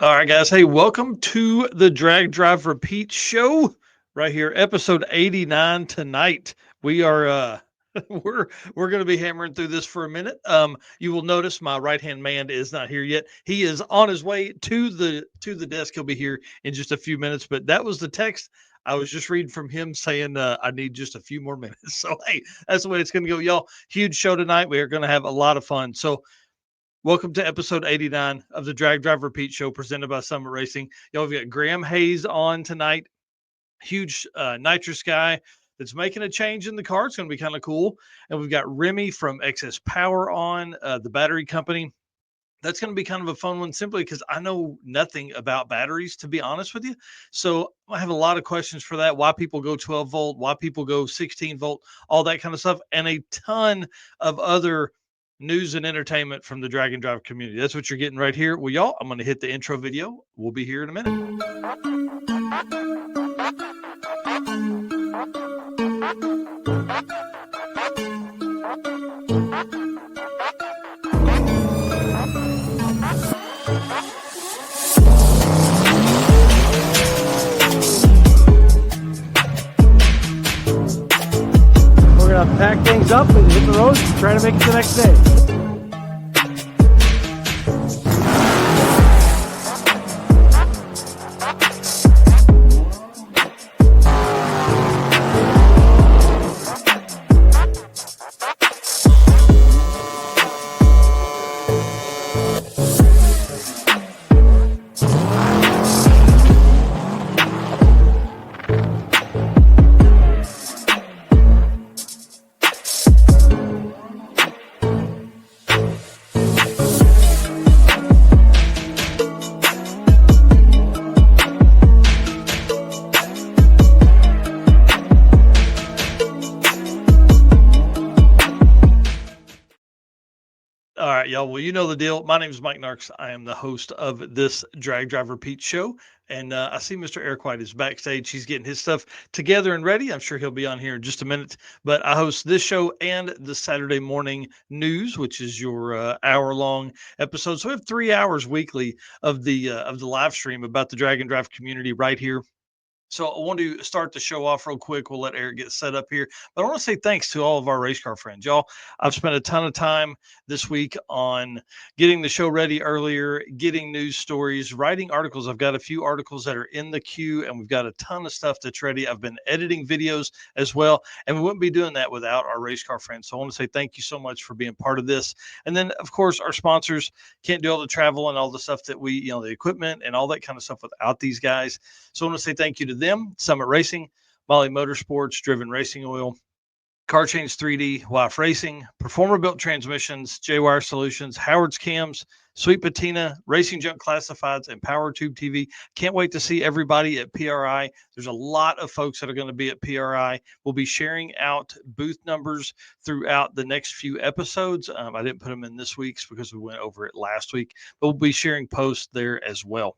All right, guys. Hey, welcome to the Drag Drive Repeat show right here, episode 89 tonight. We are we're going to be hammering through this for a minute. You will notice my right-hand man is not here yet. He is on his way to the desk. He'll be here in just a few minutes, but that was the text I was just reading from him saying I need just a few more minutes. So hey, that's the way it's going to go, y'all. Huge show tonight. We are going to have a lot of fun. So welcome to episode 89 of the Drag Drive Repeat show presented by Summit Racing. Y'all, we've got Graham Hayes on tonight, huge Nitrous guy that's making a change in the car. It's going to be kind of cool. And we've got Remy from XS Power on, the battery company. That's going to be kind of a fun one simply because I know nothing about batteries, to be honest with you. So I have a lot of questions for that. Why people go 12 volt, why people go 16 volt, all that kind of stuff, and a ton of other news and entertainment from the Drag and Drive community. That's what you're getting right here. Well, y'all, I'm going to hit the intro video. We'll be here in a minute. We're gonna pack things up and hit the road, try to make it the next day. All right, y'all. Well, you know the deal. My name is Mike Narks. I am the host of this Drag Drive Repeat show. And I see Mr. Eric White is backstage. He's getting his stuff together and ready. I'm sure he'll be on here in just a minute. But I host this show and the Saturday morning news, which is your hour-long episode. So we have 3 hours weekly of the live stream about the Drag and Drive community right here. So I want to start the show off real quick. We'll let Eric get set up here. But I want to say thanks to all of our race car friends. Y'all, I've spent a ton of time this week on getting the show ready earlier, getting news stories, writing articles. I've got a few articles that are in the queue, and we've got a ton of stuff that's ready. I've been editing videos as well, and we wouldn't be doing that without our race car friends. So I want to say thank you so much for being part of this. And then, of course, our sponsors can't do all the travel and all the stuff that we, the equipment and all that kind of stuff without these guys. So I want to say thank you to them, Summit Racing, Molly Motorsports, Driven Racing Oil, Car Change 3D, WAF Racing, Performer Built Transmissions, J-Wire Solutions, Howard's Cams, Sweet Patina, Racing Junk Classifieds, and Power Tube TV. Can't wait to see everybody at PRI. There's a lot of folks that are going to be at PRI. We'll be sharing out booth numbers throughout the next few episodes. I didn't put them in this week's because we went over it last week, but we'll be sharing posts there as well.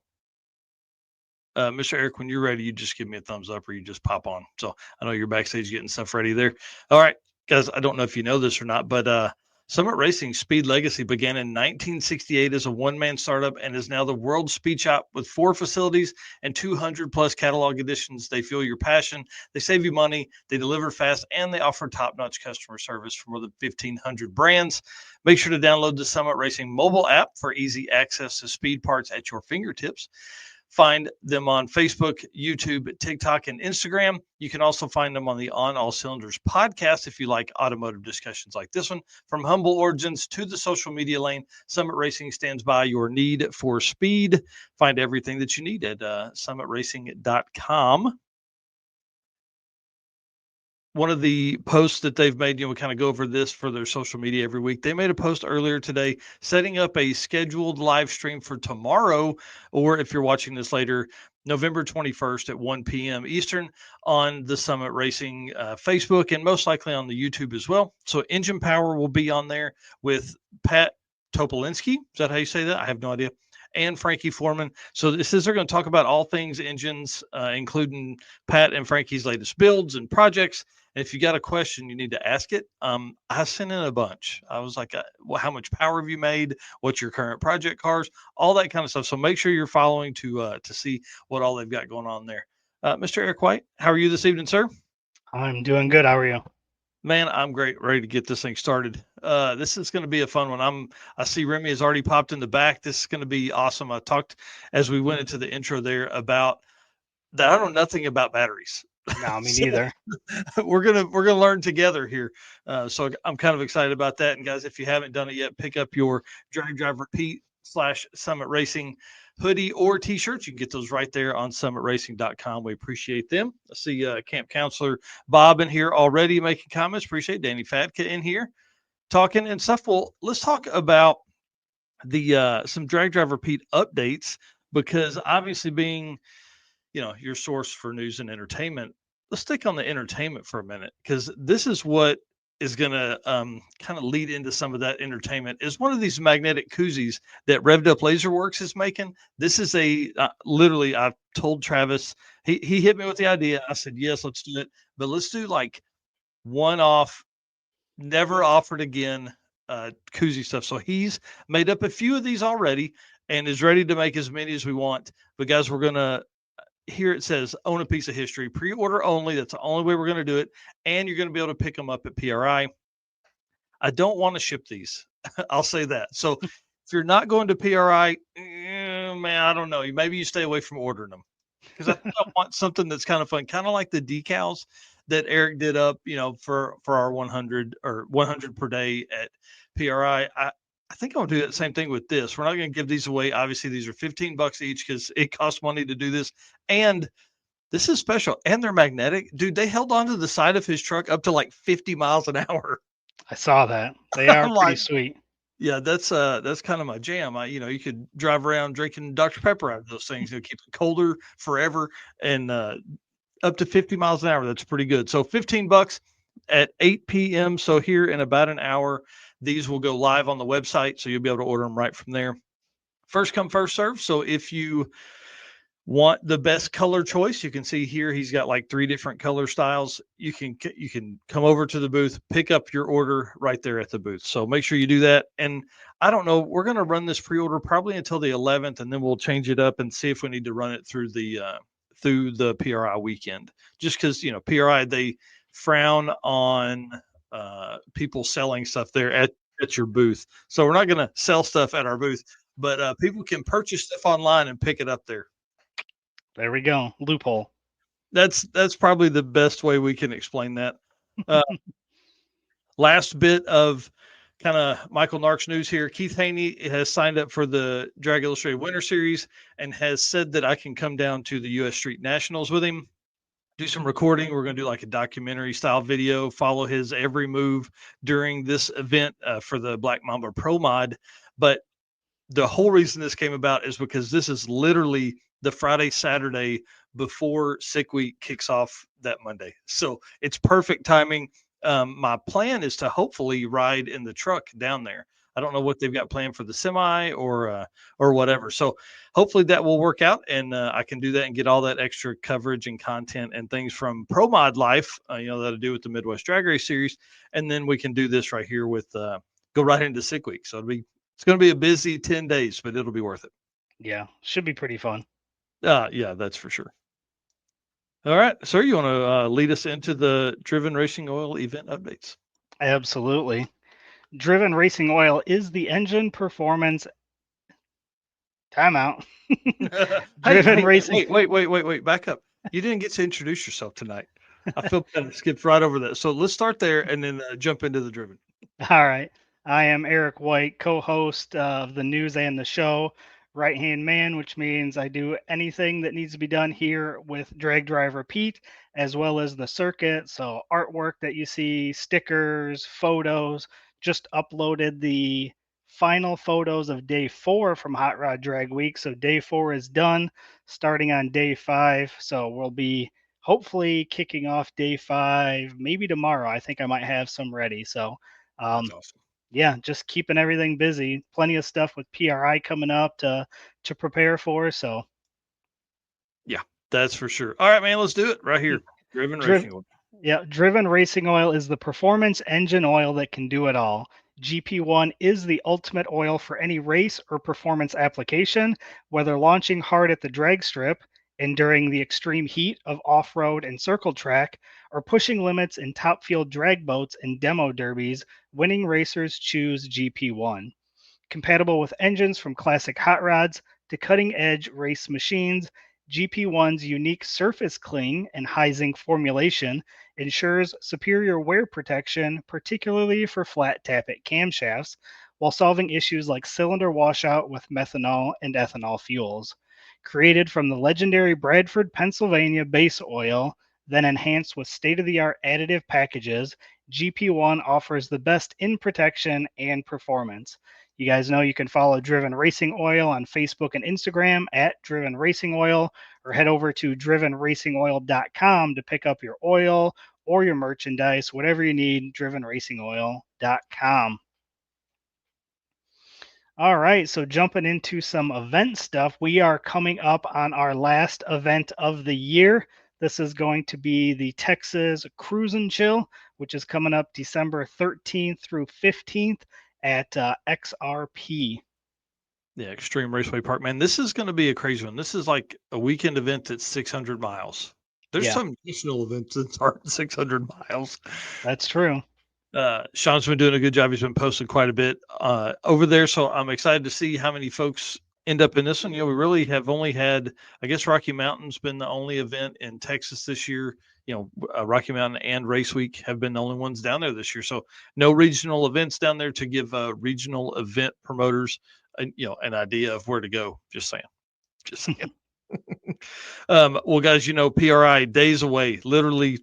Mr. Eric, when you're ready, you just give me a thumbs up or you just pop on. So I know you're backstage getting stuff ready there. All right, guys, I don't know if you know this or not, but Summit Racing Speed Legacy began in 1968 as a one-man startup and is now the world's speed shop with 4 facilities and 200 plus catalog editions. They fuel your passion, they save you money, they deliver fast, and they offer top-notch customer service for more than 1,500 brands. Make sure to download the Summit Racing mobile app for easy access to speed parts at your fingertips. Find them on Facebook, YouTube, TikTok, and Instagram. You can also find them on the On All Cylinders podcast if you like automotive discussions like this one. From humble origins to the social media lane, Summit Racing stands by your need for speed. Find everything that you need at summitracing.com. One of the posts that they've made, we kind of go over this for their social media every week. They made a post earlier today setting up a scheduled live stream for tomorrow, or if you're watching this later, November 21st at 1 p.m. Eastern on the Summit Racing Facebook and most likely on the YouTube as well. So Engine Power will be on there with Pat Topolinski. Is that how you say that? I have no idea. and Frankie Foreman. So this is they're going to talk about all things engines, including Pat and Frankie's latest builds and projects. And if you got a question, you need to ask it. I sent in a bunch. I was like, well, how much power have you made? What's your current project cars? All that kind of stuff. So make sure you're following to see what all they've got going on there. Mr. Eric White, how are you this evening, sir? I'm doing good. How are you? Man, I'm great, ready to get this thing started. This is going to be a fun one. I see Remy has already popped in the back. This is going to be awesome. I talked as we went into the intro there about that. I know nothing about batteries. No, me So neither. we're gonna learn together here. So I'm kind of excited about that. And guys, if you haven't done it yet, pick up your Drag Drive Repeat / Summit Racing hoodie or t-shirts. You can get those right there on summitracing.com. We appreciate them. I see camp counselor Bob in here already making comments. Appreciate Danny Fatka in here talking and stuff. Well, let's talk about the some Drag Drive Repeat updates, because obviously being your source for news and entertainment, let's stick on the entertainment for a minute, because this is what is going to kind of lead into some of that entertainment. Is one of these magnetic koozies that Revved Up Laserworks is making. This is a literally, I told Travis, he hit me with the idea. I said yes, let's do it, but let's do like one off, never offered again koozie stuff. So he's made up a few of these already and is ready to make as many as we want. But guys, we're gonna, here it says own a piece of history, pre-order only. That's the only way we're going to do it. And you're going to be able to pick them up at PRI. I don't want to ship these. I'll say that. So if you're not going to PRI, man, I don't know. Maybe you stay away from ordering them, because I think I want something that's kind of fun, kind of like the decals that Eric did up, for our 100 or 100 per day at PRI. I think I'll do that same thing with this. We're not going to give these away. Obviously, these are $15 each because it costs money to do this. And this is special. And they're magnetic. Dude, they held onto the side of his truck up to like 50 miles an hour. I saw that. They are I'm pretty like, sweet. yeah, that's kind of my jam. You could drive around drinking Dr. Pepper out of those things. It'll keep it colder forever, and up to 50 miles an hour. That's pretty good. So $15 at 8 p.m. So here in about an hour, these will go live on the website. So you'll be able to order them right from there. First come, first serve. So if you want the best color choice, you can see here he's got like 3 different color styles. You can come over to the booth, pick up your order right there at the booth. So make sure you do that. And I don't know, we're going to run this pre-order probably until the 11th, and then we'll change it up and see if we need to run it through the PRI weekend. Just because PRI, they frown on people selling stuff there at your booth. So we're not going to sell stuff at our booth, but people can purchase stuff online and pick it up there. There we go. Loophole. That's probably the best way we can explain that. Last bit of kind of Michael Nark's news here. Keith Haney has signed up for the Drag Illustrated Winter Series and has said that I can come down to the U.S. Street Nationals with him, do some recording. We're going to do like a documentary style video, follow his every move during this event for the Black Mamba Pro Mod. But the whole reason this came about is because this is literally the Friday, Saturday before Sick Week kicks off that Monday. So it's perfect timing. My plan is to hopefully ride in the truck down there. I don't know what they've got planned for the semi or whatever. So hopefully that will work out, and I can do that and get all that extra coverage and content and things from Pro Mod Life, that'll do with the Midwest Drag Race Series, and then we can do this right here with go right into Sick Week. So it's going to be a busy 10 days, but it'll be worth it. Yeah, should be pretty fun. Yeah, that's for sure. All right, sir, you want to lead us into the Driven Racing Oil event updates? Absolutely. Driven Racing Oil is the engine performance. Timeout. Driven Racing. Wait, back up. You didn't get to introduce yourself tonight. I feel bad I skipped right over that. So let's start there and then jump into the Driven. All right. I am Eric White, co-host of the news and the show, right-hand man, which means I do anything that needs to be done here with Drag Drive Repeat, as well as the circuit. So artwork that you see, stickers, photos. Just uploaded the final photos of day 4 from Hot Rod Drag Week. So day 4 is done, starting on day 5. So we'll be hopefully kicking off day 5 maybe tomorrow. I think I might have some ready. So That's awesome. yeah, just keeping everything busy. Plenty of stuff with PRI coming up to prepare for. So Yeah, that's for sure. All right, man, let's do it right here. Driven driven, racing oil. yeah, driven racing oil is the performance engine oil that can do it all. GP1 is the ultimate oil for any race or performance application, whether launching hard at the drag strip, enduring the extreme heat of off road and circle track, or pushing limits in top field drag boats and demo derbies. Winning racers choose GP1. Compatible with engines from classic hot rods to cutting edge race machines, GP1's unique surface cling and high zinc formulation ensures superior wear protection, particularly for flat tappet camshafts, while solving issues like cylinder washout with methanol and ethanol fuels. Created from the legendary Bradford, Pennsylvania base oil, then enhanced with state of the art additive packages, GP1 offers the best in protection and performance. You guys know you can follow Driven Racing Oil on Facebook and Instagram at Driven Racing Oil, or head over to drivenracingoil.com to pick up your oil or your merchandise, whatever you need, drivenracingoil.com. All right, so jumping into some event stuff, we are coming up on our last event of the year. This is going to be the Texas Cruise and Chill, which is coming up December 13th through 15th at XRP. Yeah, Extreme Raceway Park, man. This is going to be a crazy one. This is like a weekend event that's 600 miles. There's Yeah, some national events that aren't 600 miles. that's true. Sean's been doing a good job. He's been posting quite a bit over there. So I'm excited to see how many folks end up in this one. You know, we really have only had, I guess, Rocky Mountain's been the only event in Texas this year. You know, Rocky Mountain and Race Week have been the only ones down there this year. So no regional events down there to give regional event promoters, an idea of where to go. Just saying. Just saying. Well, guys, you know, PRI days away. Literally,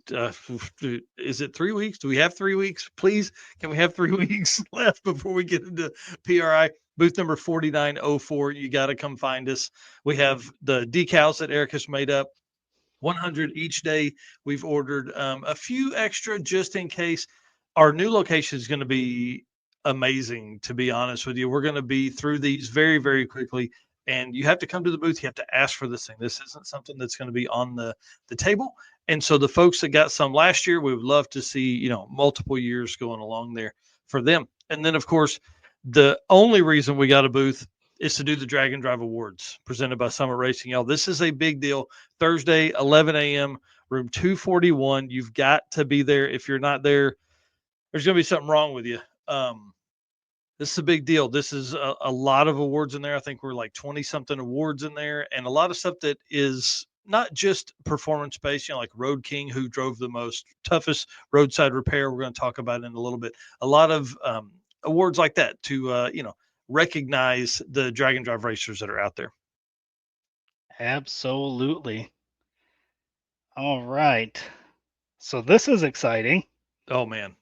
is it 3 weeks? Do we have 3 weeks? Please, can we have 3 weeks left before we get into PRI? Booth number 4904. You got to come find us. We have the decals that Eric has made up. 100 each day. We've ordered a few extra just in case. Our new location is going to be amazing, to be honest with you. We're going to be through these very, very quickly. And you have to come to the booth. You have to ask for this thing. This isn't something that's going to be on the table. And so the folks that got some last year, we would love to see, multiple years going along there for them. And then, of course, the only reason we got a booth is to do the Drag and Drive Awards presented by Summit Racing. Y'all, this is a big deal. Thursday, 11 a.m., room 241. You've got to be there. If you're not there, there's going to be something wrong with you. This is a big deal. This is a lot of awards in there. I think we're like 20 something awards in there, and a lot of stuff that is not just performance based, like Road King, who drove the most toughest roadside repair. We're going to talk about it in a little bit. A lot of awards like that to, recognize the drag and drive racers that are out there. Absolutely. All right. So this is exciting. Oh man,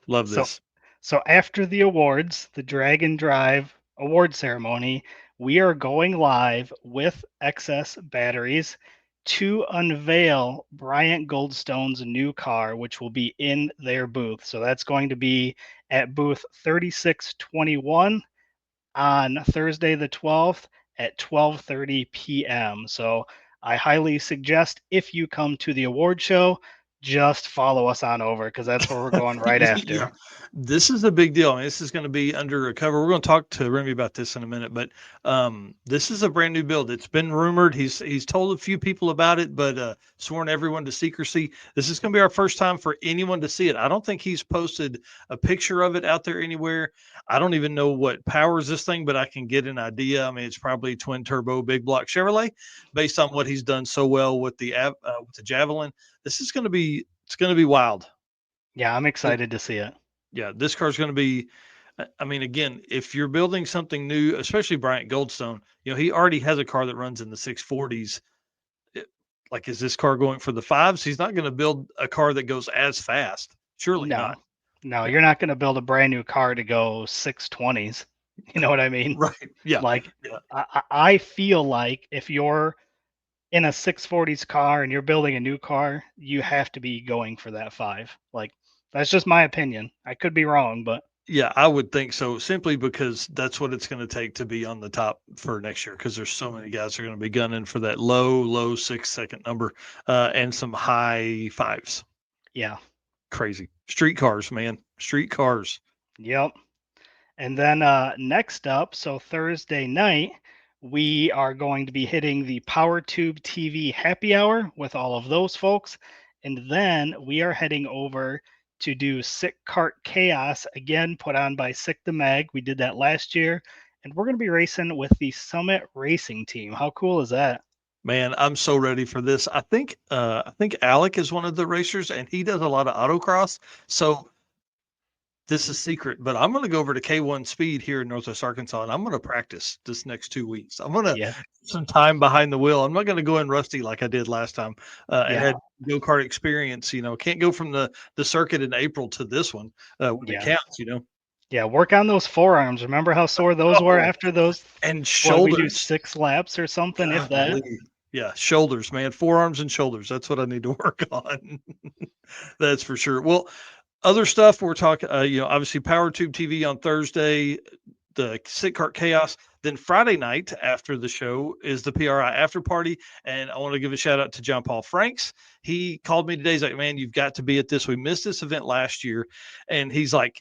love So this. so after the awards, the Drag and Drive award ceremony, we are going live with excess batteries to unveil Bryant Goldstone's new car, which will be in their booth. So that's going to be at booth 3621 on Thursday the 12th at 12:30 p.m. So I highly suggest if you come to the award show, just follow us on over because that's where we're going right Yeah, after. this is a big deal. I mean, this is going to be under a cover. We're going to talk to Remy about this in a minute, but this is a brand new build. It's been rumored. He's told a few people about it, but sworn everyone to secrecy. This is going to be our first time for anyone to see it. I don't think he's posted a picture of it out there anywhere. I don't even know what powers this thing, but I can get an idea. I mean, it's probably twin turbo big block Chevrolet, based on what he's done so well with the Javelin. This is going to be wild. Yeah, I'm excited to see it. Yeah, this car is going to be. I mean, again, if you're building something new, especially Bryant Goldstone, he already has a car that runs in the 640s. Like, is this car going for the fives? He's not going to build a car that goes as fast. Surely No, not. no, Yeah. you're not going to build a brand new car to go 620s. You know what I mean? Right. Yeah. Like, Yeah. I feel like if you're in a 640s car and you're building a new car, you have to be going for that five. Like, that's just my opinion. I could be wrong, but Yeah, I would think so, simply because that's what it's going to take to be on the top for next year. Because there's so many guys that are going to be gunning for that low 6 second number, and some high fives. Yeah. Crazy street cars, man. Street cars. Yep. And then next up, so Thursday night, we are going to be hitting the PowerTube TV happy hour with all of those folks. And then we are heading over to do Sick Cart Chaos, again, put on by Sick the Mag. We did that last year. And we're going to be racing with the Summit Racing team. How cool is that? Man, I'm so ready for this. I think Alec is one of the racers, and he does a lot of autocross. So this is secret, but I'm going to go over to K1 Speed here in Northwest Arkansas, and I'm going to practice this next 2 weeks. I'm going to Yeah. some time behind the wheel. I'm not going to go in rusty like I did last time, and Yeah. had go kart experience. Can't go from the circuit in April to this one when it Yeah. counts. Yeah. Work on those forearms. Remember how sore those were Oh, after those? and What we do shoulders. 6 laps or something, if that. Golly. Yeah, shoulders, man, forearms and shoulders. That's what I need to work on. That's for sure. Well, other stuff we're talking, obviously PowerTube TV on Thursday, the Sit Cart Chaos. Then Friday night after the show is the PRI after party. And I want to give a shout out to John Paul Franks. He called me today. He's like, man, you've got to be at this. We missed this event last year. And he's like,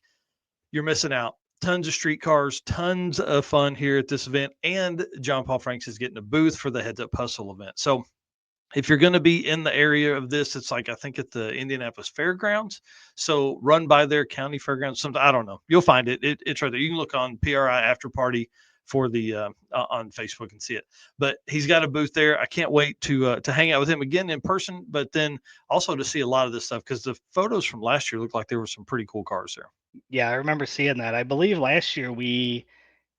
you're missing out. Tons of street cars, tons of fun here at this event. And John Paul Franks is getting a booth for the Heads Up Hustle event. So if you're going to be in the area of this, it's like I think at the Indianapolis Fairgrounds. So run by their county fairgrounds. Something I don't know. You'll find it. It's right there. You can look on PRI After Party for the on Facebook and see it. But he's got a booth there. I can't wait to hang out with him again in person, but then also to see a lot of this stuff because the photos from last year looked like there were some pretty cool cars there. Yeah, I remember seeing that. I believe last year we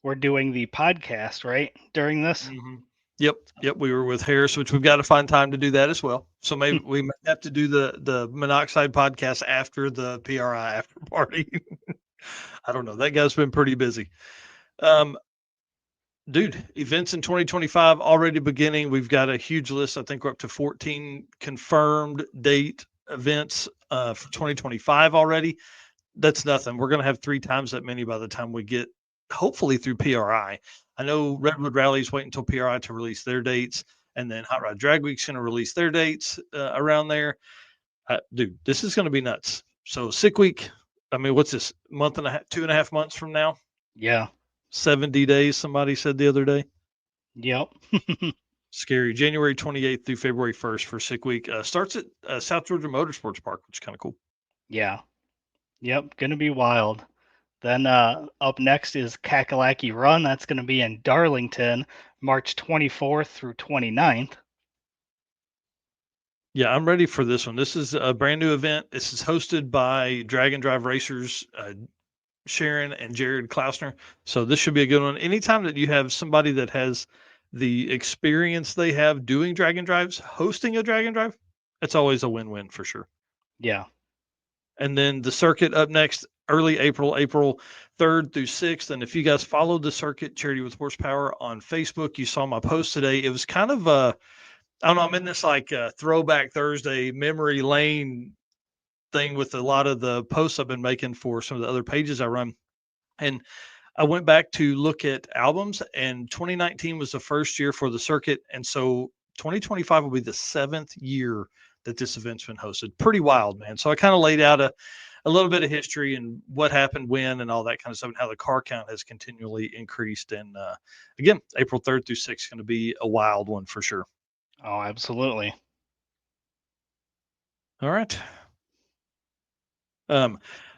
were doing the podcast, right? During this. Mm-hmm. Yep. We were with Harris, which we've got to find time to do that as well. So maybe we might have to do the monoxide podcast after the PRI after party. I don't know. That guy's been pretty busy. Dude, events in 2025 already beginning. We've got a huge list. I think we're up to 14 confirmed date events for 2025 already. That's nothing. We're going to have 3 times that many by the time we get, hopefully, through PRI. I know Redwood Rally's waiting until PRI to release their dates, and then Hot Rod Drag Week's going to release their dates around there. Dude, this is going to be nuts. So Sick Week, I mean, what's this, month and a half, 2.5 months from now? Yeah. 70 days, somebody said the other day. Yep. Scary. January 28th through February 1st for Sick Week. Starts at South Georgia Motorsports Park, which is kind of cool. Yeah. Yep. Gonna be wild. Then up next is Kakalaki Run. That's going to be in Darlington, March 24th through 29th. Yeah, I'm ready for this one. This is a brand new event. This is hosted by Drag and Drive racers Sharon and Jared Klausner. So this should be a good one. Anytime that you have somebody that has the experience they have doing drag and drives, hosting a drag and drive, it's always a win-win for sure. Yeah. And then the circuit up next, early April 3rd through 6th. And if you guys followed the circuit, Charity with Horsepower on Facebook, you saw my post today. It was kind of I don't know, I'm in this like throwback Thursday memory lane thing with a lot of the posts I've been making for some of the other pages I run. And I went back to look at albums, and 2019 was the first year for the circuit. And so 2025 will be the 7th year that this event's been hosted. Pretty wild, man. So I kind of laid out a little bit of history and what happened when and all that kind of stuff and how the car count has continually increased. And again, April 3rd through 6th is going to be a wild one for sure. Oh, absolutely. All right.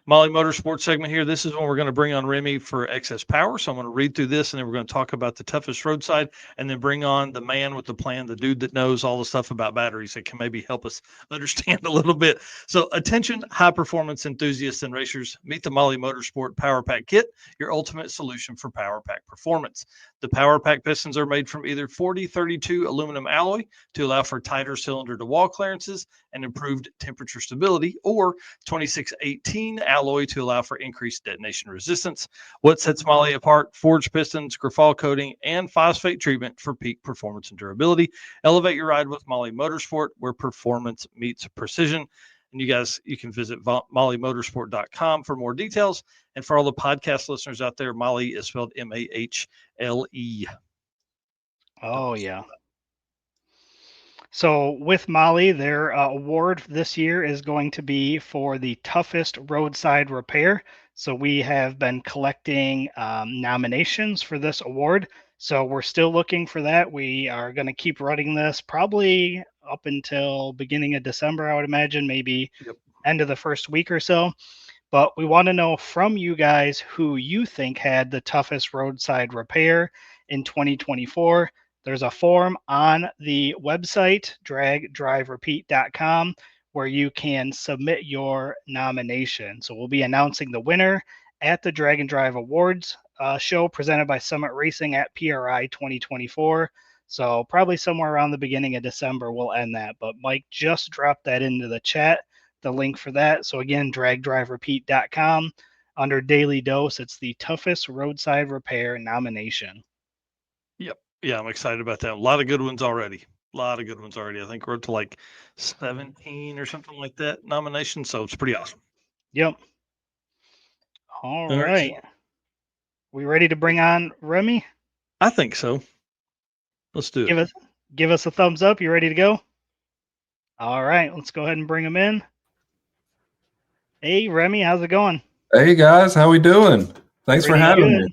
Molly Motorsports segment here. This is when we're going to bring on Remy for excess power. So I'm going to read through this, and then we're going to talk about the toughest roadside, and then bring on the man with the plan, the dude that knows all the stuff about batteries that can maybe help us understand a little bit. So attention, high performance enthusiasts and racers, meet the Molly Motorsport Power Pack Kit, your ultimate solution for Power Pack performance. The Power Pack pistons are made from either 4032 aluminum alloy to allow for tighter cylinder to wall clearances and improved temperature stability, or 2618 alloy to allow for increased detonation resistance. What sets Molly apart? Forged pistons, Grafal coating, and phosphate treatment for peak performance and durability. Elevate your ride with Molly Motorsport, where performance meets precision. And you guys, you can visit mollymotorsport.com for more details. And for all the podcast listeners out there, Molly is spelled Mahle. Oh, yeah. So with Molly, their award this year is going to be for the toughest roadside repair. So we have been collecting nominations for this award. So we're still looking for that. We are going to keep running this probably up until beginning of December, I would imagine, maybe end of the first week or so. But we want to know from you guys who you think had the toughest roadside repair in 2024. There's a form on the website, dragdriverepeat.com, where you can submit your nomination. So we'll be announcing the winner at the Drag and Drive Awards show presented by Summit Racing at PRI 2024. So probably somewhere around the beginning of December we'll end that. But Mike just dropped that into the chat, the link for that. So again, dragdriverepeat.com. Under Daily Dose, it's the toughest roadside repair nomination. Yep. Yeah, I'm excited about that. A lot of good ones already. I think we're up to like 17 or something like that nominations. So it's pretty awesome. Yep. All right. We ready to bring on Remy? I think so. Let's do it. Give us a thumbs up. You ready to go? All right. Let's go ahead and bring him in. Hey, Remy, how's it going? Hey, guys. How we doing? Thanks for having me.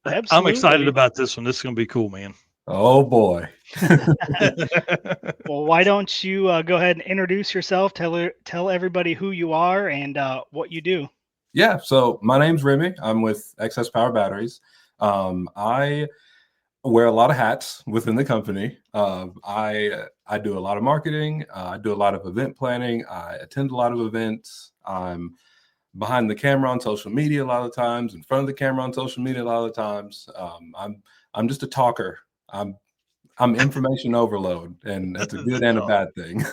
Absolutely. I'm excited about this one. This is going to be cool, man. Oh, boy. Well, why don't you go ahead and introduce yourself, tell everybody who you are and what you do. Yeah, so my name's Remy. I'm with Excess Power Batteries. I wear a lot of hats within the company. I do a lot of marketing. I do a lot of event planning. I attend a lot of events. I'm behind the camera on social media a lot of the times, in front of the camera on social media a lot of the times. I'm just a talker. I'm information overload, and that's a good and a bad thing.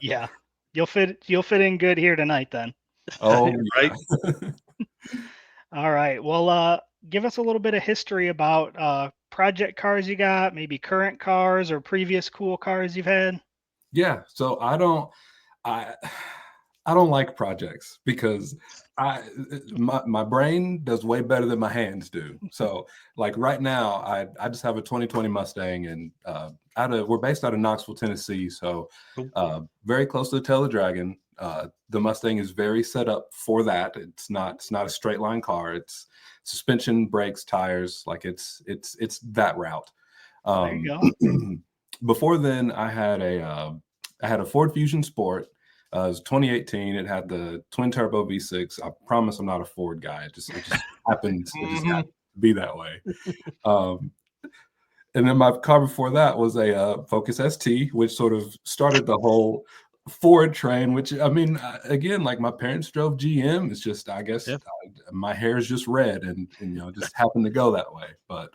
Yeah, you'll fit in good here tonight then. Oh, right. All right. Well, give us a little bit of history about project cars you got, maybe current cars or previous cool cars you've had. Yeah. So I don't like projects because my brain does way better than my hands do. So like right now, I just have a 2020 Mustang, and we're based out of Knoxville, Tennessee. So very close to the tail of the Dragon. The Mustang is very set up for that. It's not a straight line car. It's suspension, brakes, tires. Like it's that route. There you go. Before then, I had a Ford Fusion Sport. It was 2018. It had the twin turbo V6. I promise I'm not a Ford guy. It just happened to be that way. And then my car before that was a Focus ST, which sort of started the whole Ford train, which, I mean, again, like my parents drove GM. It's just, I guess my hair is just red and just happened to go that way. But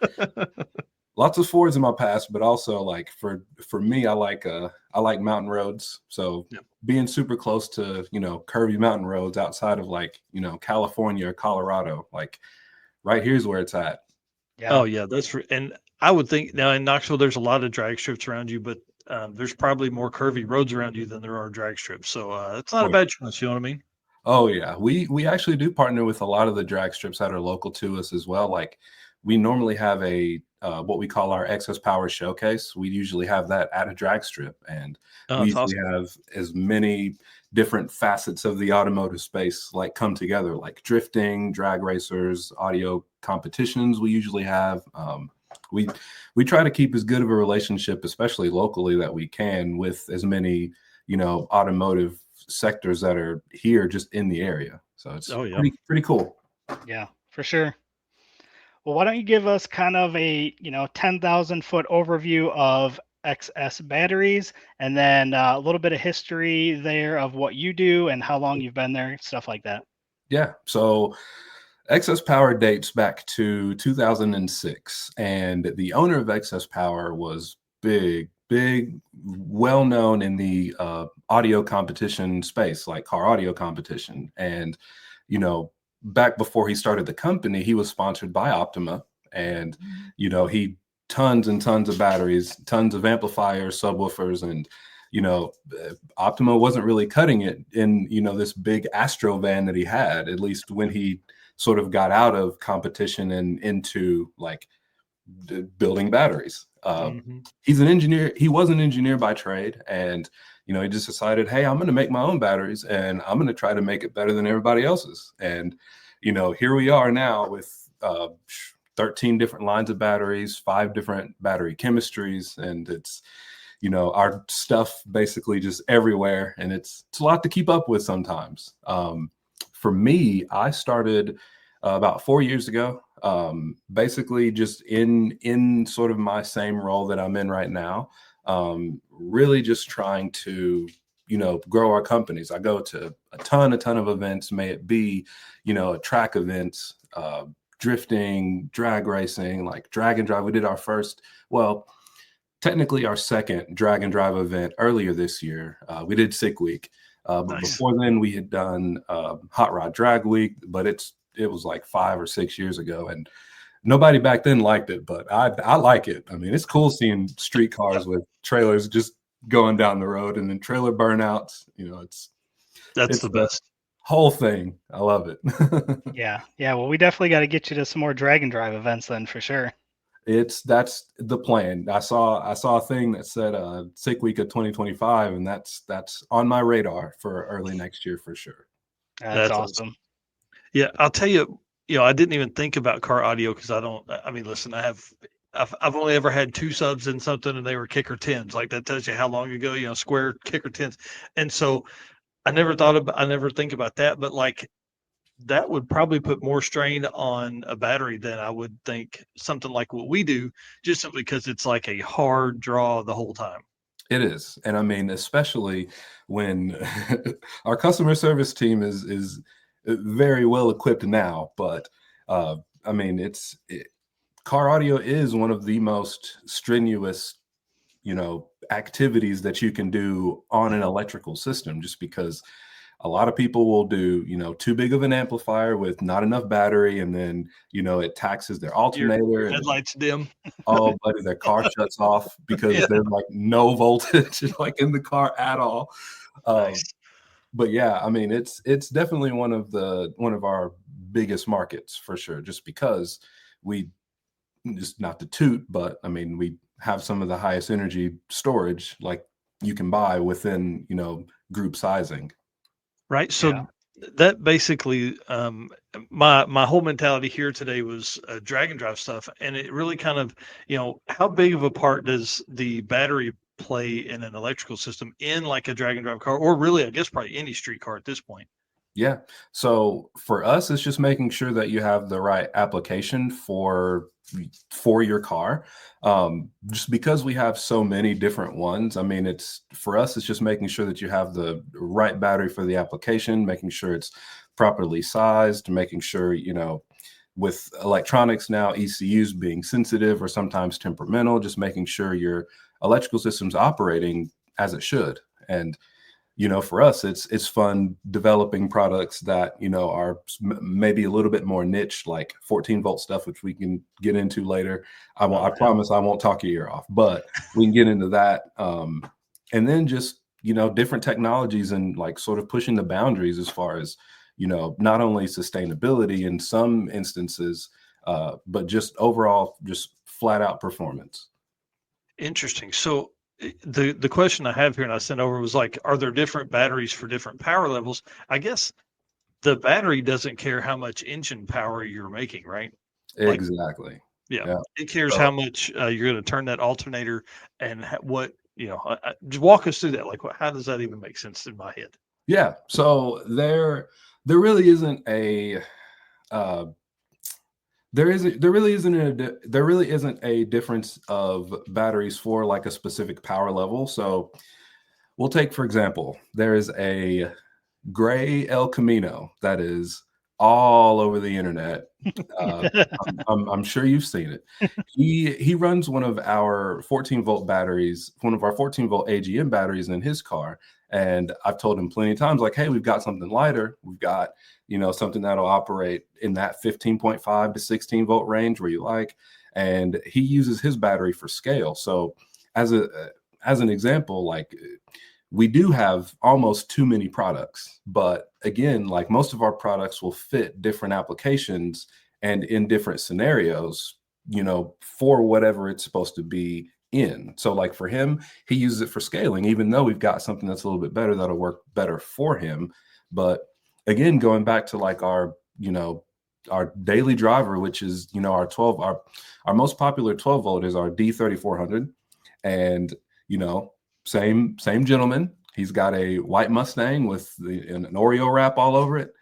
lots of Fords in my past, but also like for me, I like mountain roads. So being super close to, curvy mountain roads outside of like, California or Colorado, like right here's where it's at. Yeah. Oh yeah, and I would think now in Knoxville, there's a lot of drag strips around you, but there's probably more curvy roads around you than there are drag strips. So it's not a bad choice. You know what I mean? Oh yeah, we actually do partner with a lot of the drag strips that are local to us as well. Like we normally have a what we call our Excess Power Showcase. We usually have that at a drag strip, and we usually have as many different facets of the automotive space like come together, like drifting, drag racers, audio competitions. We usually have. We try to keep as good of a relationship, especially locally, that we can with as many automotive sectors that are here just in the area. So it's pretty cool. Yeah, for sure. Well, why don't you give us kind of a 10,000 foot overview of XS batteries, and then a little bit of history there of what you do and how long you've been there, stuff like that. Yeah. So Excess Power dates back to 2006, and the owner of Excess Power was big, well known in the audio competition space, like car audio competition. And back before he started the company, he was sponsored by Optima, and he tons and tons of batteries, tons of amplifiers, subwoofers, and you know, Optima wasn't really cutting it in, you know, this big Astro van that he had, at least when he sort of got out of competition and into like building batteries. He's an engineer. He was an engineer by trade, and you know, he just decided, hey, I'm going to make my own batteries, and I'm going to try to make it better than everybody else's. And you know, here we are now with 13 different lines of batteries, 5 different battery chemistries, and it's, you know, our stuff basically just everywhere, and it's a lot to keep up with sometimes. For me, I started about 4 years ago, basically just in sort of my same role that I'm in right now, really just trying to, you know, grow our companies. I go to a ton of events, may it be, you know, track events, drifting, drag racing, like drag and drive. We did our first, well, technically our second drag and drive event earlier this year. We did Sick Week. But Nice. before then, we had done Hot Rod Drag Week, but it was like 5 or 6 years ago, and nobody back then liked it. But I like it. I mean, it's cool seeing street cars with trailers just going down the road, and then trailer burnouts. You know, That's it's the the best. whole thing. I love it. Yeah. Well, we definitely got to get you to some more drag and drive events then, for sure. That's the plan. I saw a thing that said Sick Week of 2025, and that's on my radar for early next year for sure. That's awesome. Yeah, I'll tell you, you know, I didn't even think about car audio because I mean, listen, I've only ever had 2 subs in something, and they were kicker 10s. Like, that tells you how long ago, you know, square kicker 10s. And so I never think about that, but like that would probably put more strain on a battery than I would think something like what we do, just simply because it's like a hard draw the whole time. It is. And I mean, especially when our customer service team is very well equipped now, but I mean, car audio is one of the most strenuous, you know, activities that you can do on an electrical system, just because a lot of people will do, you know, too big of an amplifier with not enough battery, and then, you know, it taxes their alternator, Your and headlights dim. oh, buddy, their car shuts off because Yeah. there's like no voltage like in the car at all. Nice. But yeah, I mean, it's definitely one of our biggest markets for sure, just because we, just not to toot, but I mean, we have some of the highest energy storage like you can buy within, you know, group sizing. Right. Yeah. So that basically, my whole mentality here today was drag and drive stuff, and it really kind of, you know, how big of a part does the battery play in an electrical system in like a drag and drive car, or really, I guess probably any street car at this point. Yeah. So for us, it's just making sure that you have the right application for your car. Just because we have so many different ones, I mean, it's for us, it's just making sure that you have the right battery for the application, making sure it's properly sized, making sure, you know, with electronics now, ECUs being sensitive or sometimes temperamental, just making sure your electrical system's operating as it should. And you know, for us, it's fun developing products that, you know, are maybe a little bit more niche, like 14-volt stuff, which we can get into later. I promise I won't talk your ear off, but we can get into that. And then just, you know, different technologies and like sort of pushing the boundaries as far as, you know, not only sustainability in some instances, but just overall, just flat out performance. Interesting. So the question I have here and I sent over was like, are there different batteries for different power levels? I guess the battery doesn't care how much engine power you're making, right? Like, Exactly. yeah, Yeah. it cares So, how much you're going to turn that alternator and what, you know, just walk us through that. Like, how does that even make sense in my head? yeah. So there really isn't a uh, there really isn't a difference of batteries for like a specific power level. So we'll take, for example, there is a gray El Camino that is all over the internet. I'm sure you've seen it. He runs one of our 14-volt batteries, one of our 14-volt AGM batteries in his car. And I've told him plenty of times, like, hey, we've got something lighter. We've got, you know, something that'll operate in that 15.5 to 16-volt range where you like. And he uses his battery for scale. So as as an example, like we do have almost too many products, but again, like most of our products will fit different applications and in different scenarios, for whatever it's supposed to be in. So like for him, he uses it for scaling, even though we've got something that's a little bit better that'll work better for him. But again, going back to like our daily driver, which is, our most popular 12 volt is our D3400. And, same gentleman. He's got a white Mustang with an Oreo wrap all over it.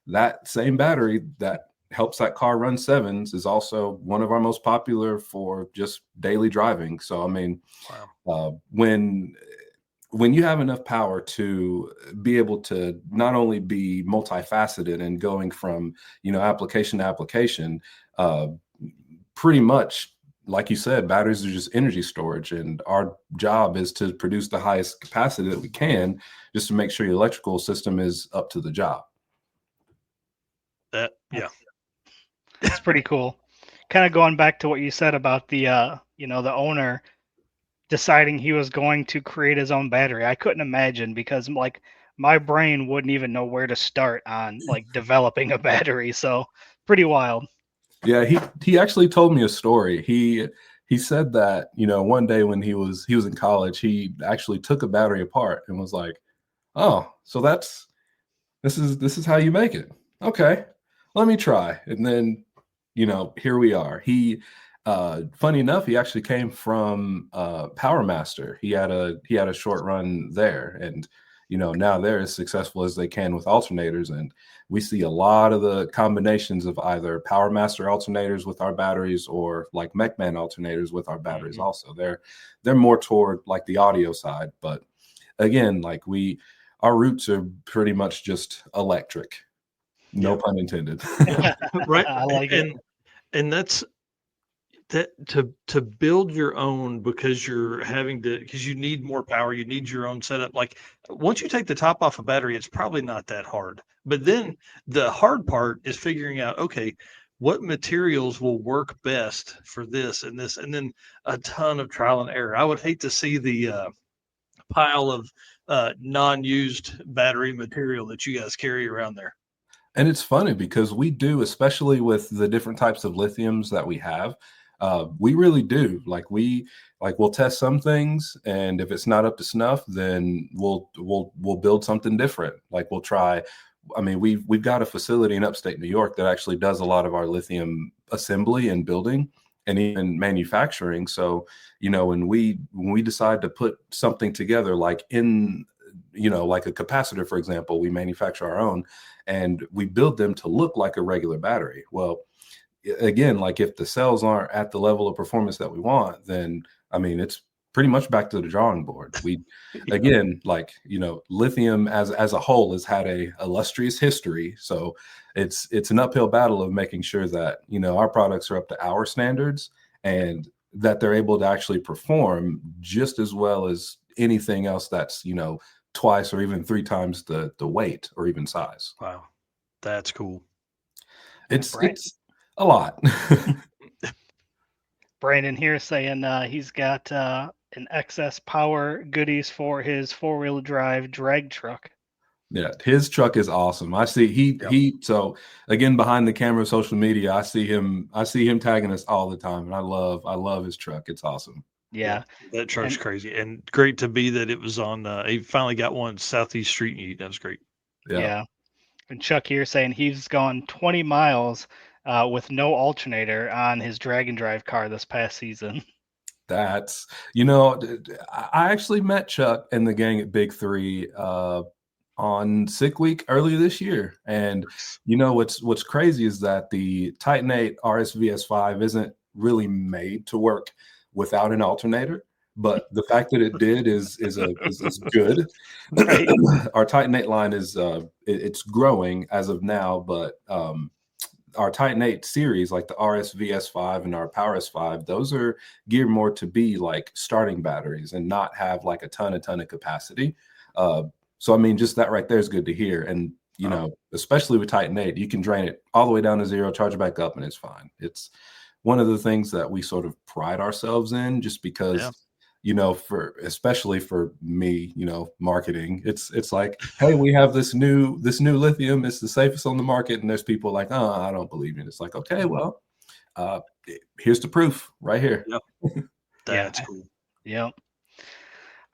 That same battery that helps that car run sevens is also one of our most popular for just daily driving. So, I mean, wow. When you have enough power to be able to not only be multifaceted and going from, application to application, pretty much, like you said, batteries are just energy storage, and our job is to produce the highest capacity that we can just to make sure your electrical system is up to the job. Yeah. It's pretty cool. Kind of going back to what you said about the, the owner deciding he was going to create his own battery. I couldn't imagine, because like my brain wouldn't even know where to start on like developing a battery. So pretty wild. Yeah, he actually told me a story. He said that, one day when he was in college, he actually took a battery apart and was like, "Oh, so this is how you make it. Okay, let me try." And then, here we are. He funny enough, he actually came from Power Master. He had a short run there, and now they're as successful as they can with alternators. And we see a lot of the combinations of either Power Master alternators with our batteries or like MechMan alternators with our batteries. Mm-hmm. Also, they're more toward like the audio side, but again, like our roots are pretty much just electric. No pun intended. Right. I like it. And that's that to build your own, because you need more power, you need your own setup. Like once you take the top off a battery, it's probably not that hard. But then the hard part is figuring out, okay, what materials will work best for this, and then a ton of trial and error. I would hate to see the pile of non-used battery material that you guys carry around there. And it's funny because we do, especially with the different types of lithiums that we have, we really do. We'll test some things, and if it's not up to snuff, then we'll build something different. Like we'll try. I mean, we've got a facility in upstate New York that actually does a lot of our lithium assembly and building and even manufacturing. So, when we decide to put something together, like in, like a capacitor, for example, we manufacture our own and we build them to look like a regular battery. Well, again, like if the cells aren't at the level of performance that we want, then I mean, it's pretty much back to the drawing board. Again, like, lithium as a whole has had a illustrious history. So it's an uphill battle of making sure that, our products are up to our standards and that they're able to actually perform just as well as anything else that's, twice or even 3 times the weight or even size. Wow. That's cool. It's a lot. Brandon here saying he's got an excess power goodies for his 4-wheel drive drag truck. Yeah, his truck is awesome. I see he so again, behind the camera, social media, I see him tagging us all the time, and I love his truck. It's awesome. Yeah, that truck's crazy, and great to be that it was on. He finally got one Southeast Street Meet. That was great. Yeah. And Chuck here saying he's gone 20 miles with no alternator on his drag and drive car this past season. That's, I actually met Chuck and the gang at Big 3 on Sick Week earlier this year. And, what's crazy is that the Titan 8 RSVS5 isn't really made to work without an alternator. But the fact that it did is good. Right. Our Titan 8 line is it's growing as of now, but our Titan 8 series, like the RSVS5 and our Power S5, those are geared more to be like starting batteries and not have like a ton of capacity. So I mean, just that right there is good to hear. And especially with Titan 8, you can drain it all the way down to 0, charge it back up, and it's fine. It's one of the things that we sort of pride ourselves in, just because for especially for me, marketing, it's like, hey, we have this new lithium, it's the safest on the market, and there's people like, oh, I don't believe it. It's like, okay, well, here's the proof right here. Yep. That's cool. Yep.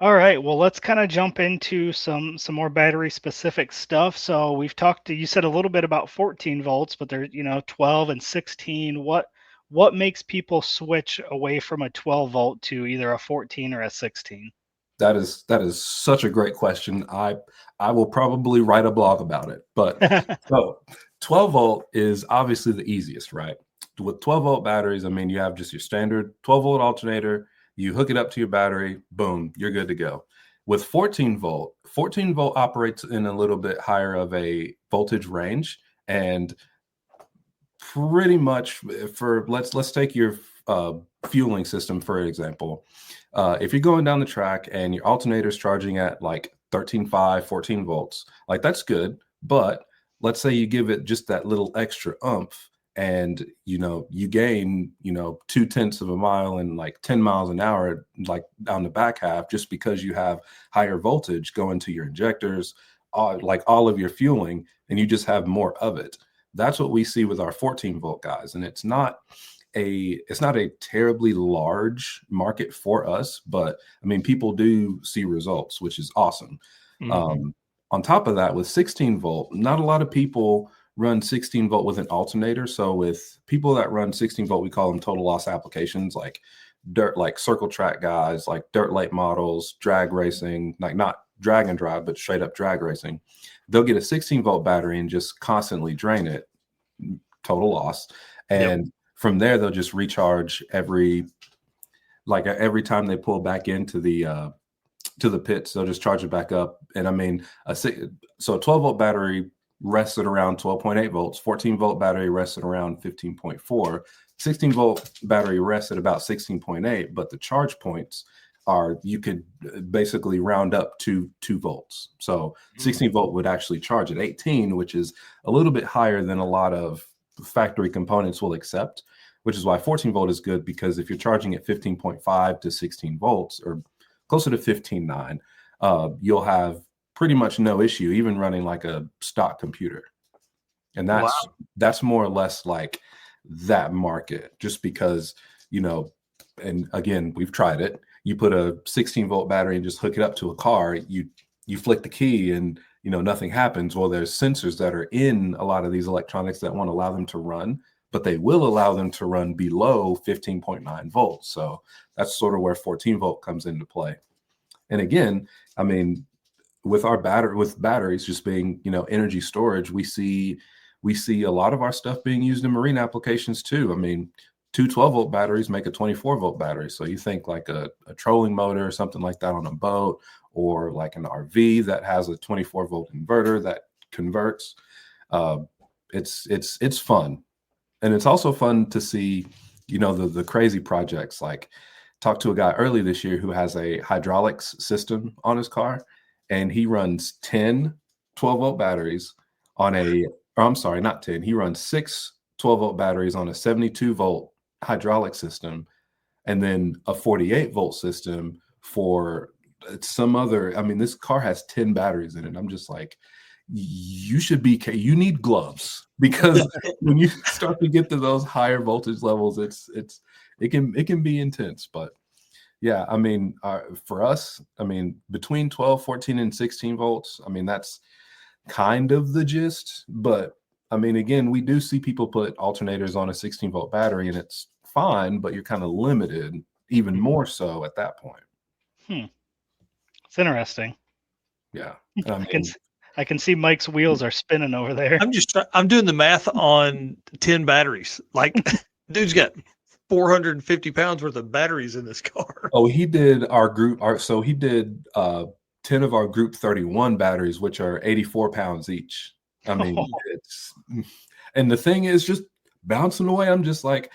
All right, well, let's kind of jump into some more battery specific stuff. So we've you said a little bit about 14 volts, but there's 12 and 16. What makes people switch away from a 12 volt to either a 14 or a 16? That is such a great question. I will probably write a blog about it. But so 12 volt is obviously the easiest, right? With 12 volt batteries, I mean, you have just your standard 12 volt alternator. You hook it up to your battery, boom, you're good to go. With 14 volt operates in a little bit higher of a voltage range, and pretty much let's take your fueling system for example. If you're going down the track and your alternator is charging at like 13.5, 14 volts, like that's good. But let's say you give it just that little extra oomph, and you gain 0.2 of a mile and like 10 miles an hour, like down the back half, just because you have higher voltage going to your injectors, like all of your fueling, and you just have more of it. That's what we see with our 14 volt guys, and it's not a terribly large market for us, but I mean, people do see results, which is awesome. Mm-hmm. On top of that, with 16 volt, not a lot of people run 16 volt with an alternator. So with people that run 16 volt, we call them total loss applications, like circle track guys, like dirt late models, drag racing, like not drag and drive, but straight up drag racing. They'll get a 16 volt battery and just constantly drain it, total loss. And from there, they'll just recharge every time they pull back into the pits, they'll just charge it back up. And I mean, so a 12 volt battery rests at around 12.8 volts, 14 volt battery rests at around 15.4, 16 volt battery rests at about 16.8, but the charge points you could basically round up to 2 volts. So 16 volt would actually charge at 18, which is a little bit higher than a lot of factory components will accept, which is why 14 volt is good, because if you're charging at 15.5 to 16 volts or closer to 15.9, you'll have pretty much no issue even running like a stock computer. And that's more or less like that market, just because, and again, we've tried it. You put a 16 volt battery and just hook it up to a car, you flick the key and nothing happens. Well, there's sensors that are in a lot of these electronics that won't allow them to run, but they will allow them to run below 15.9 volts. So that's sort of where 14 volt comes into play. And again, I mean, with batteries just being, energy storage, we see a lot of our stuff being used in marine applications too. I mean, 2 12 volt batteries make a 24 volt battery. So you think like a trolling motor or something like that on a boat, or like an RV that has a 24 volt inverter that converts. It's fun. And it's also fun to see, the crazy projects. Like, talked to a guy early this year who has a hydraulics system on his car, and he runs 10 12 volt batteries on not 10. He runs 6 12 volt batteries on a 72 volt hydraulic system, and then a 48 volt system for some other. I mean, this car has 10 batteries in it. I'm just like, you need gloves, because when you start to get to those higher voltage levels, it can be intense. But yeah, I mean, for us, I mean, between 12, 14, and 16 volts, I mean, that's kind of the gist. But I mean, again, we do see people put alternators on a 16 volt battery, and it's fine, but you're kind of limited even more so at that point. It's interesting. Yeah. I can see Mike's wheels are spinning over there. I'm doing the math on 10 batteries. Like, dude's got 450 pounds worth of batteries in this car. Oh, he did so he did 10 of our group 31 batteries, which are 84 pounds each. I mean, and the thing is, just bouncing away, I'm just like,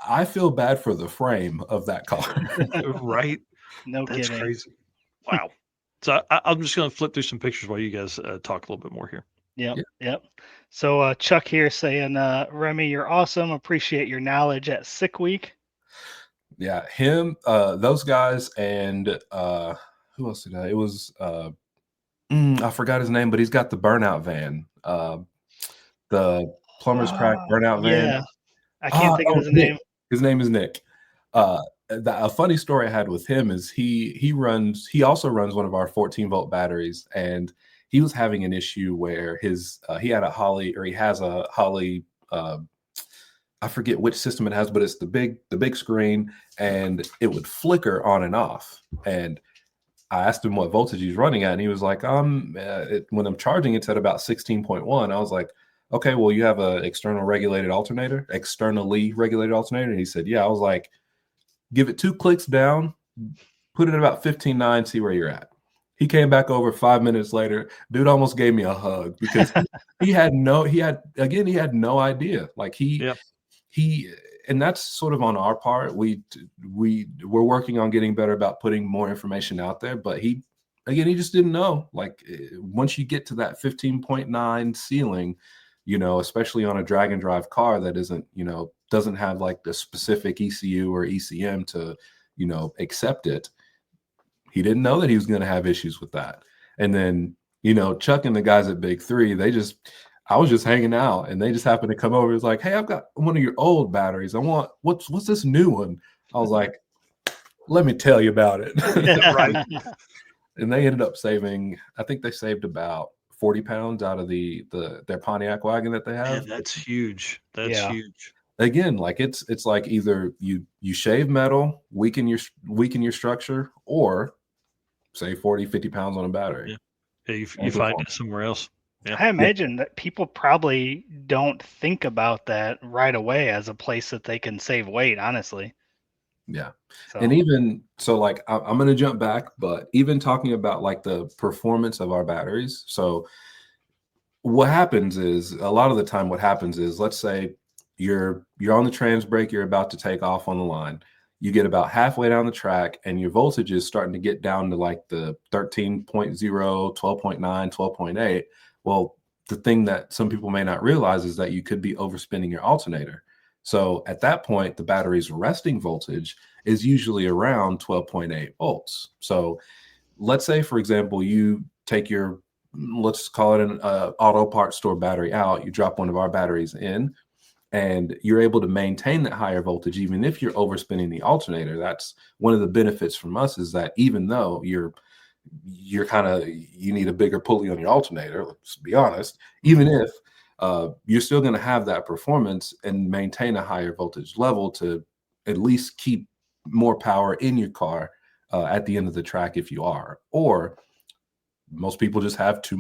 I feel bad for the frame of that car. Right? That's kidding. Crazy. Wow. So I'm just going to flip through some pictures while you guys talk a little bit more here. Yep. So Chuck here saying, Remy, you're awesome. Appreciate your knowledge at Sick Week. Yeah, him, those guys, and who else did I? It was I forgot his name, but he's got the burnout van, the plumber's crack burnout van. Yeah, I can't think of his Nick. name. His name is Nick. A funny story I had with him is he also runs one of our 14-volt batteries, and he was having an issue where he had a Holly, or he has a Holly. I forget which system it has, but it's the big screen, and it would flicker on and off. And I asked him what voltage he's running at, and he was like, when I'm charging, it's at about 16.1. I was like, okay, well, you have a externally regulated alternator. And he said, yeah. I was like, give it 2 clicks down, put it at about 15.9, see where you're at. He came back over 5 minutes later. Dude almost gave me a hug because he had no idea. Like and that's sort of on our part. We're working on getting better about putting more information out there, but he just didn't know. Like once you get to that 15.9 ceiling, especially on a drag and drive car that doesn't have like the specific ECU or ECM to, accept it. He didn't know that he was going to have issues with that. And then, Chuck and the guys at Big Three, I was just hanging out, and they just happened to come over. It's like, hey, I've got one of your old batteries. I want what's this new one? I was like, let me tell you about it. Right. And they ended up saving. I think they saved about 40 pounds out of their Pontiac wagon that they have. Man, that's huge. That's huge. Again, like it's like either you shave metal, weaken your structure, or save 40, 50 pounds on a battery. Yeah, you find it somewhere else. Yeah. I imagine that people probably don't think about that right away as a place that they can save weight, honestly. Yeah. So. And even so, like I'm going to jump back, but even talking about like the performance of our batteries. So what happens is a lot of the time let's say you're on the trans brake, you're about to take off on the line. You get about halfway down the track and your voltage is starting to get down to like the 13.0, 12.9, 12.8. Well, the thing that some people may not realize is that you could be overspinning your alternator. So at that point, the battery's resting voltage is usually around 12.8 volts. So let's say, for example, you take let's call it an auto parts store battery out, you drop one of our batteries in, and you're able to maintain that higher voltage even if you're overspinning the alternator. That's one of the benefits from us, is that even though you need a bigger pulley on your alternator, let's be honest, even if you're still going to have that performance and maintain a higher voltage level to at least keep more power in your car at the end of the track if you are. Or most people just have too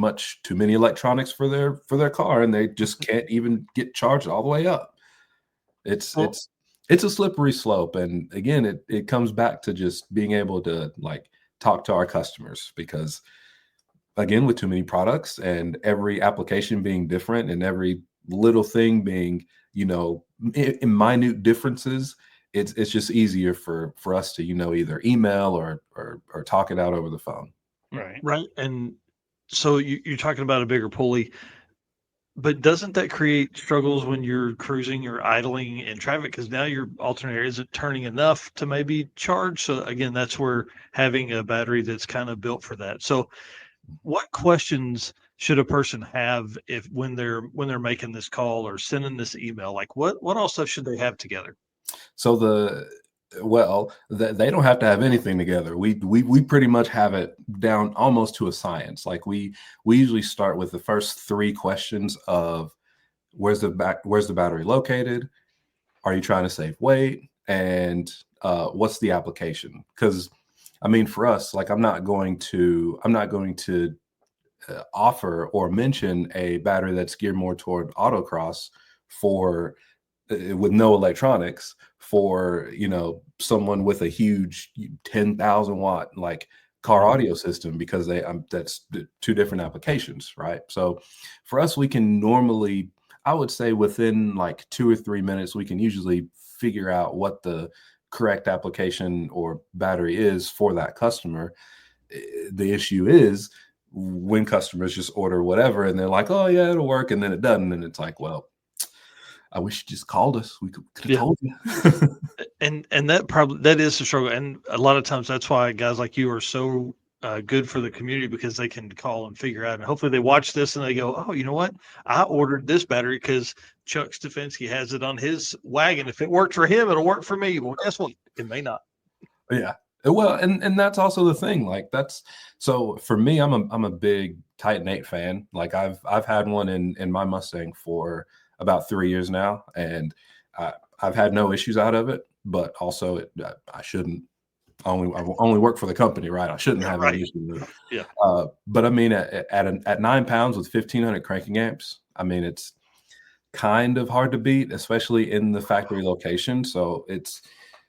many electronics for their car, and they just can't even get charged all the way up. It's a slippery slope. And again, it comes back to just being able to like talk to our customers, because again, with too many products and every application being different and every little thing being, in minute differences, it's just easier for us to, either email or talk it out over the phone. Right. And so you're talking about a bigger pulley, but doesn't that create struggles when you're cruising or idling in traffic? Because now your alternator isn't turning enough to maybe charge. So again, that's where having a battery that's kind of built for that. So what questions should a person have when they're making this call or sending this email? Like what all stuff should they have together? So they don't have to have anything together. We pretty much have it down almost to a science. Like we usually start with the first 3 questions of where's the battery located? Are you trying to save weight? And what's the application? Because I mean, for us, like I'm not going to offer or mention a battery that's geared more toward autocross with no electronics for someone with a huge 10,000 watt like car audio system, because that's 2 different applications, right? So for us, we can normally, I would say within like 2 or 3 minutes, we can usually figure out what the correct application or battery is for that customer. The issue is when customers just order whatever and they're like, oh yeah, it'll work, and then it doesn't, and it's like, well, I wish you just called us. We could have told you. And that is the struggle, and a lot of times that's why guys like you are so good for the community, because they can call and figure out, and hopefully they watch this and they go, oh, you know what? I ordered this battery because Chuck Stefanski has it on his wagon. If it worked for him, it'll work for me. Well, guess what? It may not. Yeah. Well, and that's also the thing. Like that's so for me, I'm a big Titan 8 fan. Like I've had one in my Mustang for about 3 years now, and I've had no issues out of it. But also, I shouldn't I only work for the company, right? I shouldn't have any Right. issues with it. Yeah. But I mean, at 9 pounds with 1,500 cranking amps, I mean, it's kind of hard to beat, especially in the factory location. So it's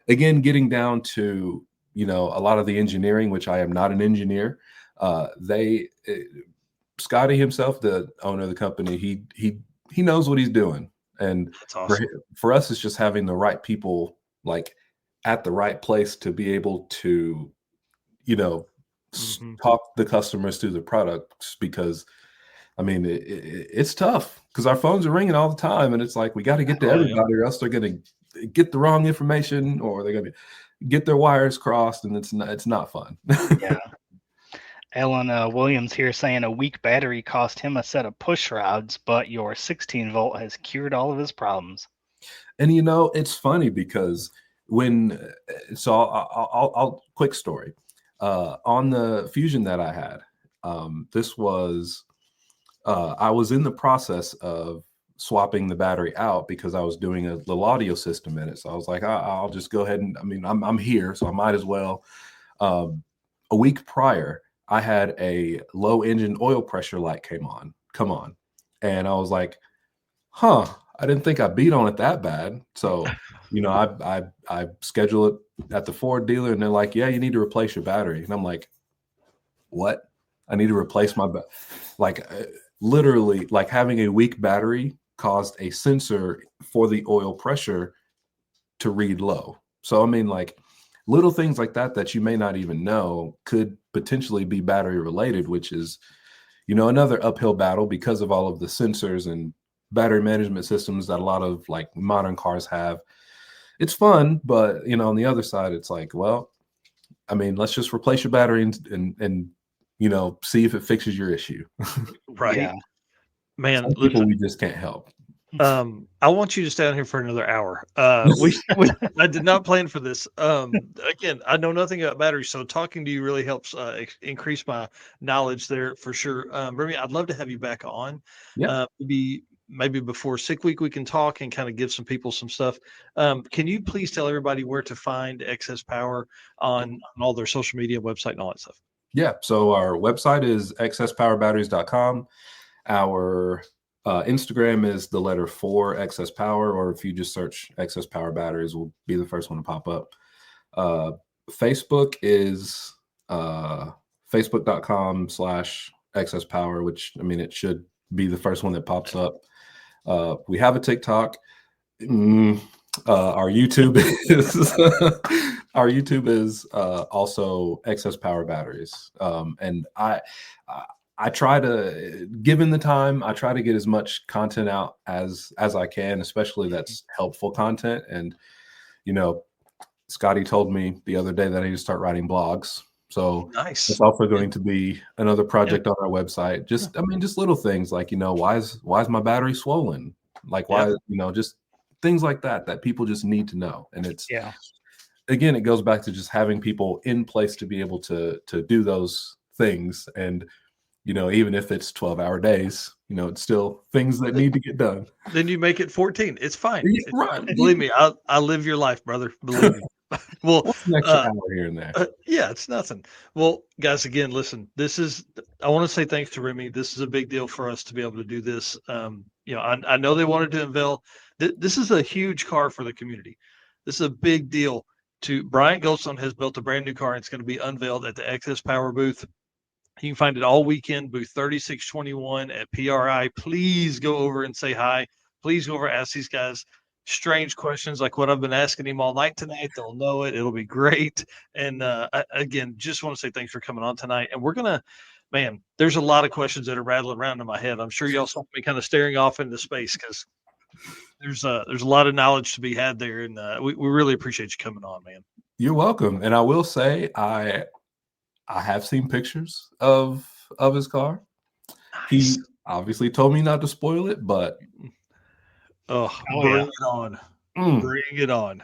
again getting down to a lot of the engineering, which I am not an engineer. Scotty himself, the owner of the company, he knows what he's doing, and That's awesome. for us, it's just having the right people like at the right place to be able to you know talk the customers through the products, because I mean, it's tough because our phones are ringing all the time, and it's like we got to get to everybody, or else they're going to get the wrong information, or they're going to get their wires crossed, and it's not fun. Yeah. Alan Williams here saying a weak battery cost him a set of push rods, but your 16 volt has cured all of his problems. And it's funny because when so I'll quick story on the Fusion that I had. This was I was in the process of swapping the battery out because I was doing a little audio system in it. So I was like, I'll just go ahead and I mean, I'm here, so I might as well. A week prior, I had a low engine oil pressure light come on, and I was like, huh, I didn't think I beat on it that bad. So, I schedule it at the Ford dealer, and they're like, yeah, you need to replace your battery. And I'm like, what? I need to replace my literally, like having a weak battery caused a sensor for the oil pressure to read low. So I mean, like little things like that you may not even know could potentially be battery related, which is another uphill battle because of all of the sensors and battery management systems that a lot of like modern cars have. It's fun, but on the other side, it's like, well, I mean, let's just replace your battery and see if it fixes your issue. Right. Yeah. Man, Some people we just can't help. I want you to stay on here for another hour. I did not plan for this. Again, I know nothing about batteries, so talking to you really helps increase my knowledge there for sure. Remy, I'd love to have you back on. Yeah. Maybe before Sick Week we can talk and kind of give some people some stuff. Can you please tell everybody where to find Excess Power on all their social media, website, and all that stuff? Yeah. So our website is excesspowerbatteries.com. Our Instagram is the letter 4 Excess Power, or if you just search Excess Power Batteries, will be the first one to pop up. Facebook is facebook.com/Excess Power, which I mean, it should be the first one that pops up. We have a TikTok. Our YouTube is also Excess Power Batteries, and I try to, given the time, I try to get as much content out as I can, especially that's helpful content. And Scotty told me the other day that I need to start writing blogs. So nice. It's also going to be another project on our website. Just little things like why is my battery swollen? Like why just things like that people just need to know. And it's again, it goes back to just having people in place to be able to do those things. And even if it's 12-hour days, it's still things that need to get done. Then you make it 14. It's fine. Right. Believe me, I live your life, brother. Believe me. Well, what's an extra hour here and there? Yeah, it's nothing. Well, guys, again, listen, I want to say thanks to Remy. This is a big deal for us to be able to do this. I know they wanted to unveil. This is a huge car for the community. This is a big deal. Brian Goldstone has built a brand new car, and it's going to be unveiled at the Excess Power booth. You can find it all weekend, booth 3621 at PRI. Please go over and say hi. Please go over and ask these guys strange questions like what I've been asking him all night tonight. They'll know it. It'll be great. And again, just want to say thanks for coming on tonight. And we're going to, man, there's a lot of questions that are rattling around in my head. I'm sure y'all saw me kind of staring off into space because there's a lot of knowledge to be had there, and we really appreciate you coming on, man. You're welcome. And I will say, I have seen pictures of his car. Nice. He obviously told me not to spoil it, but Oh, Oh bring yeah. it on. mm. Bring it on.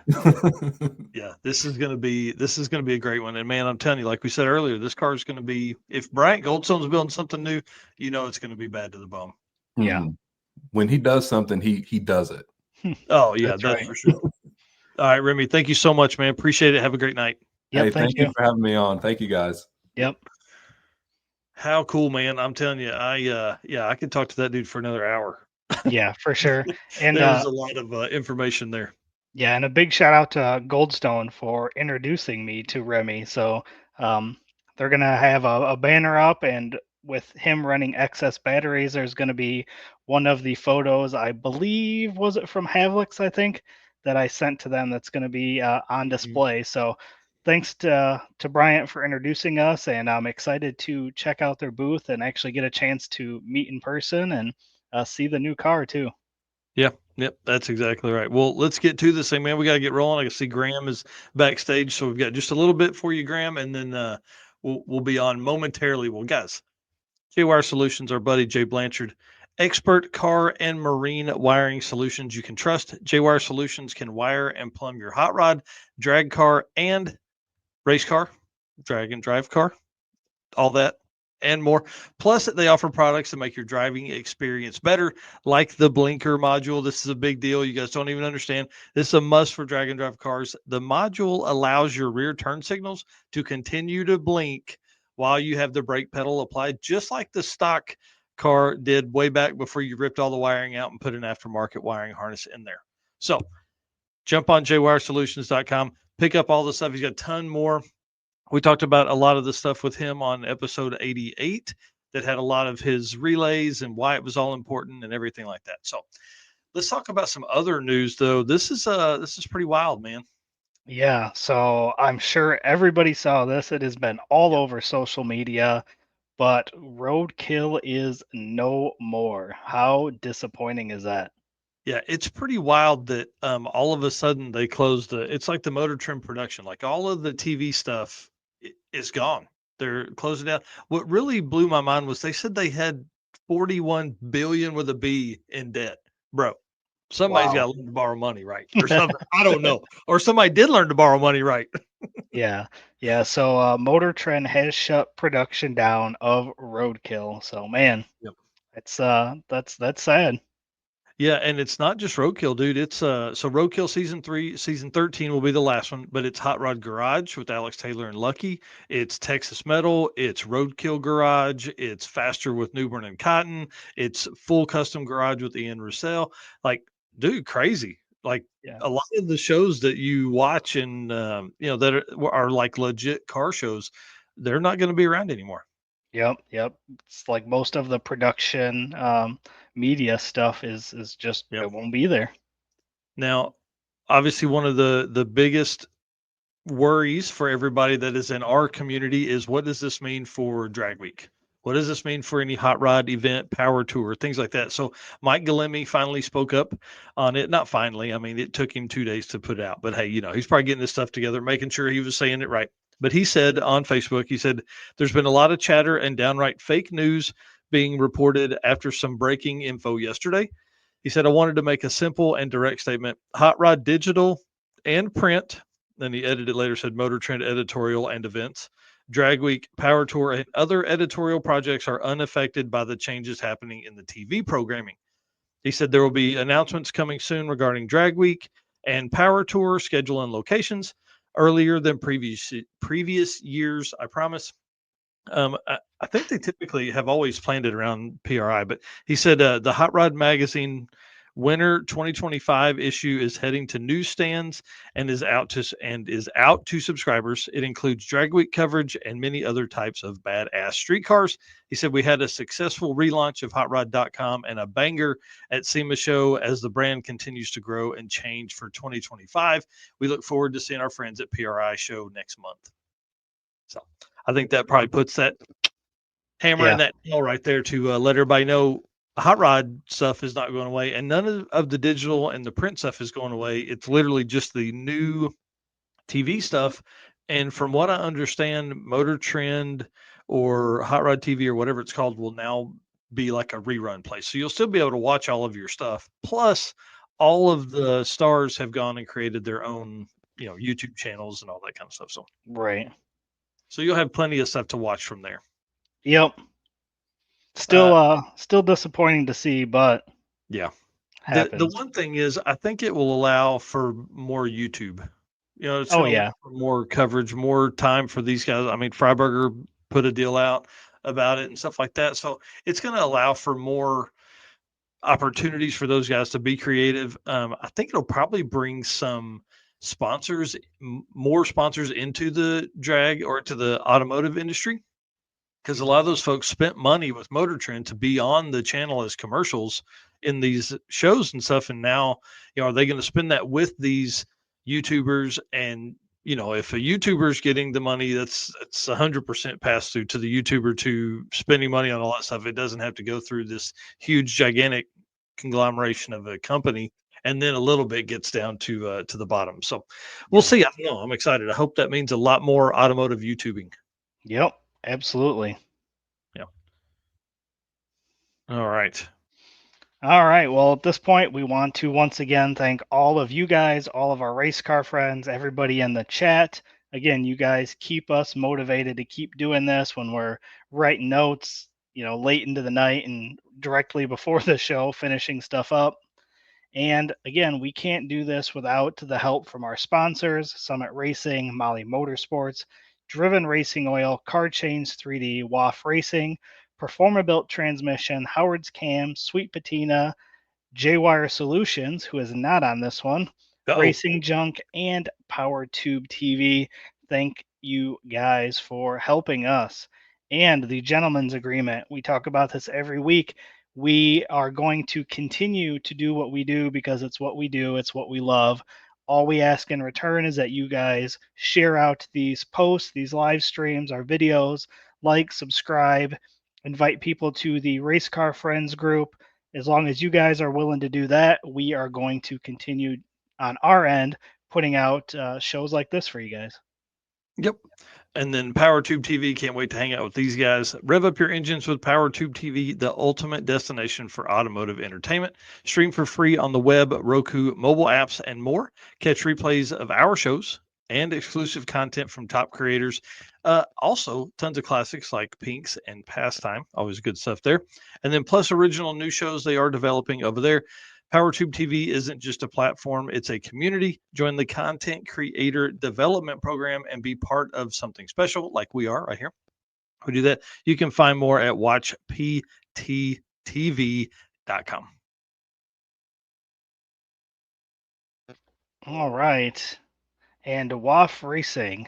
Yeah, this is gonna be a great one. And man, I'm telling you, like we said earlier, this car is gonna be, if Bryant Goldstone's building something new, it's gonna be bad to the bone. Yeah. When he does something, he does it. Oh yeah, That's that's right. for sure. All right, Remy, thank you so much, man. Appreciate it. Have a great night. Yep. Hey, Thank thank you. you for having me on. Thank you, guys. Yep. How cool, man. I'm telling you, I could talk to that dude for another hour. Yeah, for sure. And There's a lot of information there. yeah, and a big shout out to Goldstone for introducing me to Remy. So um, they're gonna have a banner up, and with him running excess batteries, there's gonna be one of the photos. I believe was it from Havlicks, I think, that I sent to them. That's gonna be on display. So thanks to Bryant for introducing us, and I'm excited to check out their booth and actually get a chance to meet in person and see the new car too. Yeah, yep, that's exactly right. Well, let's get to this thing, man. We got to get rolling. I can see Graham is backstage, so we've got just a little bit for you, Graham, and then we'll be on momentarily. Well, guys, JWire Solutions, our buddy Jay Blanchard, expert car and marine wiring solutions you can trust. JWire Solutions can wire and plumb your hot rod, drag car, and race car, drag and drive car, all that and more. Plus, they offer products to make your driving experience better, like the blinker module. This is a big deal. You guys don't even understand. This is a must for drag and drive cars. The module allows your rear turn signals to continue to blink while you have the brake pedal applied, just like the stock car did way back before you ripped all the wiring out and put an aftermarket wiring harness in there. So jump on jwiresolutions.com, pick up all the stuff. He's got a ton more. We talked about a lot of the stuff with him on episode 88 that had a lot of his relays and why it was all important and everything like that. So let's talk about some other news though. This is pretty wild, man. Yeah, so I'm sure everybody saw this. It has been all over social media, but roadkill is no more. How disappointing is that? Yeah, it's pretty wild that all of a sudden they closed it's like the Motor Trim production, like all of the TV stuff is gone. They're closing down. What really blew my mind was they said they had 41 billion with a B in debt. Bro, somebody's got Wow. to learn to borrow money, right? Or something. I don't know. Or somebody did learn to borrow money, right? Yeah, yeah. So Motor Trend has shut production down of Roadkill. So man, Yep. it's that's sad. Yeah, and it's not just Roadkill, dude. It's so Roadkill season 3, season 13 will be the last one, but it's Hot Rod Garage with Alex Taylor and Lucky. It's Texas Metal, it's Roadkill Garage, it's Faster with Newburn and Cotton, it's Full Custom Garage with Ian Russell. Like, dude, crazy. Like Yeah. a lot of the shows that you watch and that are like legit car shows, they're not going to be around anymore. Yep, yep. It's like most of the production media stuff is just Yep. it won't be there. Now, obviously one of the biggest worries for everybody that is in our community is, what does this mean for drag week? What does this mean for any hot rod event, power tour, things like that? So Mike Galemi finally spoke up on it. Not finally, I mean, it took him 2 days to put it out, but hey, he's probably getting this stuff together, making sure he was saying it right. But he said on Facebook, he said, there's been a lot of chatter and downright fake news being reported after some breaking info yesterday. He said, I wanted to make a simple and direct statement. Hot Rod Digital and print, then he edited later, said Motor Trend editorial and events, Drag Week, Power Tour, and other editorial projects are unaffected by the changes happening in the TV programming. He said there will be announcements coming soon regarding Drag Week and Power Tour schedule and locations earlier than previous years. I promise. I think they typically have always planned it around PRI, but he said the Hot Rod Magazine Winter 2025 issue is heading to newsstands and is out to subscribers. It includes drag week coverage and many other types of badass street cars. He said we had a successful relaunch of hotrod.com and a banger at SEMA show as the brand continues to grow and change for 2025. We look forward to seeing our friends at PRI show next month. So I think that probably puts that hammer in Yeah. that nail right there to let everybody know hot rod stuff is not going away, and none of the digital and the print stuff is going away. It's literally just the new TV stuff. And from what I understand, Motor Trend or Hot Rod TV or whatever it's called will now be like a rerun place. So you'll still be able to watch all of your stuff. Plus, all of the stars have gone and created their own, YouTube channels and all that kind of stuff. Right. So you'll have plenty of stuff to watch from there. Yep. Still disappointing to see, but Yeah. The happens. one thing is, I think it will allow for more YouTube. It's Oh going to allow yeah. for more coverage, more time for these guys. I mean, Freiburger put a deal out about it and stuff like that. So it's going to allow for more opportunities for those guys to be creative. I think it'll probably bring some sponsors, more sponsors into the drag or to the automotive industry, because a lot of those folks spent money with Motor Trend to be on the channel as commercials in these shows and stuff. And now, are they going to spend that with these YouTubers? And, if a YouTuber is getting the money, it's 100% passed through to the YouTuber to spending money on all that stuff. It doesn't have to go through this huge, gigantic conglomeration of a company. And then a little bit gets down to the bottom. So we'll see. I don't know. I'm excited. I hope that means a lot more automotive YouTubing. Yep. Absolutely. Yeah. All right. All right. Well, at this point, we want to once again thank all of you guys, all of our race car friends, everybody in the chat. Again, you guys keep us motivated to keep doing this when we're writing notes, late into the night and directly before the show, finishing stuff up. And again, we can't do this without the help from our sponsors, Summit Racing, Molly Motorsports, Driven Racing Oil, Car Chains 3D, WAF Racing, Performabuilt Transmission, Howard's Cam, Sweet Patina, J-Wire Solutions, who is not on this one, Uh-oh. Racing Junk, and Power Tube TV. Thank you guys for helping us. And the gentleman's agreement. We talk about this every week. We are going to continue to do what we do because it's what we do, it's what we love. All we ask in return is that you guys share out these posts, these live streams, our videos, like, subscribe, invite people to the Race Car Friends group. As long as you guys are willing to do that, we are going to continue on our end putting out shows like this for you guys. Yep. And then PowerTube TV, can't wait to hang out with these guys. Rev up your engines with PowerTube TV, the ultimate destination for automotive entertainment. Stream for free on the web, Roku, mobile apps, and more. Catch replays of our shows and exclusive content from top creators. Also, tons of classics like Pinks and Pastime. Always good stuff there. And then plus original new shows they are developing over there. PowerTube TV isn't just a platform, it's a community. Join the content creator development program and be part of something special like we are right here. We do that. You can find more at watchpttv.com. All right. And WAF Racing.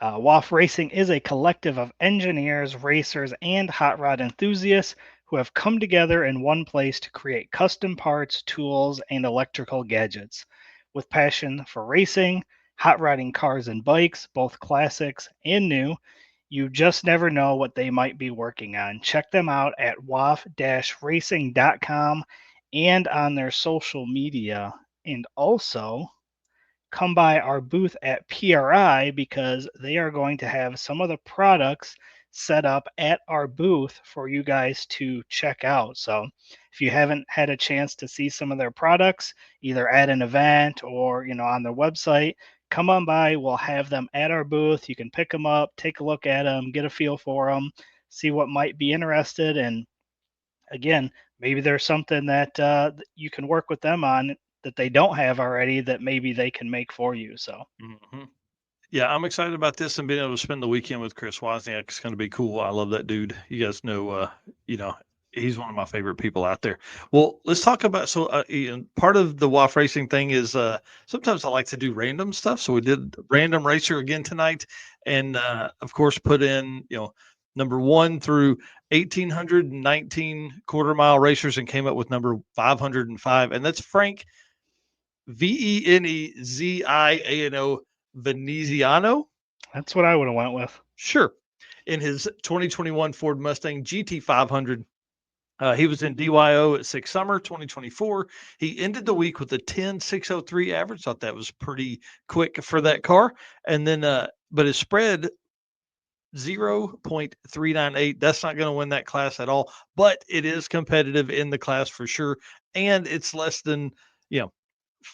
WAF Racing is a collective of engineers, racers, and hot rod enthusiasts who have come together in one place to create custom parts, tools, and electrical gadgets. With passion for racing, hot rodding cars and bikes, both classics and new, you just never know what they might be working on. Check them out at waf-racing.com and on their social media. And also, come by our booth at PRI because they are going to have some of the products set up at our booth for you guys to check out. So if you haven't had a chance to see some of their products, either at an event or on their website, come on by. We'll have them at our booth. You can pick them up, take a look at them, get a feel for them, see what might be interested, and again, maybe there's something that you can work with them on that they don't have already that maybe they can make for you. So, Yeah, I'm excited about this and being able to spend the weekend with Chris Wozniak. It's going to be cool. I love that dude. You guys know, he's one of my favorite people out there. Well, let's talk about part of the WAF racing thing is sometimes I like to do random stuff. So we did random racer again tonight, and of course put in number 1 through 1,819 quarter mile racers and came up with number 505, and that's Frank Veneziano Veneziano. that's what I would have went with. Sure. In his 2021 Ford Mustang GT500. He was in DYO at Six Summer 2024. He ended the week with a 10.603 average. Thought that was pretty quick for that car. And then, but his spread 0.398. That's not going to win that class at all, but it is competitive in the class for sure. And it's less than, you know,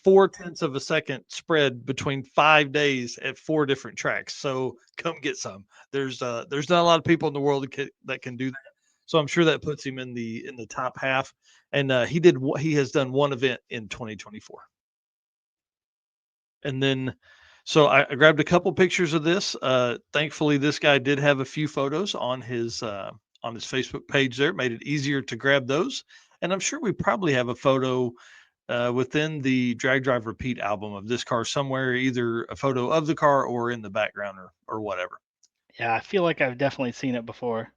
0.4 of a second spread between 5 days at 4 different tracks. So come get some. There's not a lot of people in the world that can do that. So I'm sure that puts him in the top half. And he has done one event in 2024. And then, so I grabbed a couple pictures of this. Thankfully, this guy did have a few photos on his Facebook page. There, it made it easier to grab those. And I'm sure we probably have a photo within the Drag Drive Repeat album of this car somewhere, either a photo of the car or in the background or whatever. Yeah, I feel like I've definitely seen it before.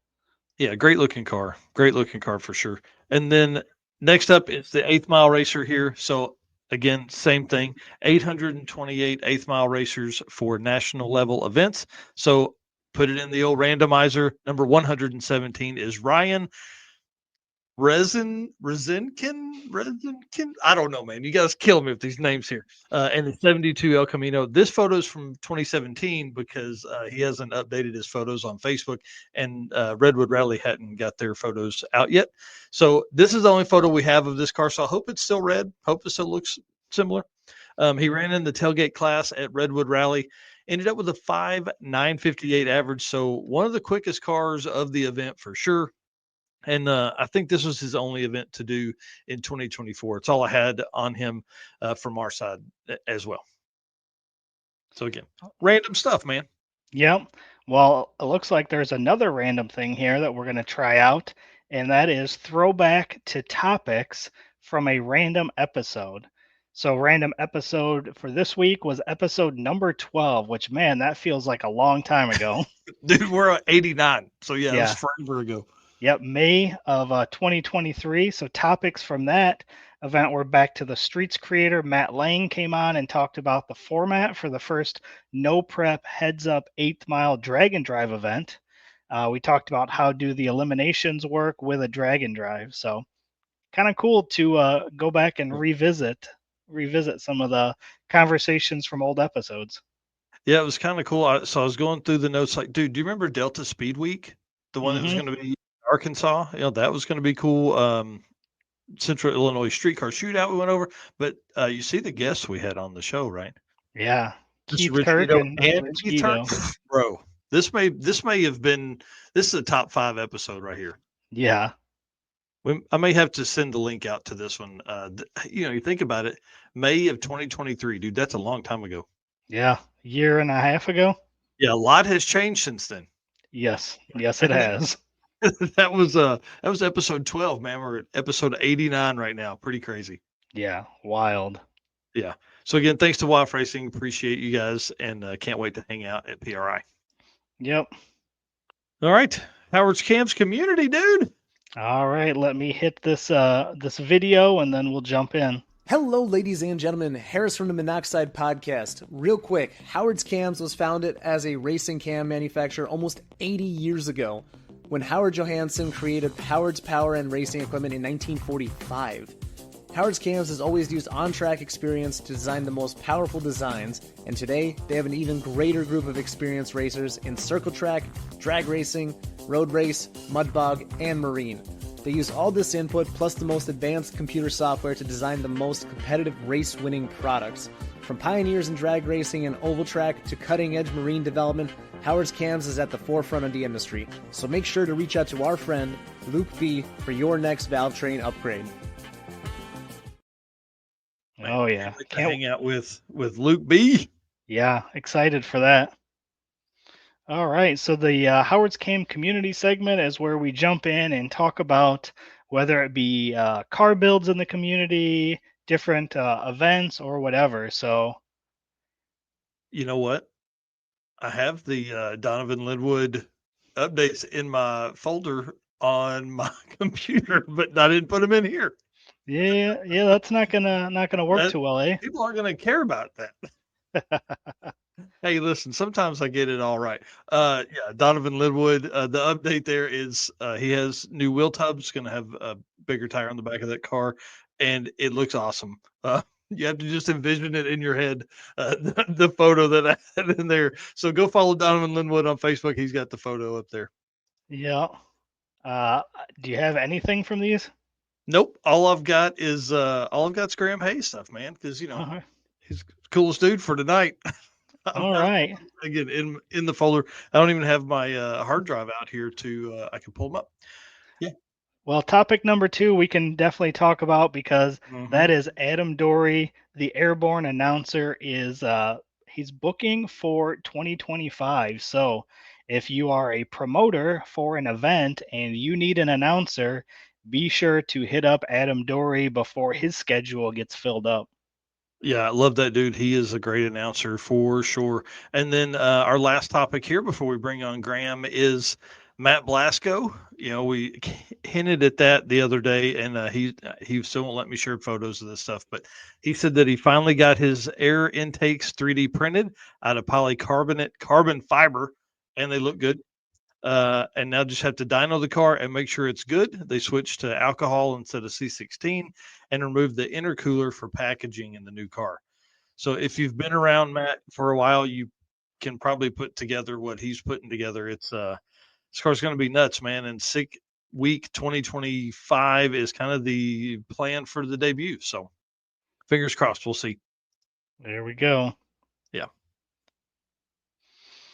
Yeah, great looking car for sure. And then next up is the 8th Mile Racer here. So again, same thing, 828 8th Mile Racers for national level events. So put it in the old randomizer. Number 117 is Ryan Rezinkin. I don't know, man. You guys kill me with these names here. And the 72 El Camino. This photo is from 2017 because he hasn't updated his photos on Facebook, and Redwood Rally hadn't got their photos out yet. So this is the only photo we have of this car. So I hope it's still red. Hope it still looks similar. He ran in the tailgate class at Redwood Rally. Ended up with a 5.958 average. So one of the quickest cars of the event for sure. And I think this was his only event to do in 2024. It's all I had on him from our side as well. So again, random stuff, man. Yep. Well, it looks like there's another random thing here that we're going to try out, and that is throwback to topics from a random episode. So, random episode for this week was episode number 12, which, man, that feels like a long time ago. Dude, we're at 89. So yeah, it Yeah. was forever ago. Yep, May of 2023. So topics from that event were back to the Streets creator Matt Lang came on and talked about the format for the first no prep heads up 8th Mile Drag and Drive event. We talked about how do the eliminations work with a drag and drive. So kind of cool to go back and revisit some of the conversations from old episodes. Yeah, it was kind of cool. So I was going through the notes like, dude, do you remember Delta Speed Week? The one that was going to be Arkansas? You know, that was going to be cool. Central Illinois Streetcar Shootout we went over. But you see the guests we had on the show, right? Yeah. Keith Rich Kirk Ito and Rich Keith Kirk. Ito. Bro, this may have been, this is a top 5 episode right here. Yeah. I may have to send the link out to this one. You know, you think about it, May of 2023, dude, that's a long time ago. Yeah, year and a half ago. Yeah, a lot has changed since then. Yes, it has. that was episode 12, man. We're at episode 89 right now. Pretty crazy. Yeah, wild. Yeah. So again, thanks to Wild Racing. Appreciate you guys, and can't wait to hang out at PRI. Yep. All right, Howard's Camps community, dude. All right, let me hit this this video, and then we'll jump in. Hello, ladies and gentlemen. Harris from the Monoxide Podcast. Real quick, Howard's Cams was founded as a racing cam manufacturer almost 80 years ago when Howard Johansson created Howard's Power and Racing Equipment in 1945. Howard's Cams has always used on-track experience to design the most powerful designs, and today they have an even greater group of experienced racers in circle track, drag racing, road race, mud bog, and marine. They use all this input plus the most advanced computer software to design the most competitive race-winning products. From pioneers in drag racing and oval track to cutting-edge marine development, Howard's Cams is at the forefront of the industry. So make sure to reach out to our friend, Luke B, for your next valve train upgrade. Oh yeah, Can't hang out with Luke B. Yeah, excited for that. All right, so the Howard's Cam community segment is where we jump in and talk about whether it be car builds in the community, different events, or whatever. So, you know what? I have the Donovan Linwood updates in my folder on my computer, but I didn't put them in here. Yeah, that's not gonna work too well, eh? People aren't gonna care about that. Hey, listen, sometimes I get it all right. Yeah, Donovan Linwood, the update there is he has new wheel tubs, going to have a bigger tire on the back of that car, and it looks awesome. You have to just envision it in your head, the photo that I had in there. So go follow Donovan Linwood on Facebook. He's got the photo up there. Yeah. Do you have anything from these? Nope, all I've got's Graham Hayes stuff, man, because Uh-huh. he's the coolest dude for tonight. All right. Again in the folder. I don't even have my hard drive out here to I can pull them up. Yeah. Well, topic number 2 we can definitely talk about because that is Adam Dory, the airborne announcer, is he's booking for 2025. So if you are a promoter for an event and you need an announcer, be sure to hit up Adam Dory before his schedule gets filled up. Yeah, I love that dude. He is a great announcer for sure. And then our last topic here before we bring on Graham is Matt Blasco. We hinted at that the other day, and he still won't let me share photos of this stuff. But he said that he finally got his air intakes 3D printed out of polycarbonate carbon fiber, and they look good. And now just have to dyno the car and make sure it's good. They switched to alcohol instead of C16 and removed the intercooler for packaging in the new car. So if you've been around Matt for a while, you can probably put together what he's putting together. This car's going to be nuts, man. And sick week 2025 is kind of the plan for the debut. So fingers crossed, we'll see. There we go. Yeah.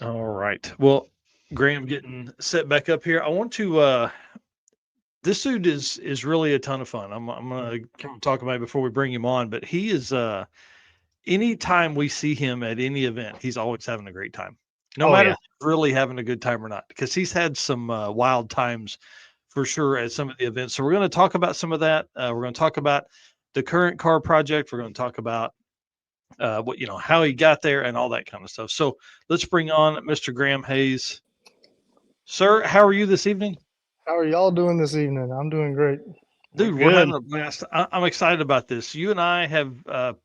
All right. Well, Graham getting set back up here. I want to this dude is really a ton of fun. I'm gonna talk about it before we bring him on, but he is anytime we see him at any event, he's always having a great time. No Oh, matter yeah. if he's really having a good time or not, because he's had some wild times for sure at some of the events. So we're going to talk about some of that. We're going to talk about the current car project. We're going to talk about what how he got there and all that kind of stuff. So let's bring on Mr. Graham Hayes. Sir, how are you this evening? How are y'all doing this evening? I'm doing great. Dude, We're we're good. having a blast. I'm excited about this. You and I have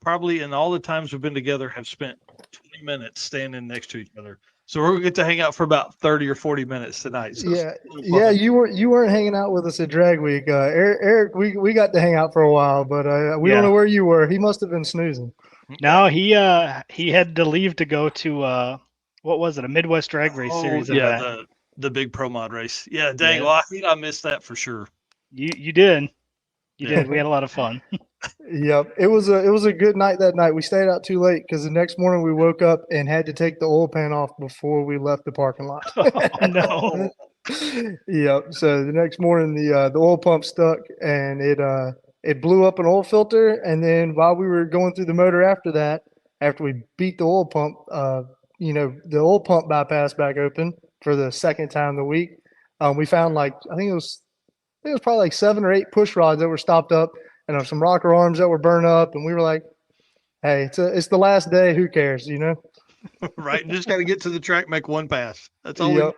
probably in all the times we've been together have spent 20 minutes standing next to each other. So we're gonna get to hang out for about 30 or 40 minutes tonight. So Yeah, yeah. You weren't hanging out with us at Drag Week, Eric. We got to hang out for a while, but we don't Yeah. know where you were. He must have been snoozing. No, he had to leave to go to what was it, a Midwest Drag Race Series yeah, event. the big pro mod race. Yeah, dang. Yeah. Well, I missed that for sure. You did. You Yeah. did. We had a lot of fun. Yep, it was a good night that night. We stayed out too late because the next morning we woke up and had to take the oil pan off before we left the parking lot. Oh, no. Yep. So the next morning the oil pump stuck and it blew up an oil filter. And then while we were going through the motor after that, after we beat the oil pump, the oil pump bypass back open for the second time of the week, we found I think it was probably like 7 or 8 push rods that were stopped up and some rocker arms that were burned up. And we were like, hey, it's the last day. Who cares, Right. Just got to get to the track, make one pass. That's all. Yep.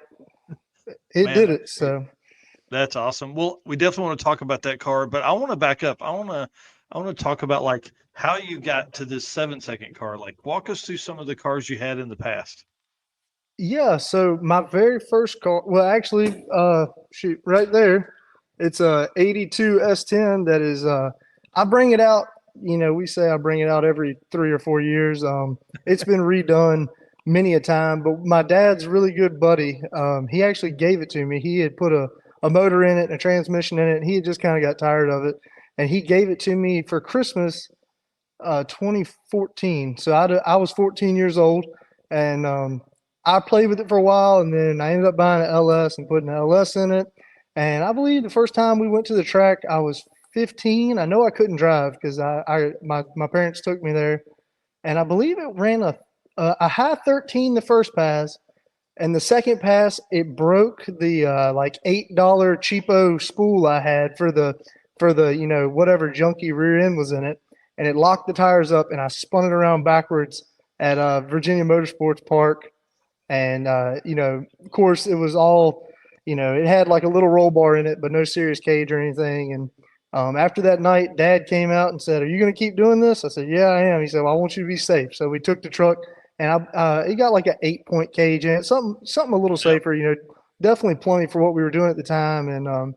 It Man, did that's it. So That's awesome. Well, we definitely want to talk about that car, but I want to back up. I want to talk about like how you got to this 7-second car. Like walk us through some of the cars you had in the past. yeah, so my very first car, well, actually, shoot, right there, it's a 82 S10 that is, I bring it out, we say I bring it out every 3 or 4 years. It's been redone many a time, but my dad's really good buddy, he actually gave it to me. He had put a motor in it and a transmission in it, and he had just kind of got tired of it, and he gave it to me for Christmas, 2014. So I was 14 years old, and I played with it for a while, and then I ended up buying an LS and putting an LS in it. And I believe the first time we went to the track, I was 15. I know I couldn't drive because my parents took me there, and I believe it ran a high 13 the first pass, and the second pass it broke the like $8 cheapo spool I had for the whatever junky rear end was in it, and it locked the tires up, and I spun it around backwards at Virginia Motorsports Park. And, of course, it was all, it had like a little roll bar in it, but no serious cage or anything. And after that night, Dad came out and said, "Are you going to keep doing this?" I said, "Yeah, I am." He said, "Well, I want you to be safe." So we took the truck and it got like an 8-point cage in it, something a little Yep. safer. Definitely plenty for what we were doing at the time. And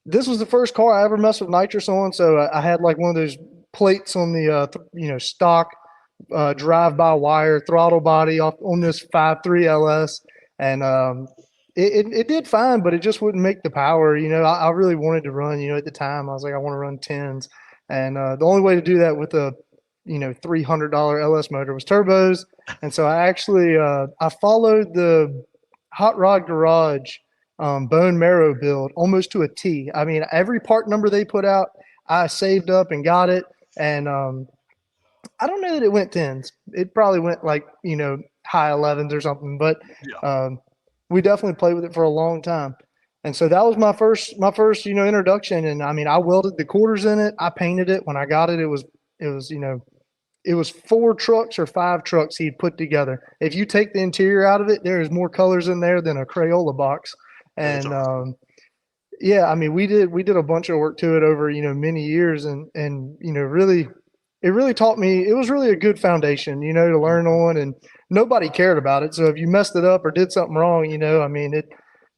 this was the first car I ever messed with nitrous on, so I had like one of those plates on the stock drive-by wire throttle body off on this 5.3 LS, and it did fine, but it just wouldn't make the power. I really wanted to run. At the time I was like, I want to run tens, and the only way to do that with a $300 LS motor was turbos, and so I actually I followed the Hot Rod Garage bone marrow build almost to a T. I mean, every part number they put out, I saved up and got it, and I don't know that it went tens. It probably went like high 11s or something, but Yeah. we definitely played with it for a long time. And so that was my first introduction. And I mean, I welded the quarters in it. I painted it when I got it. It was 4 trucks or 5 trucks he'd put together. If you take the interior out of it, there is more colors in there than a Crayola box. That's And awesome. yeah, I mean, we did a bunch of work to it over many years, and really, it really taught me. It was really a good foundation, to learn Mhm. on, and nobody cared about it. So if you messed it up or did something wrong, I mean,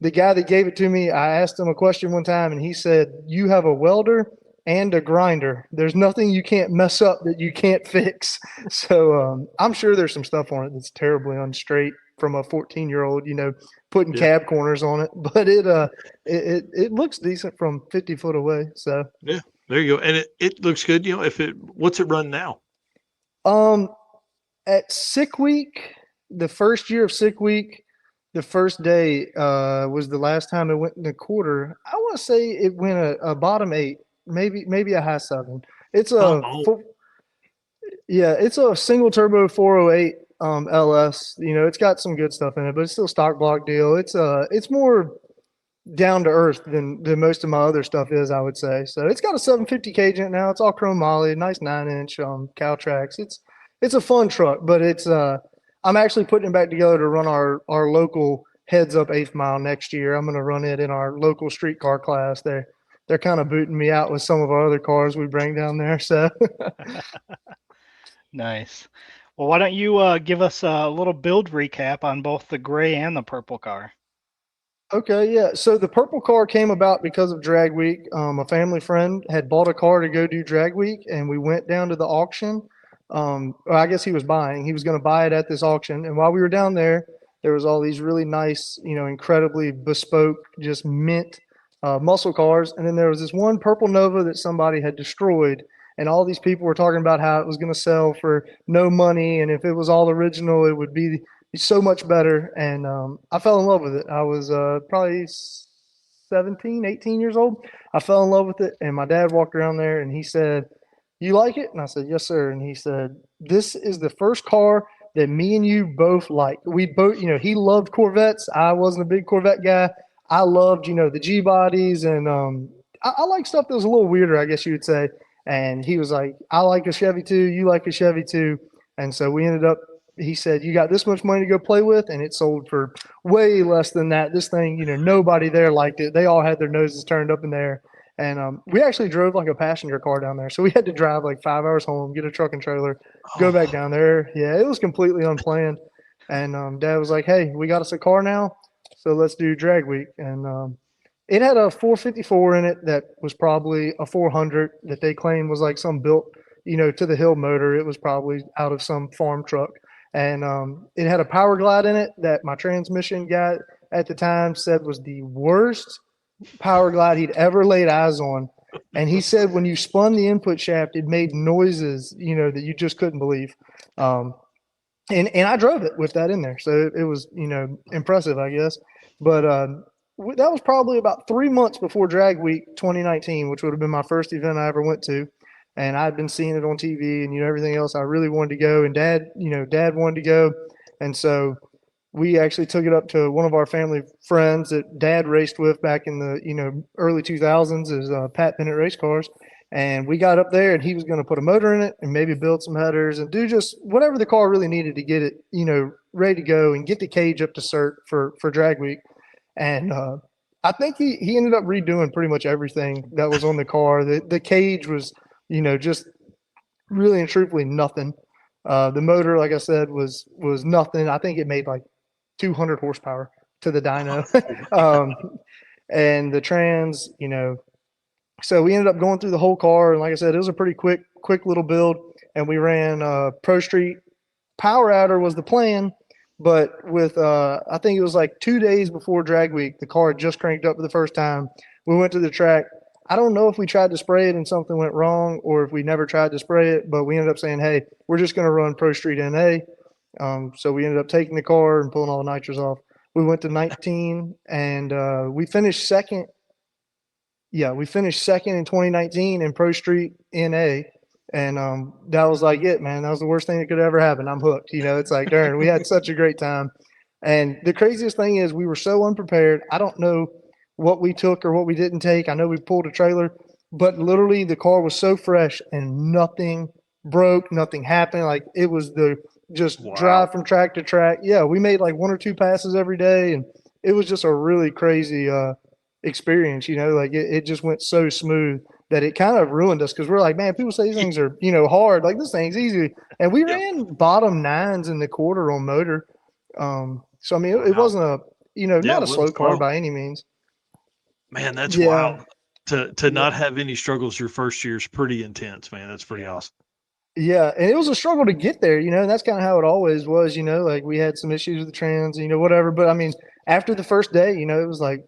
the guy that gave it to me, I asked him a question one time, and he said, "You have a welder and a grinder. There's nothing you can't mess up that you can't fix." So I'm sure there's some stuff on it that's terribly unstraight from a 14-year-old, putting Yeah. cab corners on it, but it looks decent from 50 foot away. So Yeah. There you go. And it looks good. What's it run now? um at sick week, the first year of sick week, the first day was the last time it went in the quarter. I want to say it went a bottom 8, maybe a high 7. It's a Oh, yeah, it's a single turbo 408 LS. It's got some good stuff in it, but it's still stock block deal. It's more down to earth than most of my other stuff is, I would say. So it's got a 750 cage in it now. It's all chrome moly, nice 9-inch cow tracks. It's a fun truck, but I'm actually putting it back together to run our local heads up 8th mile next year. I'm going to run it in our local streetcar class. They're kind of booting me out with some of our other cars we bring down there. So Nice. Well, why don't you give us a little build recap on both the gray and the purple car? okay, yeah. So the purple car came about because of drag week. A family friend had bought a car to go do drag week, and we went down to the auction. Or I guess he was buying. He was going to buy it at this auction, and while we were down there, there was all these really nice, incredibly bespoke, just mint muscle cars, and then there was this one purple Nova that somebody had destroyed, and all these people were talking about how it was going to sell for no money, and if it was all original, it would be so much better. And I fell in love with it. I was probably 17, 18 years old. I fell in love with it. And my dad walked around there and he said, "You like it?" And I said, "Yes, sir." And he said, "This is the first car that me and you both like." We both, he loved Corvettes. I wasn't a big Corvette guy. I loved, the G bodies, and I like stuff that was a little weirder, I guess you would say. And he was like, "I like a Chevy too. You like a Chevy too." And so we ended up, he said, "You got this much money to go play with," and it sold for way less than that. This thing, nobody there liked it. They all had their noses turned up in there. And we actually drove like a passenger car down there. So we had to drive like 5 hours home, get a truck and trailer, go back oh, down there. Yeah, it was completely unplanned. And Dad was like, "Hey, we got us a car now, so let's do drag week." And it had a 454 in it that was probably a 400 that they claimed was like some built, to the hill motor. It was probably out of some farm truck. And it had a power glide in it that my transmission guy at the time said was the worst power glide he'd ever laid eyes on. And he said when you spun the input shaft, it made noises, that you just couldn't believe. Um, and I drove it with that in there, so it was impressive, I guess. But that was probably about 3 months before Drag Week 2019, which would have been my first event I ever went to. And I'd been seeing it on TV and everything else. I really wanted to go, and Dad wanted to go, and so we actually took it up to one of our family friends that Dad raced with back in the early 2000s, is Pat Bennett Race Cars. And we got up there, and he was going to put a motor in it and maybe build some headers and do just whatever the car really needed to get it ready to go and get the cage up to cert for drag week. And I think he ended up redoing pretty much everything that was on the car. The cage was just really and truthfully nothing. The motor, like I said, was nothing. I think it made like 200 horsepower to the dyno. And the trans, so we ended up going through the whole car. And like I said, it was a pretty quick little build. And we ran Pro Street Power Outer was the plan. But with, I think it was like 2 days before drag week, the car had just cranked up for the first time. We went to the track. I don't know if we tried to spray it and something went wrong or if we never tried to spray it, but we ended up saying, hey, we're just going to run Pro Street NA. So we ended up taking the car and pulling all the nitrous off. We went to 19 and we finished second. Yeah, we finished second in 2019 in Pro Street NA. And that was like it, man. That was the worst thing that could ever happen. I'm hooked. It's like, darn, we had such a great time. And the craziest thing is we were so unprepared. I don't know what we took or what we didn't take. I know we pulled a trailer, but literally the car was so fresh and nothing broke, nothing happened. Like it was the just drive from track to track. Yeah, we made like 1 or 2 passes every day, and it was just a really crazy experience. Like it just went so smooth that it kind of ruined us because we're like, man, people say these things are hard. Like this thing's easy, and we ran bottom 9s in the quarter on motor. So I mean, it wasn't a not a slow car by any means. Man, that's wild. To not have any struggles your first year is pretty intense, man. That's pretty awesome. Yeah, and it was a struggle to get there, and that's kind of how it always was, like we had some issues with the trans, whatever. But I mean, after the first day, it was like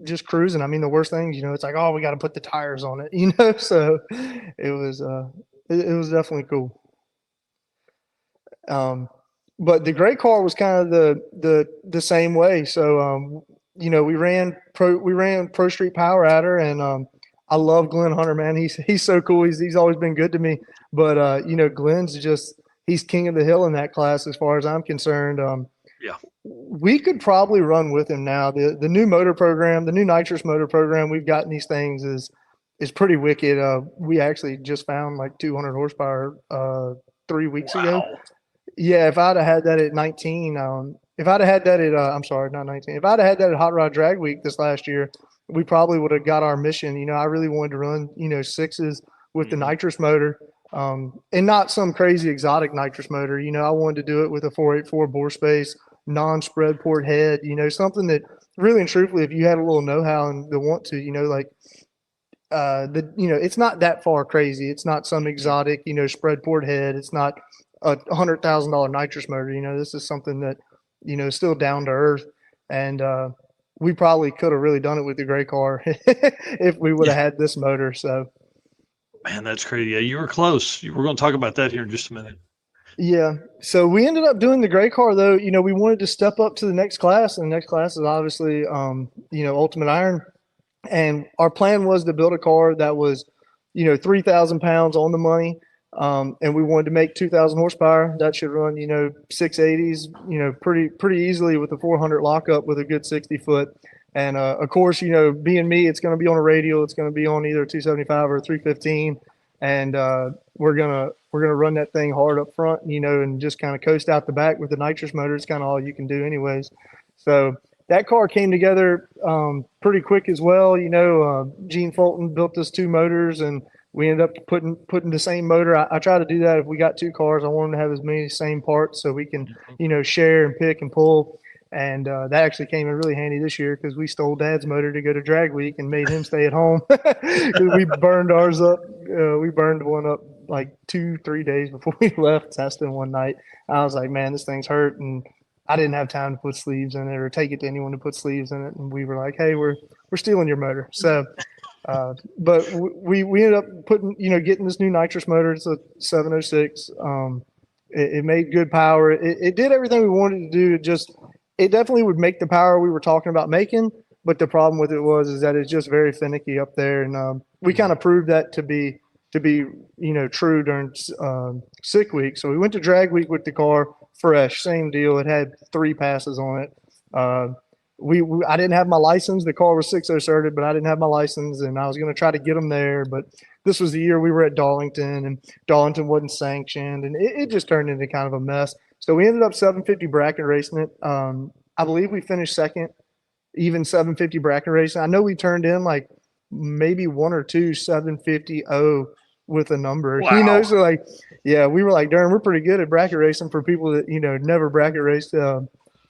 just cruising. I mean, the worst things, it's like, oh, we got to put the tires on it, so it was definitely cool. But the gray car was kind of the same way. So, we ran Pro Street Power Outer, and I love Glenn Hunter, man. He's so cool. He's always been good to me. But Glenn's he's king of the hill in that class as far as I'm concerned. We could probably run with him now. The new motor program, the new nitrous motor program we've got in these things is pretty wicked. We actually just found like 200 horsepower 3 weeks ago. Yeah, if I'd have had that at 19, if I'd have had that at I'm sorry, not 19. If I'd have had that at Hot Rod Drag Week this last year, we probably would have got our mission. I really wanted to run 6s with the nitrous motor, and not some crazy exotic nitrous motor. I wanted to do it with a 484 bore space, non-spread port head. Something that really and truthfully, if you had a little know-how and the want to, it's not that far crazy. It's not some exotic, spread port head. It's not $100,000 nitrous motor. This is something that, is still down to earth. And we probably could have really done it with the gray car if we would have had this motor. So, man, that's crazy. Yeah, you were close. We're going to talk about that here in just a minute. Yeah. So we ended up doing the gray car though. We wanted to step up to the next class, and the next class is obviously, Ultimate Iron. And our plan was to build a car that was, 3,000 pounds on the money. And we wanted to make 2,000 horsepower. That should run, 680s, pretty easily with a 400 lockup with a good 60 foot. And of course, being me, it's going to be on a radial. It's going to be on either 275 or 315. And we're gonna run that thing hard up front, and just kind of coast out the back with the nitrous motor. It's kind of all you can do, anyways. So that car came together pretty quick as well. Gene Fulton built us 2 motors, and we ended up putting the same motor. I try to do that if we got 2 cars. I want them to have as many same parts so we can, share and pick and pull. And that actually came in really handy this year because we stole Dad's motor to go to drag week and made him stay at home. We burned ours up. We burned one up like 2-3 days before we left testing one night. I was like, man, this thing's hurt. And I didn't have time to put sleeves in it or take it to anyone to put sleeves in it. And we were like, hey, we're stealing your motor. So, but we ended up getting this new nitrous motor. It's a 706. It made good power. It did everything we wanted to do. It definitely would make the power we were talking about making. But the problem with it is that it's just very finicky up there. And we kind of proved that to be true during sick week. So we went to drag week with the car fresh, same deal. It had 3 passes on it. I didn't have my license. The car was 6.0 certed, but I didn't have my license, and I was going to try to get them there. But this was the year we were at Darlington, and Darlington wasn't sanctioned, and it just turned into kind of a mess. So we ended up 750 bracket racing it. I believe we finished second, even 750 bracket racing. I know we turned in like maybe 1 or 2 750 with a number. Wow. You know, so like, yeah, we were like, darn, we're pretty good at bracket racing for people that, you know, never bracket raced.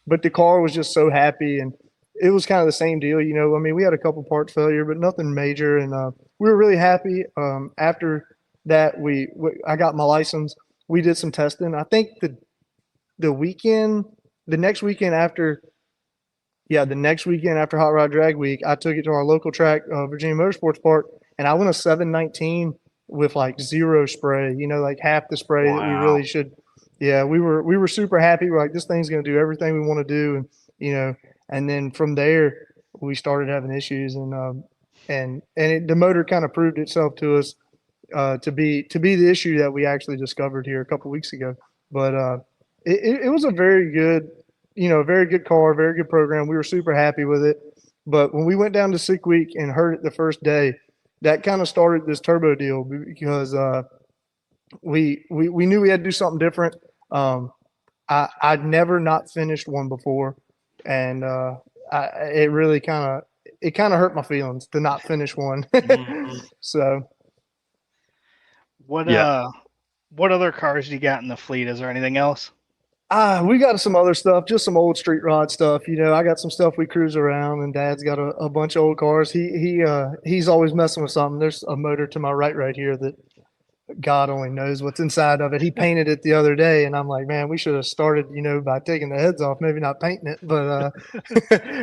But the car was just so happy, and it was kind of the same deal. You know, I mean, we had a couple part failure, but nothing major, and we were really happy. After that, I got my license. We did some testing. I think the next weekend after Hot Rod Drag Week, I took it to our local track, Virginia Motorsports Park, and I went a 719 with like zero spray. You know, like half the spray that we really should. Yeah, we were super happy. We're like, this thing's going to do everything we want to do, and you know, and then from there we started having issues, and the motor kind of proved itself to us to be the issue that we actually discovered here a couple weeks ago. But it was a very good, you know, very good car, very good program. We were super happy with it. But when we went down to Sick Week and heard it the first day, that kind of started this turbo deal because we knew we had to do something different. I'd never not finished one before, and it really kind of hurt my feelings to not finish one. Mhm. So What Yeah. what other cars do you got in the fleet? Is there anything else? we got some other stuff, just some old street rod stuff. You know, I got some stuff we cruise around, and Dad's got a bunch of old cars. He's always messing with something. There's a motor to my right here that God only knows what's inside of it. He painted it the other day, and I'm like, man, we should have started, you know, by taking the heads off, maybe not painting it, but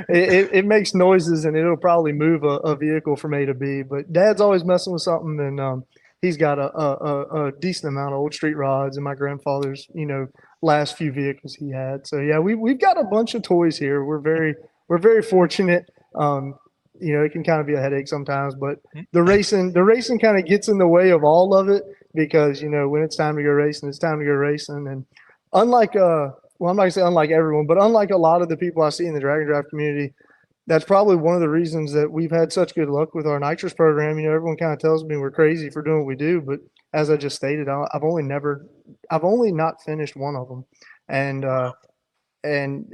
it makes noises, and it'll probably move a vehicle from A to B. But Dad's always messing with something, and he's got a decent amount of old street rods, and my grandfather's, you know, last few vehicles he had. So yeah, we've got a bunch of toys here. We're very fortunate. You know, it can kind of be a headache sometimes, but the racing kind of gets in the way of all of it because, you know, when it's time to go racing, it's time to go racing. And unlike, well, I'm not gonna say unlike everyone, but unlike a lot of the people I see in the drag and drive community, that's probably one of the reasons that we've had such good luck with our Nitrous program. You know, everyone kind of tells me we're crazy for doing what we do, but as I just stated, I've only not finished one of them. And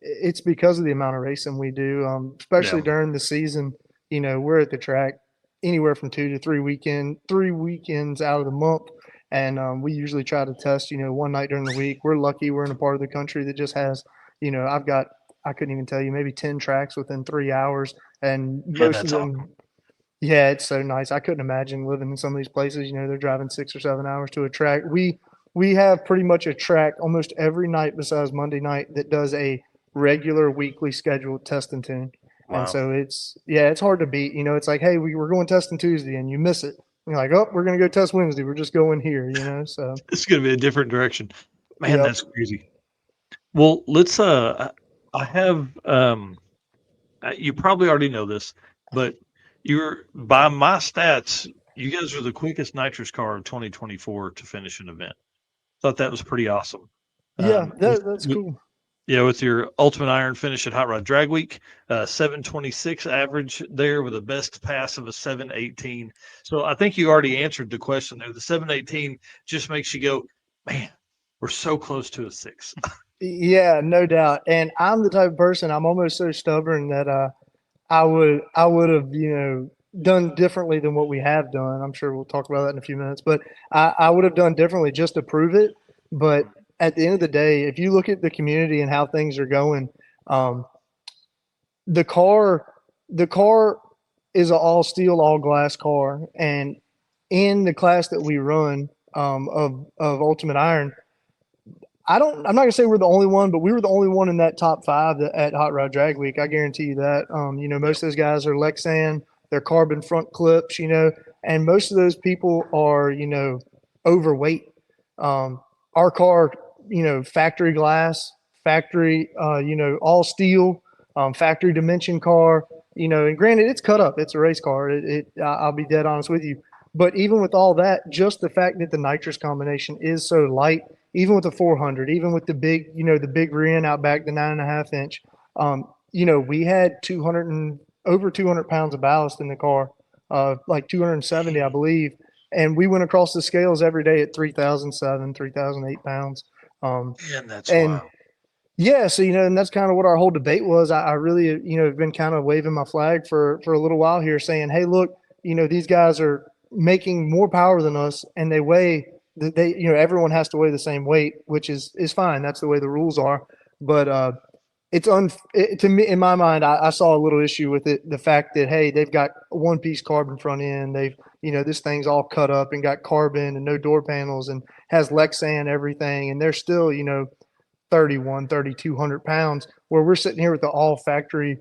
it's because of the amount of racing we do, especially Yeah. during the season. You know, we're at the track anywhere from 3 weekends out of the month, and we usually try to test, you know, one night during the week. We're lucky we're in a part of the country that just has, you know, I couldn't even tell you, maybe 10 tracks within 3 hours, and Yeah, most of that's them. awesome. Yeah, it's so nice. I couldn't imagine living in some of these places. You know, they're driving 6 or 7 hours to a track. We have pretty much a track almost every night besides Monday night that does a regular weekly scheduled test and tune. And Wow. so it's hard to beat. You know, it's like, hey, we're going testing Tuesday and you miss it. And you're like, oh, we're going to go test Wednesday. We're just going here, you know? So, It's gonna be a different direction. Man, yep. that's crazy. Well, let's I have you probably already know this, but you're by my stats, you guys are the quickest nitrous car of 2024 to finish an event. Thought that was pretty awesome. Yeah, With, that's with cool. yeah, with your ultimate iron finish at Hot Rod Drag Week, 726 average there with a best pass of a 718. So I think you already answered the question there. The 718 just makes you go, man, we're so close to a 6. Yeah, no doubt. And I'm the type of person, I'm almost so stubborn that I would have, you know, done differently than what we have done. I'm sure we'll talk about that in a few minutes, but I would have done differently just to prove it. But at the end of the day, if you look at the community and how things are going, um, the car is an all steel, all glass car, and in the class that we run of Ultimate Iron, I'm not gonna say we're the only one, but we were the only one in that top 5 at Hot Rod Drag Week. I guarantee you that. You know, most of those guys are Lexan, they're carbon front clips, you know, and most of those people are, you know, overweight. Our car, you know, factory glass, factory, you know, all steel, factory dimension car, you know, and granted, it's cut up, it's a race car. I'll be dead honest with you. But even with all that, just the fact that the nitrous combination is so light, even with the 400, even with the big, you know, the big rear end out back, the 9.5 inch, you know, we had over 200 pounds of ballast in the car, like 270, I believe. And we went across the scales every day at 3,007, 3,008 pounds. Man, that's And wild. yeah, so, you know, and that's kind of what our whole debate was. I really, you know, have been kind of waving my flag for a little while here saying, hey, look, you know, these guys are making more power than us, and they weigh everyone has to weigh the same weight, which is fine. That's the way the rules are. But to me, in my mind, I saw a little issue with it. The fact that, hey, they've got one piece carbon front end. They've, this thing's all cut up and got carbon and no door panels and has Lexan everything. And they're still, 3,200 pounds, where we're sitting here with the all factory,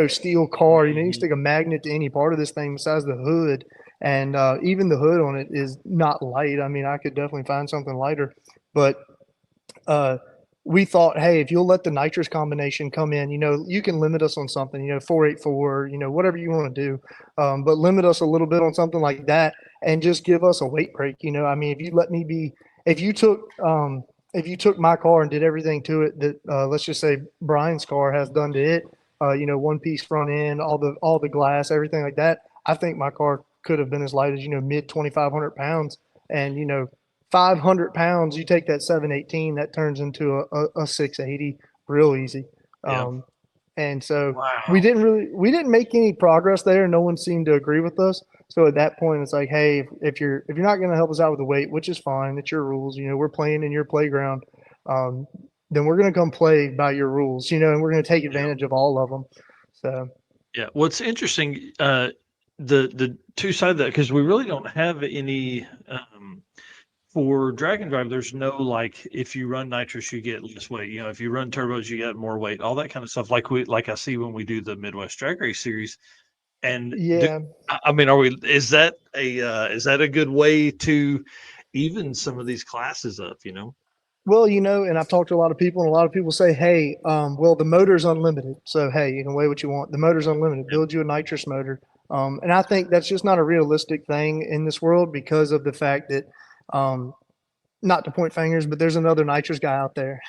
steel car. You can stick a magnet to any part of this thing besides the hood. And even the hood on it is not light. I mean, I could definitely find something lighter, but we thought, hey, if you'll let the nitrous combination come in, you can limit us on something, 484, whatever you want to do, but limit us a little bit on something like that and just give us a weight break. I mean, if you took my car and did everything to it that let's just say Brian's car has done to it, one piece front end, all the glass, everything like that, I think my car could have been as light as, mid 2,500 pounds. And, 500 pounds, you take that 718, that turns into a 680 real easy. Yeah. And so Wow. we didn't make any progress there. No one seemed to agree with us. So at that point, it's like, hey, if you're not going to help us out with the weight, which is fine, it's your rules. We're playing in your playground. Then we're going to come play by your rules. And we're going to take advantage of all of them. So yeah, what's interesting, the two sides of that, because we really don't have any for drag and drive. There's no like, if you run nitrous, you get less weight. If you run turbos, you get more weight. All that kind of stuff. Like I see when we do the Midwest Drag Race series. And yeah. I mean, is that a good way to even some of these classes up? Well, and I've talked to a lot of people, and a lot of people say, hey, well, the motor's unlimited. So, hey, you can weigh what you want. The motor's unlimited. Build you a nitrous motor. And I think that's just not a realistic thing in this world because of the fact that, not to point fingers, but there's another nitrous guy out there.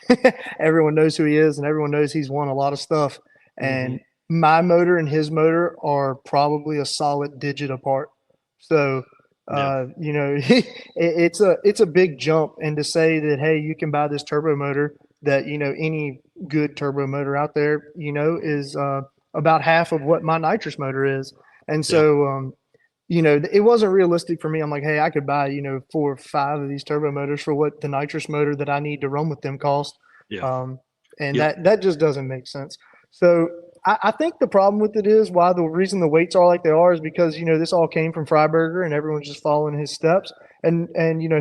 Everyone knows who he is, and everyone knows he's won a lot of stuff. And my motor and his motor are probably a solid digit apart. So, it's a big jump. And to say that, hey, you can buy this turbo motor that, any good turbo motor out there, is about half of what my nitrous motor is. And so, it wasn't realistic for me. I'm like, hey, I could buy, 4 or 5 of these turbo motors for what the nitrous motor that I need to run with them cost. And that just doesn't make sense. So I think the problem with it is why the reason the weights are like they are is because, this all came from Freiberger and everyone's just following his steps. And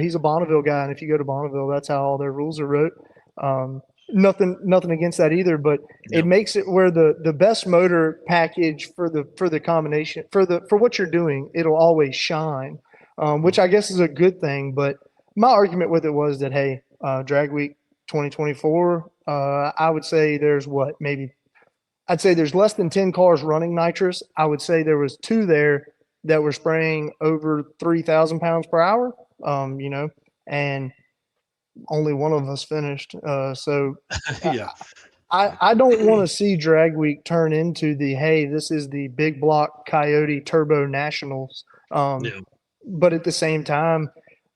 he's a Bonneville guy. And if you go to Bonneville, that's how all their rules are wrote. Nothing against that either, but it makes it where the best motor package for the combination for what you're doing, it'll always shine, which I guess is a good thing. But my argument with it was that, hey, Drag Week 2024, I would say I'd say there's less than 10 cars running nitrous. I would say there was 2 there that were spraying over 3,000 pounds per hour, and only one of us finished. So I don't want to see Drag Week turn into the, hey, this is the big block Coyote Turbo Nationals. But at the same time,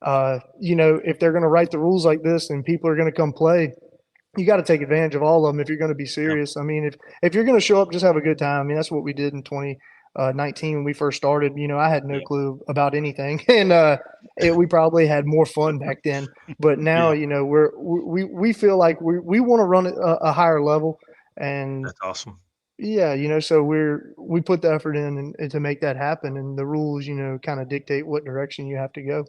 if they're going to write the rules like this and people are going to come play, you got to take advantage of all of them if you're going to be serious. I mean, if you're going to show up, just have a good time. I mean, that's what we did in 2019 when we first started. I had no clue about anything, and we probably had more fun back then. But now, we feel like we want to run a higher level, and that's awesome. Yeah, so we put the effort in and to make that happen, and the rules, kind of dictate what direction you have to go.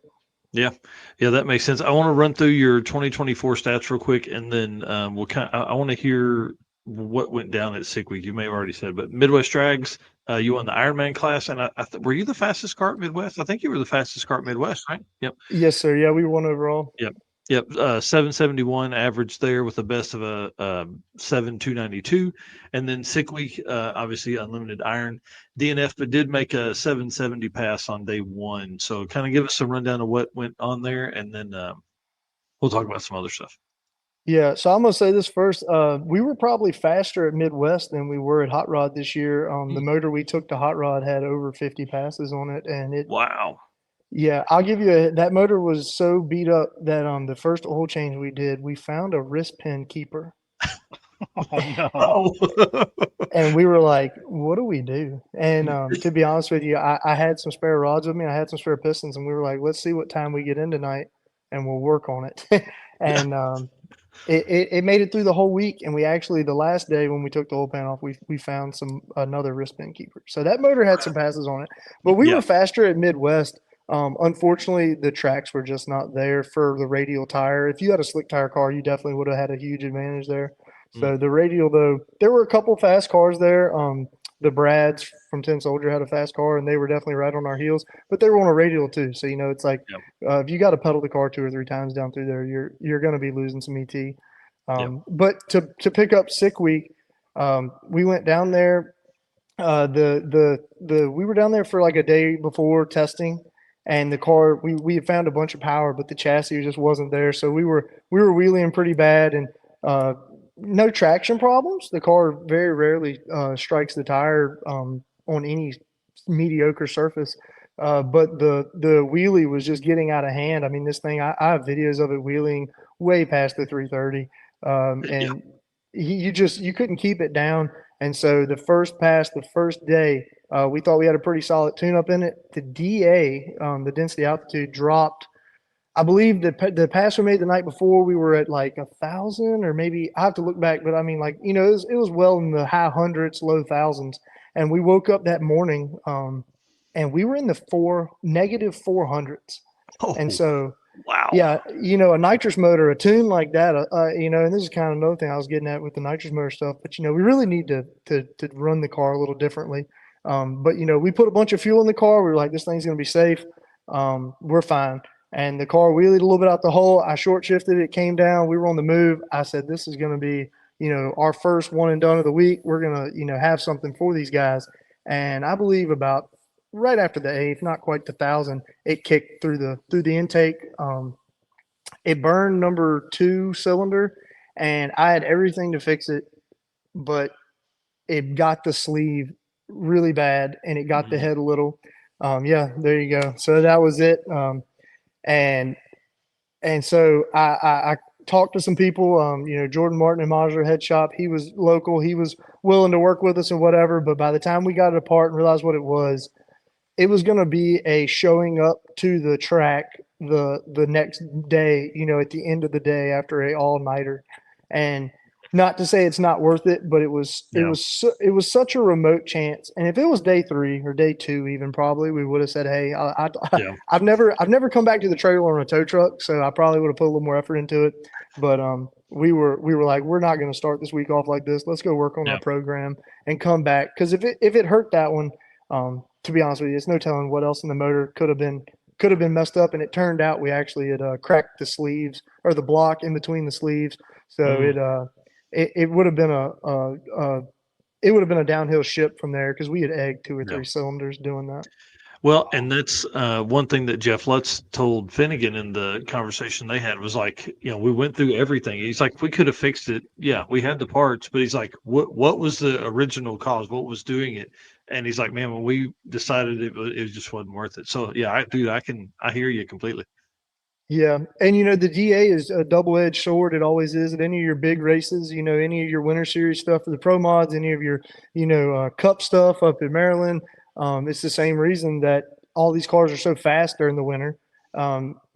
Yeah, that makes sense. I want to run through your 2024 stats real quick, and then I want to hear what went down at Sick Week. You may have already said, but Midwest Drags, you won the Ironman class, and were you the fastest car at Midwest? I think you were the fastest car at Midwest, right? Yep. Yes, sir. Yeah, we won overall. Yep. 771 average there with the best of a 7,292, and then Sick Week, obviously unlimited iron DNF, but did make a 770 pass on day 1. So kind of give us a rundown of what went on there, and then we'll talk about some other stuff. Yeah, so I'm gonna say this first. We were probably faster at Midwest than we were at Hot Rod this year. The motor we took to Hot Rod had over 50 passes on it, and wow. Yeah, I'll give you that motor was so beat up that the first oil change we did, we found a wrist pin keeper. Oh no. Oh, And we were like, what do we do? And to be honest with you, I had some spare rods with me. I had some spare pistons, and we were like, let's see what time we get in tonight, and we'll work on it. And it made it through the whole week. And we actually, the last day when we took the oil pan off, we found another wristband keeper. So that motor had some passes on it, but we yeah, were faster at Midwest. Unfortunately, the tracks were just not there for the radial tire. If you had a slick tire car, you definitely would have had a huge advantage there. So Mm. the radial, though, there were a couple fast cars there. The Brads from Tin Soldier had a fast car, and they were definitely right on our heels. But they were on a radial too, so it's like Yep. if you got to pedal the car 2 or 3 times down through there, you're going to be losing some ET. Yep. But to pick up sick week, we went down there. We were down there for like a day before testing, and the car we had found a bunch of power, but the chassis just wasn't there. So we were wheeling pretty bad, and no traction problems. The car very rarely strikes the tire on any mediocre surface. But the wheelie was just getting out of hand. I mean, this thing, I have videos of it wheeling way past the 330. Yeah. And you couldn't keep it down. And so the first pass, the first day, we thought we had a pretty solid tune up in it. The DA, the density altitude dropped. I believe the pass we made the night before, we were at like 1,000, or maybe I have to look back, but I mean, like, it was well in the high hundreds, low thousands. And we woke up that morning, and we were in the negative 400s. And Oh, so, wow. yeah, a nitrous motor, a tune like that, and this is kind of another thing I was getting at with the nitrous motor stuff, but, we really need to run the car a little differently. But, we put a bunch of fuel in the car. We were like, this thing's going to be safe. We're fine. And the car wheelied a little bit out the hole. I short shifted it, came down. We were on the move. I said, this is going to be, our first one and done of the week. We're going to, have something for these guys. And I believe about right after the eighth, not quite the 1,000, it kicked through the intake. It burned number 2 cylinder, and I had everything to fix it, but it got the sleeve really bad, and it got the Mhm. head a little. Yeah, there you go. So that was it. And so I talked to some people. Jordan Martin and Mazda Head Shop. He was local. He was willing to work with us and whatever. But by the time we got it apart and realized what it was going to be a showing up to the track the next day. At the end of the day after a all nighter, and not to say it's not worth it, but it was Yeah. it was such a remote chance. And if it was day 3 or day 2, even probably we would have said, hey, Yeah. I've never come back to the trailer on a tow truck, so I probably would have put a little more effort into it. But we were like, we're not going to start this week off like this. Let's go work on Yeah. our program and come back, because if it hurt that one, to be honest with you, it's no telling what else in the motor could have been messed up. And it turned out we actually had cracked the sleeves, or the block in between the sleeves, so Mm. it would have been it would have been a downhill ship from there, because we had egged 2 or Yeah. 3 cylinders doing that. Well, and that's one thing that Jeff Lutz told Finnegan in the conversation they had was like, we went through everything. He's like, we could have fixed it. Yeah, we had the parts, but he's like, what was the original cause? What was doing it? And he's like, man, when we decided it just wasn't worth it. So yeah, I hear you completely. Yeah, and the DA is a double-edged sword. It always is at any of your big races. Any of your Winter Series stuff for the Pro Mods, any of your Cup stuff up in Maryland. It's the same reason that all these cars are so fast during the winter,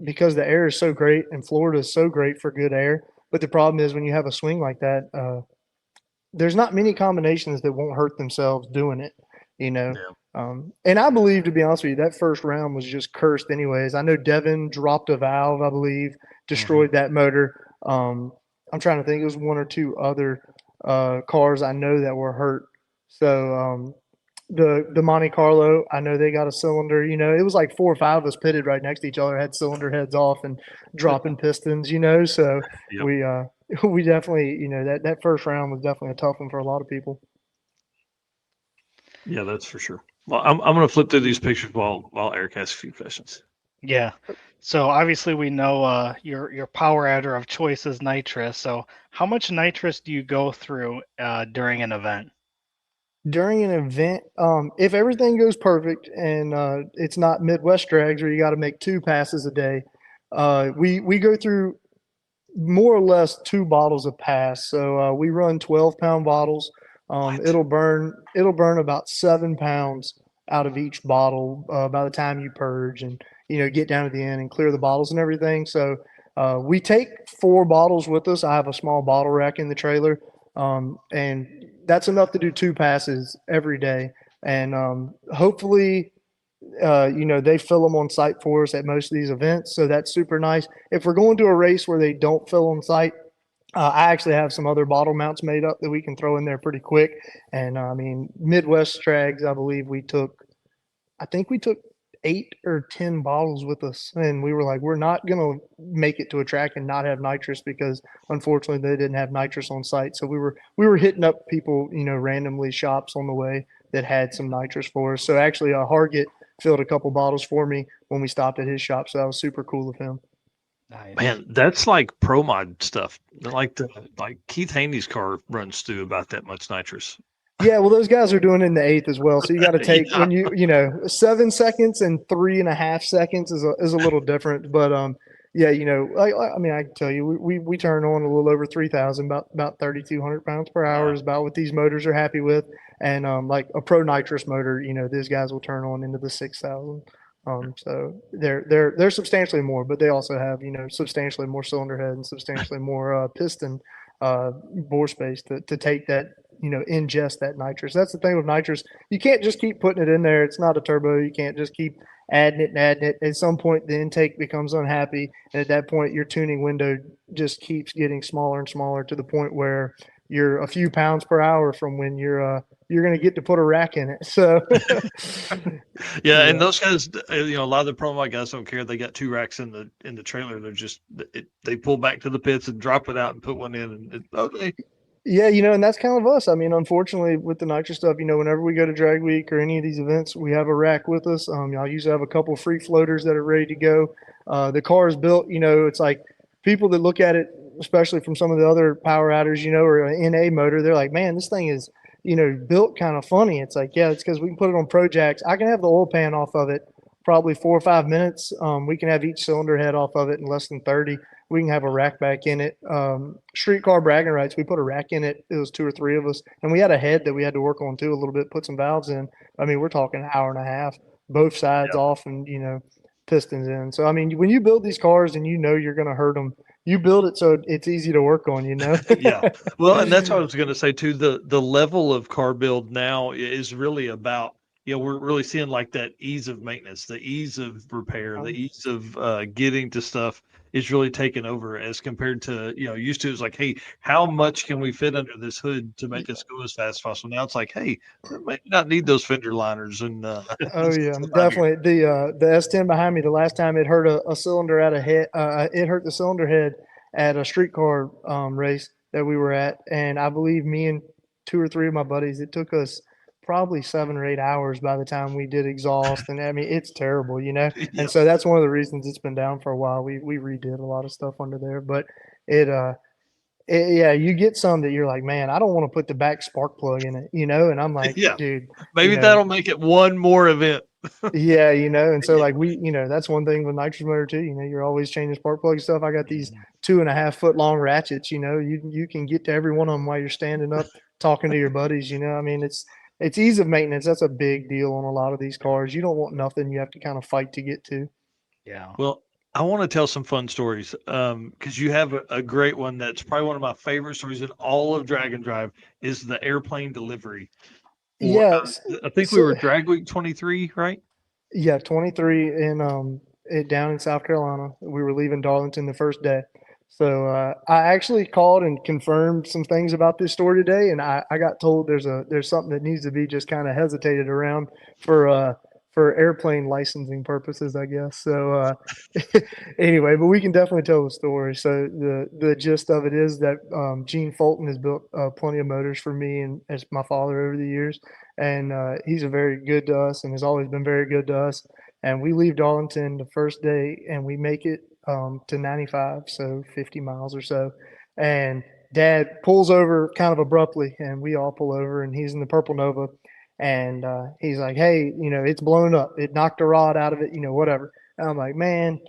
because the air is so great, and Florida is so great for good air. But the problem is when you have a swing like that, there's not many combinations that won't hurt themselves doing it. You know, Yeah. and I believe, to be honest with you, that first round was just cursed anyways. I know Devin dropped a valve, I believe, destroyed that motor. I'm trying to think. It was 1 or 2 other cars I know that were hurt. So the Monte Carlo, I know they got a cylinder. It was like 4 or 5 of us pitted right next to each other, had cylinder heads off and dropping pistons. So Yep. we definitely, that first round was definitely a tough one for a lot of people. Yeah, that's for sure. Well, I'm going to flip through these pictures while Eric asks a few questions. Yeah. So obviously we know your power adder of choice is nitrous. So how much nitrous do you go through during an event? During an event, if everything goes perfect and it's not Midwest drags where you got to make 2 passes a day, we go through more or less 2 bottles a pass. So we run 12-pound bottles. What? It'll burn about 7 pounds out of each bottle by the time you purge and get down to the end and clear the bottles and everything. So we take 4 bottles with us. I have a small bottle rack in the trailer, and that's enough to do 2 passes every day. And hopefully they fill them on site for us at most of these events. So that's super nice. If we're going to a race where they don't fill on site, I actually have some other bottle mounts made up that we can throw in there pretty quick. And I mean, Midwest Strags, I think we took 8 or 10 bottles with us. And we were like, we're not going to make it to a track and not have nitrous because unfortunately they didn't have nitrous on site. So we were hitting up people, randomly shops on the way that had some nitrous for us. So actually, Hargett filled a couple bottles for me when we stopped at his shop. So that was super cool of him. Nice. Man, that's like pro mod stuff. Like Keith Haney's car runs through about that much nitrous. Yeah, well, those guys are doing it in the eighth as well. So you got to take Yeah. when you 7 seconds and 3.5 seconds is a little different. But yeah, I mean, I can tell you, we turn on a little over 3,000, about 3,200 pounds per hour Wow. is about what these motors are happy with. And like a pro nitrous motor, these guys will turn on into the 6,000. So they're substantially more, but they also have substantially more cylinder head and substantially more piston bore space to take that ingest that nitrous. That's the thing with nitrous. You can't just keep putting it in there. It's not a turbo. You can't just keep adding it and adding it. At some point, the intake becomes unhappy, and at that point, your tuning window just keeps getting smaller and smaller to the point where you're a few pounds per hour from when you're going to get to put a rack in it. So, Yeah, and those guys, a lot of the pro mod guys don't care. They got 2 racks in the trailer. They're just they pull back to the pits and drop it out and put one in, and okay. Yeah, and that's kind of us. I mean, unfortunately, with the nitrous stuff, whenever we go to drag week or any of these events, we have a rack with us. I usually have a couple of free floaters that are ready to go. The car is built, it's like people that look at it, especially from some of the other power outers, or an NA motor, they're like, man, this thing is, built kind of funny. It's like, yeah, it's because we can put it on Pro Jacks. I can have the oil pan off of it probably 4 or 5 minutes. We can have each cylinder head off of it in less than 30. We can have a rack back in it. Streetcar bragging rights, we put a rack in it. It was 2 or 3 of us. And we had a head that we had to work on too a little bit, put some valves in. I mean, we're talking an hour and a half, both sides off and, pistons in. So, I mean, when you build these cars and you're going to hurt them, you build it so it's easy to work on, Yeah. Well, and that's what I was going to say too. The level of car build now is really about, we're really seeing like that ease of maintenance, the ease of repair, the ease of getting to stuff is really taken over as compared to, used to it's like, hey, how much can we fit under this hood to make us go as fast as possible? Now it's like, hey, we might not need those fender liners and Oh yeah, definitely. The S10 behind me, the last time it hurt a cylinder at a head, it hurt the cylinder head at a streetcar race that we were at, and I believe me and 2 or 3 of my buddies, it took us probably 7 or 8 hours by the time we did exhaust, and I mean it's terrible, And so that's one of the reasons it's been down for a while. We redid a lot of stuff under there, but yeah, you get some that you're like, man, I don't want to put the back spark plug in it, and I'm like, Yeah. dude, Maybe that'll make it one more event. yeah, and so like that's one thing with nitrous motor too. You're always changing spark plug stuff. I got these 2.5 foot long ratchets. You can get to every one of them while you're standing up talking to your buddies. I mean, it's ease of maintenance. That's a big deal on a lot of these cars. You don't want nothing you have to kind of fight to get to. Yeah. Well, I want to tell some fun stories because you have a great one that's probably one of my favorite stories in all of Drag and Drive is the airplane delivery. Yes. I think we were Drag Week 23, right? Yeah, 23 down in South Carolina. We were leaving Darlington the first day. So I actually called and confirmed some things about this story today, and I got told there's something that needs to be just kind of hesitated around for airplane licensing purposes, I guess. So anyway, but we can definitely tell the story. So the gist of it is that Gene Fulton has built plenty of motors for me and as my father over the years, and he's a very good to us and has always been very good to us. And we leave Darlington the first day, and we make it to 95, so 50 miles or so. And Dad pulls over kind of abruptly, and we all pull over, and he's in the Purple Nova. And he's like, hey, it's blown up. It knocked a rod out of it, whatever. And I'm like, man,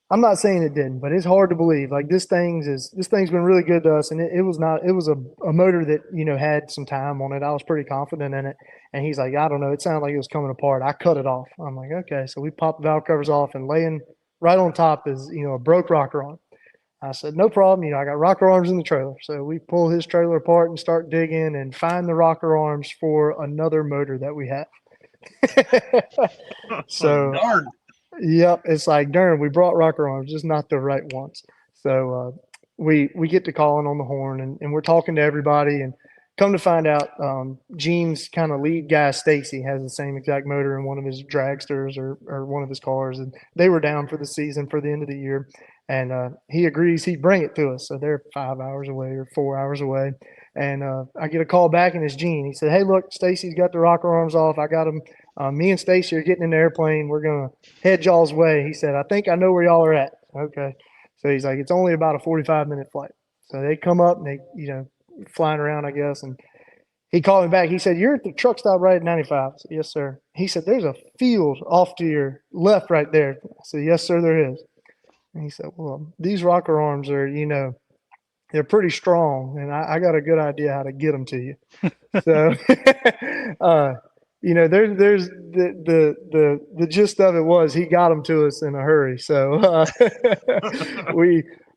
I'm not saying it didn't, but it's hard to believe. Like this thing's been really good to us, and it was not. It was a motor that had some time on it. I was pretty confident in it, and he's like, I don't know. It sounded like it was coming apart. I cut it off. I'm like, okay. So we popped the valve covers off, and laying right on top is a broke rocker arm. I said, no problem. I got rocker arms in the trailer. So we pull his trailer apart and start digging and find the rocker arms for another motor that we have. So, Darn. yep, it's like, darn, we brought rocker arms, just not the right ones. So we get to calling on the horn, and we're talking to everybody, and come to find out, Gene's kind of lead guy, Stacy, has the same exact motor in one of his dragsters or one of his cars, and they were down for the season for the end of the year. And he agrees he'd bring it to us. So they're 5 hours away or 4 hours away. And I get a call back, and it's Gene. He said, hey, look, Stacy's got the rocker arms off. I got them. Me and Stacy are getting in the airplane. We're going to head y'all's way. He said, I think I know where y'all are at. Okay. So he's like, it's only about a 45-minute flight. So they come up, and they, flying around, I guess. And he called me back. He said, you're at the truck stop right at 95. I said, yes, sir. He said, there's a field off to your left right there. I said, yes, sir, there is. And he said, well, these rocker arms are, they're pretty strong, and I got a good idea how to get them to you. So, there's the gist of it was he got them to us in a hurry. So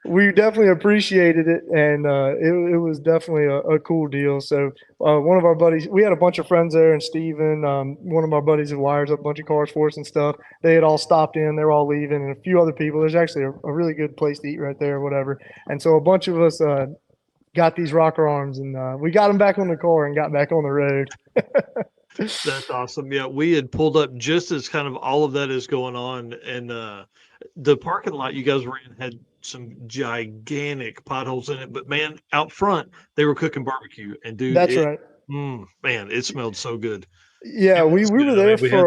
we definitely appreciated it, and it was definitely a cool deal. So one of our buddies, we had a bunch of friends there, and Steven, one of my buddies who wires up a bunch of cars for us and stuff, they had all stopped in. They were all leaving, and a few other people. There's actually a really good place to eat right there or whatever. And so a bunch of us got these rocker arms, and we got them back on the car and got back on the road. That's awesome. Yeah, we had pulled up just as kind of all of that is going on, and the parking lot you guys were in had some gigantic potholes in it. But man, out front they were cooking barbecue, and dude, That's right. Man, it smelled so good. Yeah, It we was were good. I there mean, we had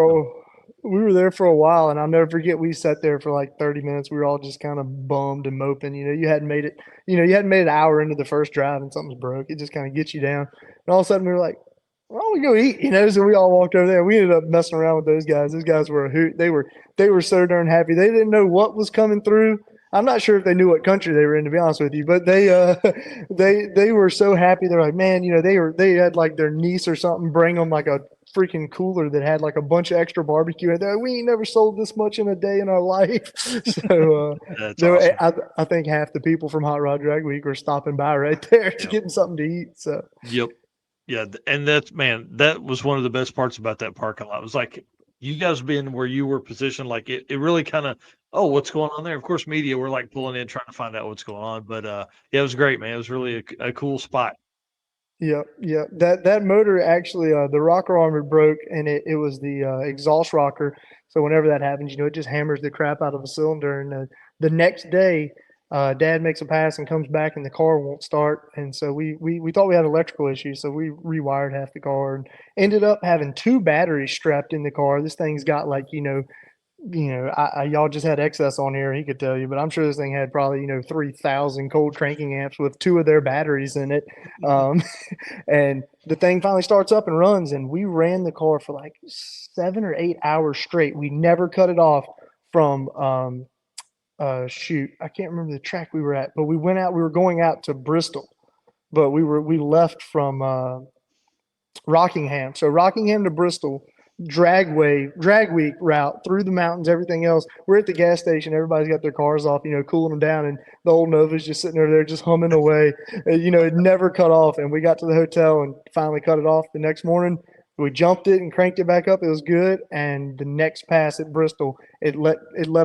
we were there for a while, and I'll never forget. We sat there for like 30 minutes. We were all just kind of bummed and moping. You hadn't made it. You hadn't made an hour into the first drive, and something's broke. It just kind of gets you down. And all of a sudden, we were like, "Why don't we go eat?" So we all walked over there. We ended up messing around with those guys. Those guys were a hoot. They were so darn happy. They didn't know what was coming through. I'm not sure if they knew what country they were in, to be honest with you, but they they were so happy. They're like, man, they had like their niece or something bring them like a freaking cooler that had like a bunch of extra barbecue, and they're like, we ain't never sold this much in a day in our life. So that's awesome. I think half the people from Hot Rod Drag Week were stopping by right there to getting something to eat. So Yep. Yeah, and that was one of the best parts about that parking lot. It was like you guys being where you were positioned, like it really kind of, oh, what's going on there? Of course, media were like pulling in trying to find out what's going on. But yeah, it was great, man. It was really a cool spot. yeah, yeah. That motor actually, the rocker arm had broke, and it was the exhaust rocker. So whenever that happens, it just hammers the crap out of a cylinder. And the next day, Dad makes a pass and comes back, and the car won't start. And so we thought we had electrical issues, so we rewired half the car and ended up having two batteries strapped in the car. This thing's got like y'all just had excess on here. He could tell you, but I'm sure this thing had probably 3,000 cold cranking amps with two of their batteries in it. And the thing finally starts up and runs, and we ran the car for like 7 or 8 hours straight. We never cut it off from shoot, I can't remember the track we were at, but we were going out to Bristol, but we left from Rockingham. So Rockingham to Bristol, drag week route through the mountains, everything else. We're at the gas station. Everybody's got their cars off, cooling them down. And the old Nova's just sitting over there, just humming away. It never cut off. And we got to the hotel and finally cut it off the next morning. We jumped it and cranked it back up. It was good. And the next pass at Bristol, it let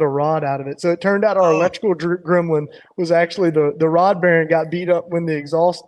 a rod out of it. So it turned out our electrical gremlin was actually the rod bearing got beat up when the exhaust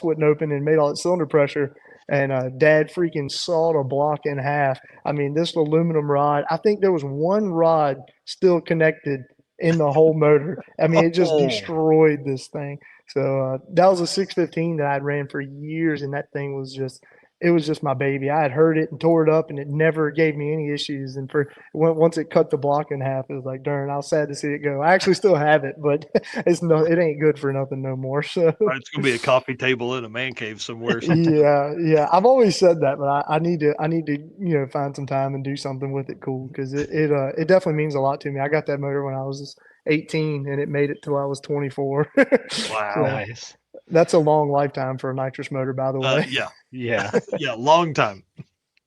wouldn't open and made all that cylinder pressure. And Dad freaking sawed a block in half. I mean, this aluminum rod, I think there was one rod still connected in the whole motor. I mean, it just destroyed this thing. So that was a 615 that I'd ran for years, and that thing was just it was just my baby. I had heard it and tore it up, and it never gave me any issues. And once it cut the block in half, it was like, darn, I was sad to see it go. I actually still have it, but it ain't good for nothing no more. So It's gonna be a coffee table in a man cave somewhere. yeah. I've always said that, but I need to find some time and do something with it cool, because it definitely means a lot to me. I got that motor when I was 18, and it made it till I was 24. Wow. So Nice. that's a long lifetime for a nitrous motor, by the way. Yeah, Yeah. yeah, long time.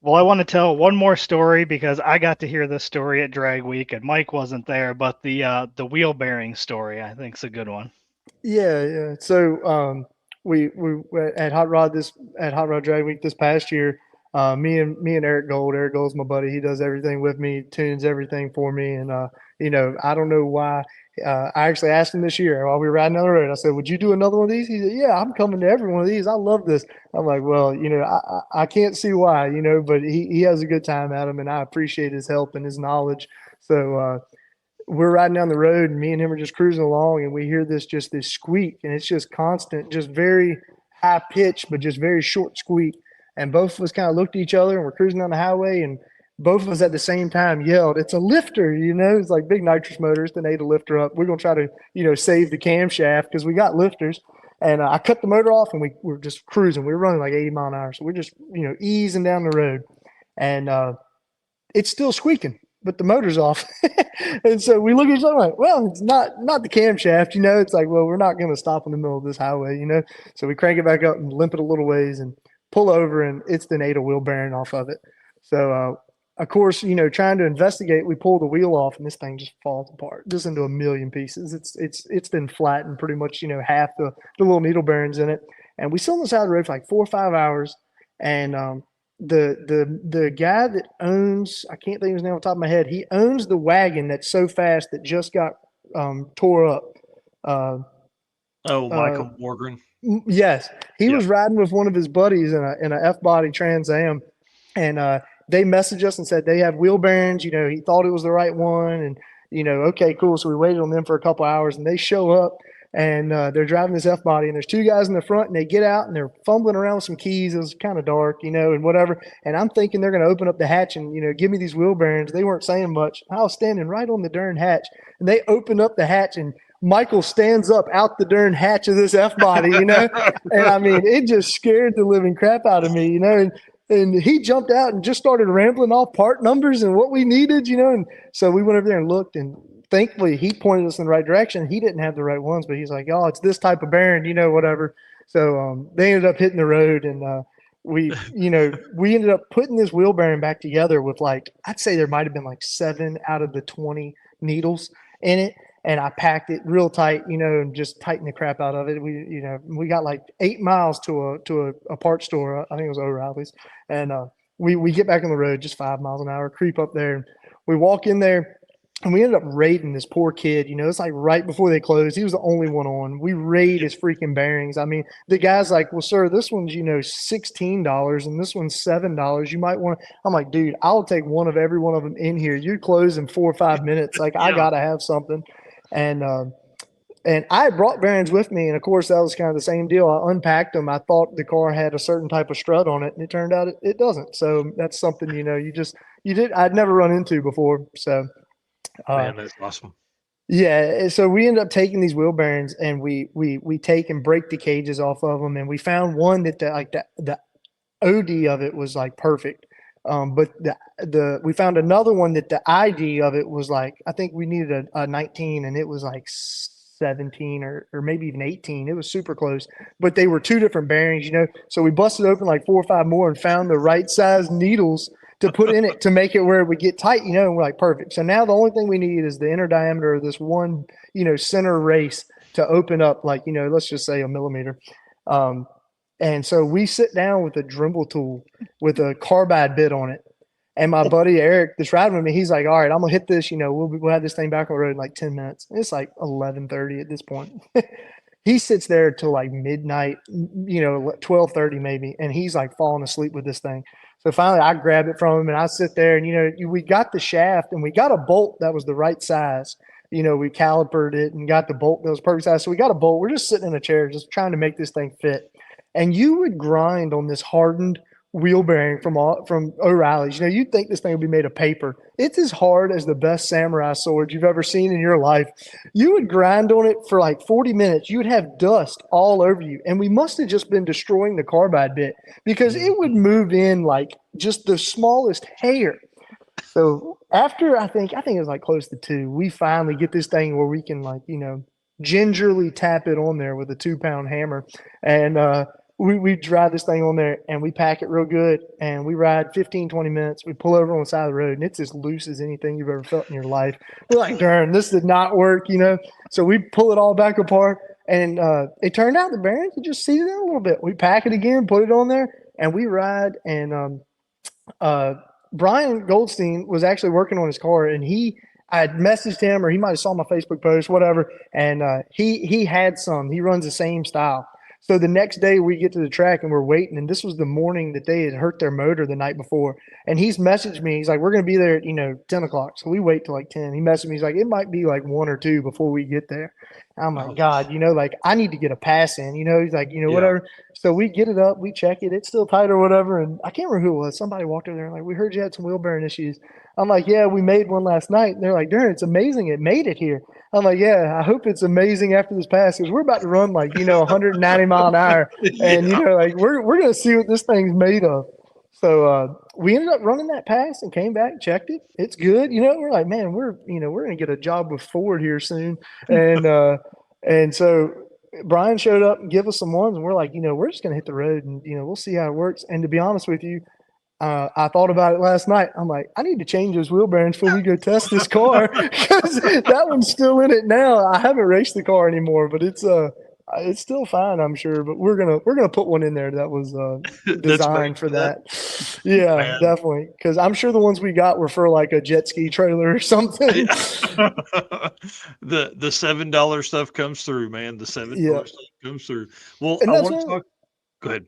Well, I want to tell one more story because I got to hear this story at Drag Week and Mike wasn't there, but the wheel bearing story I think is a good one. Yeah. So we at Hot Rod Drag Week this past year. Me and Eric Gold. Eric Gold's my buddy. He does everything with me, tunes everything for me, and I don't know why. I actually asked him this year while we were riding down the road. I said, "Would you do another one of these?" He said, "Yeah, I'm coming to every one of these. I love this." I'm like, "Well, I can't see why, but he has a good time at them, and I appreciate his help and his knowledge." So we're riding down the road, and me and him are just cruising along, and we hear this squeak, and it's just constant, just very high pitch, but just very short squeak. And both of us kind of looked at each other, and we're cruising down the highway, and both of us at the same time yelled, "It's a lifter!" It's like big nitrous motors. Then they to lift her up. We're gonna try to save the camshaft because we got lifters. And I cut the motor off, and we're just cruising. We were running like 80 mile an hour, so we're just easing down the road, and it's still squeaking, but the motor's off. And so we look at each other like, well, it's not the camshaft, It's like, well, we're not going to stop in the middle of this highway, So we crank it back up and limp it a little ways and pull over, and it's the NATO wheel bearing off of it. So, of course, trying to investigate, we pull the wheel off, and this thing just falls apart, just into a million pieces. It's been flattened pretty much, half the little needle bearings in it. And we sit on the side of the road for like 4 or 5 hours, and the guy that owns, I can't think of his name off the top of my head, he owns the wagon that's so fast that just got tore up. Michael Morgan. Yes, he was riding with one of his buddies in a F-body Trans Am, and they messaged us and said they have wheel bearings. He thought it was the right one, and okay, cool. So we waited on them for a couple hours, and they show up, and they're driving this F-body, and there's 2 guys in the front, and they get out, and they're fumbling around with some keys. It was kind of dark, and whatever. And I'm thinking they're going to open up the hatch and, give me these wheel bearings. They weren't saying much. I was standing right on the darn hatch, and they open up the hatch, and Michael stands up out the darn hatch of this F-body, and I mean, it just scared the living crap out of me, and he jumped out and just started rambling off part numbers and what we needed, and so we went over there and looked, and thankfully he pointed us in the right direction. He didn't have the right ones, but he's like, "Oh, it's this type of bearing, whatever." So they ended up hitting the road, and we ended up putting this wheel bearing back together with, like, I'd say there might have been like 7 out of the 20 needles in it. And I packed it real tight, and just tightened the crap out of it. We got like 8 miles to a parts store. I think it was O'Reilly's. And we get back on the road just 5 miles an hour, creep up there. And we walk in there, and we ended up raiding this poor kid. It's like right before they closed. He was the only one on. We raid his freaking bearings. I mean, the guy's like, "Well, sir, this one's, $16 and this one's $7. You might want to." I'm like, "Dude, I'll take one of every one of them in here. You close in 4 or 5 minutes. Like, I got to have something." And I brought bearings with me, and of course that was kind of the same deal. I unpacked them. I thought the car had a certain type of strut on it, and it turned out it doesn't. So that's something I'd never run into before. So Man, that's awesome. Yeah, so we ended up taking these wheel bearings, and we take and break the cages off of them, and we found one that the OD of it was like perfect. But we found another one that the ID of it was like, I think we needed a 19, and it was like 17 or maybe even 18. It was super close, but they were 2 different bearings, So we busted open like 4 or 5 more and found the right size needles to put in it to make it where it would get tight, and we're like, perfect. So now the only thing we need is the inner diameter of this one, center race to open up, like, let's just say a millimeter. And so we sit down with a Dremel tool with a carbide bit on it. And my buddy Eric, that's riding with me, he's like, "All right, I'm gonna hit this. We'll have this thing back on the road in like 10 minutes." And it's like 11:30 at this point. He sits there till like midnight, 12:30 maybe, and he's like falling asleep with this thing. So finally, I grab it from him, and I sit there, and we got the shaft, and we got a bolt that was the right size. We calipered it and got the bolt that was perfect size. So we got a bolt. We're just sitting in a chair, just trying to make this thing fit. And you would grind on this hardened wheel bearing from O'Reilly's. You know, you'd think this thing would be made of paper. It's as hard as the best samurai sword you've ever seen in your life. You would grind on it for like 40 minutes. You would have dust all over you. And we must have just been destroying the carbide bit because it would move in like just the smallest hair. So after I think it was like close to 2, we finally get this thing where we can like, you know, gingerly tap it on there with a 2-pound hammer. And we drive this thing on there and we pack it real good and we ride 15, 20 minutes. We pull over on the side of the road and it's as loose as anything you've ever felt in your life. We're like, darn, this did not work, you know? So we pull it all back apart and it turned out the bearings had just seized in a little bit. We pack it again, put it on there, and we ride. And Brian Goldstein was actually working on his car and I had messaged him or he might have saw my Facebook post, whatever. And he had some. He runs the same style. So the next day we get to the track and we're waiting. And this was the morning that they had hurt their motor the night before. And he's messaged me. He's like, we're going to be there at, you know, 10 o'clock. So we wait till like 10. He messaged me. He's like, it might be like 1 or 2 before we get there. I'm like, God, you know, like I need to get a pass in, you know, he's like, you know, whatever. So we get it up, we check it. It's still tight or whatever. And I can't remember who it was. Somebody walked over there and like, we heard you had some wheel bearing issues. I'm like, yeah, we made one last night. And they're like, darn, it's amazing. It made it here. I'm like, yeah, I hope it's amazing after this pass because we're about to run like, you know, 190 mile an hour. And, you know, like we're going to see what this thing's made of. So we ended up running that pass and came back, checked it. It's good. You know, we're like, man, we're going to get a job with Ford here soon. And so Brian showed up and give us some ones and we're like, you know, we're just going to hit the road and, you know, we'll see how it works. And to be honest with you, I thought about it last night. I'm like, I need to change those wheel bearings before we go test this car because that one's still in it now. I haven't raced the car anymore, but it's still fine, I'm sure. But we're gonna put one in there that was designed for that. Yeah, man. Definitely. Because I'm sure the ones we got were for like a jet ski trailer or something. The $7 stuff comes through, man. The $7 stuff comes through. Well, I want to talk. Go ahead.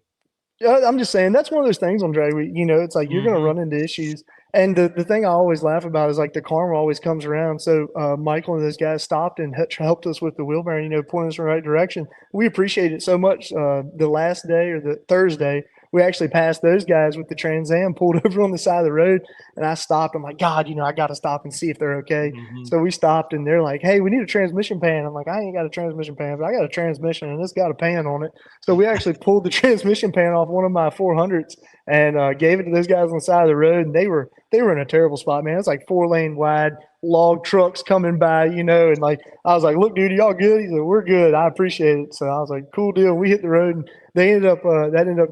I'm just saying that's one of those things on drag week. You know, it's like you're going to run into issues. And the thing I always laugh about is like the karma always comes around. So Michael and those guys stopped and helped us with the wheel bearing, you know, pointing us in the right direction. We appreciate it so much. The last day or the Thursday, we actually passed those guys with the Trans Am, pulled over on the side of the road, and I stopped. I'm like, God, you know, I got to stop and see if they're okay. So we stopped, and they're like, hey, we need a transmission pan. I'm like, I ain't got a transmission pan, but I got a transmission, and it's got a pan on it. So we actually pulled the transmission pan off one of my 400s and gave it to those guys on the side of the road, and they were in a terrible spot, man. It's like 4-lane wide, log trucks coming by, you know, and like I was like, look, dude, y'all good? He said, we're good. I appreciate it. So I was like, cool deal. We hit the road and they ended up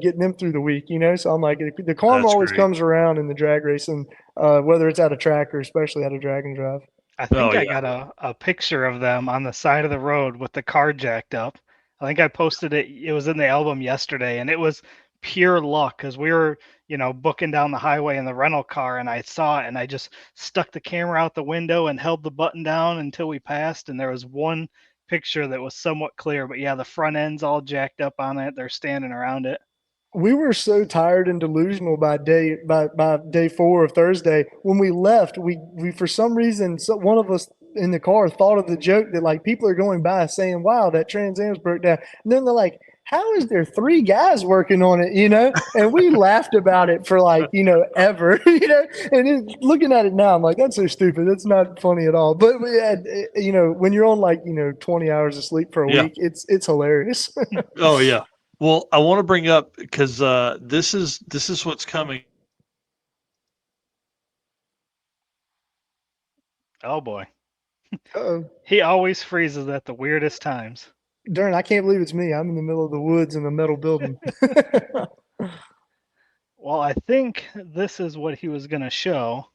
getting them through the week, you know. So I'm like, the karma always comes around in the drag racing, whether it's at a track or especially at a drag and drive. I think I got a picture of them on the side of the road with the car jacked up. I think I posted it. It was in the album yesterday, and it was pure luck because we were, you know, booking down the highway in the rental car, and I saw it, and I just stuck the camera out the window and held the button down until we passed, and there was one picture that was somewhat clear, but yeah, the front end's all jacked up on it. They're standing around it. We were so tired and delusional by day 4 of Thursday. When we left, we for some reason, one of us in the car thought of the joke that like people are going by saying, wow, that Trans Am's broke down. And then they're like, how is there 3 guys working on it, you know? And we laughed about it for like, you know, ever, you know? And looking at it now, I'm like, that's so stupid. That's not funny at all. But, you know, when you're on like, you know, 20 hours of sleep for a week, it's hilarious. Oh, yeah. Well, I want to bring up because this is what's coming. Oh, boy. Uh-oh. He always freezes at the weirdest times. Darn, I can't believe it's me. I'm in the middle of the woods in a metal building. Well, I think this is what he was going to show.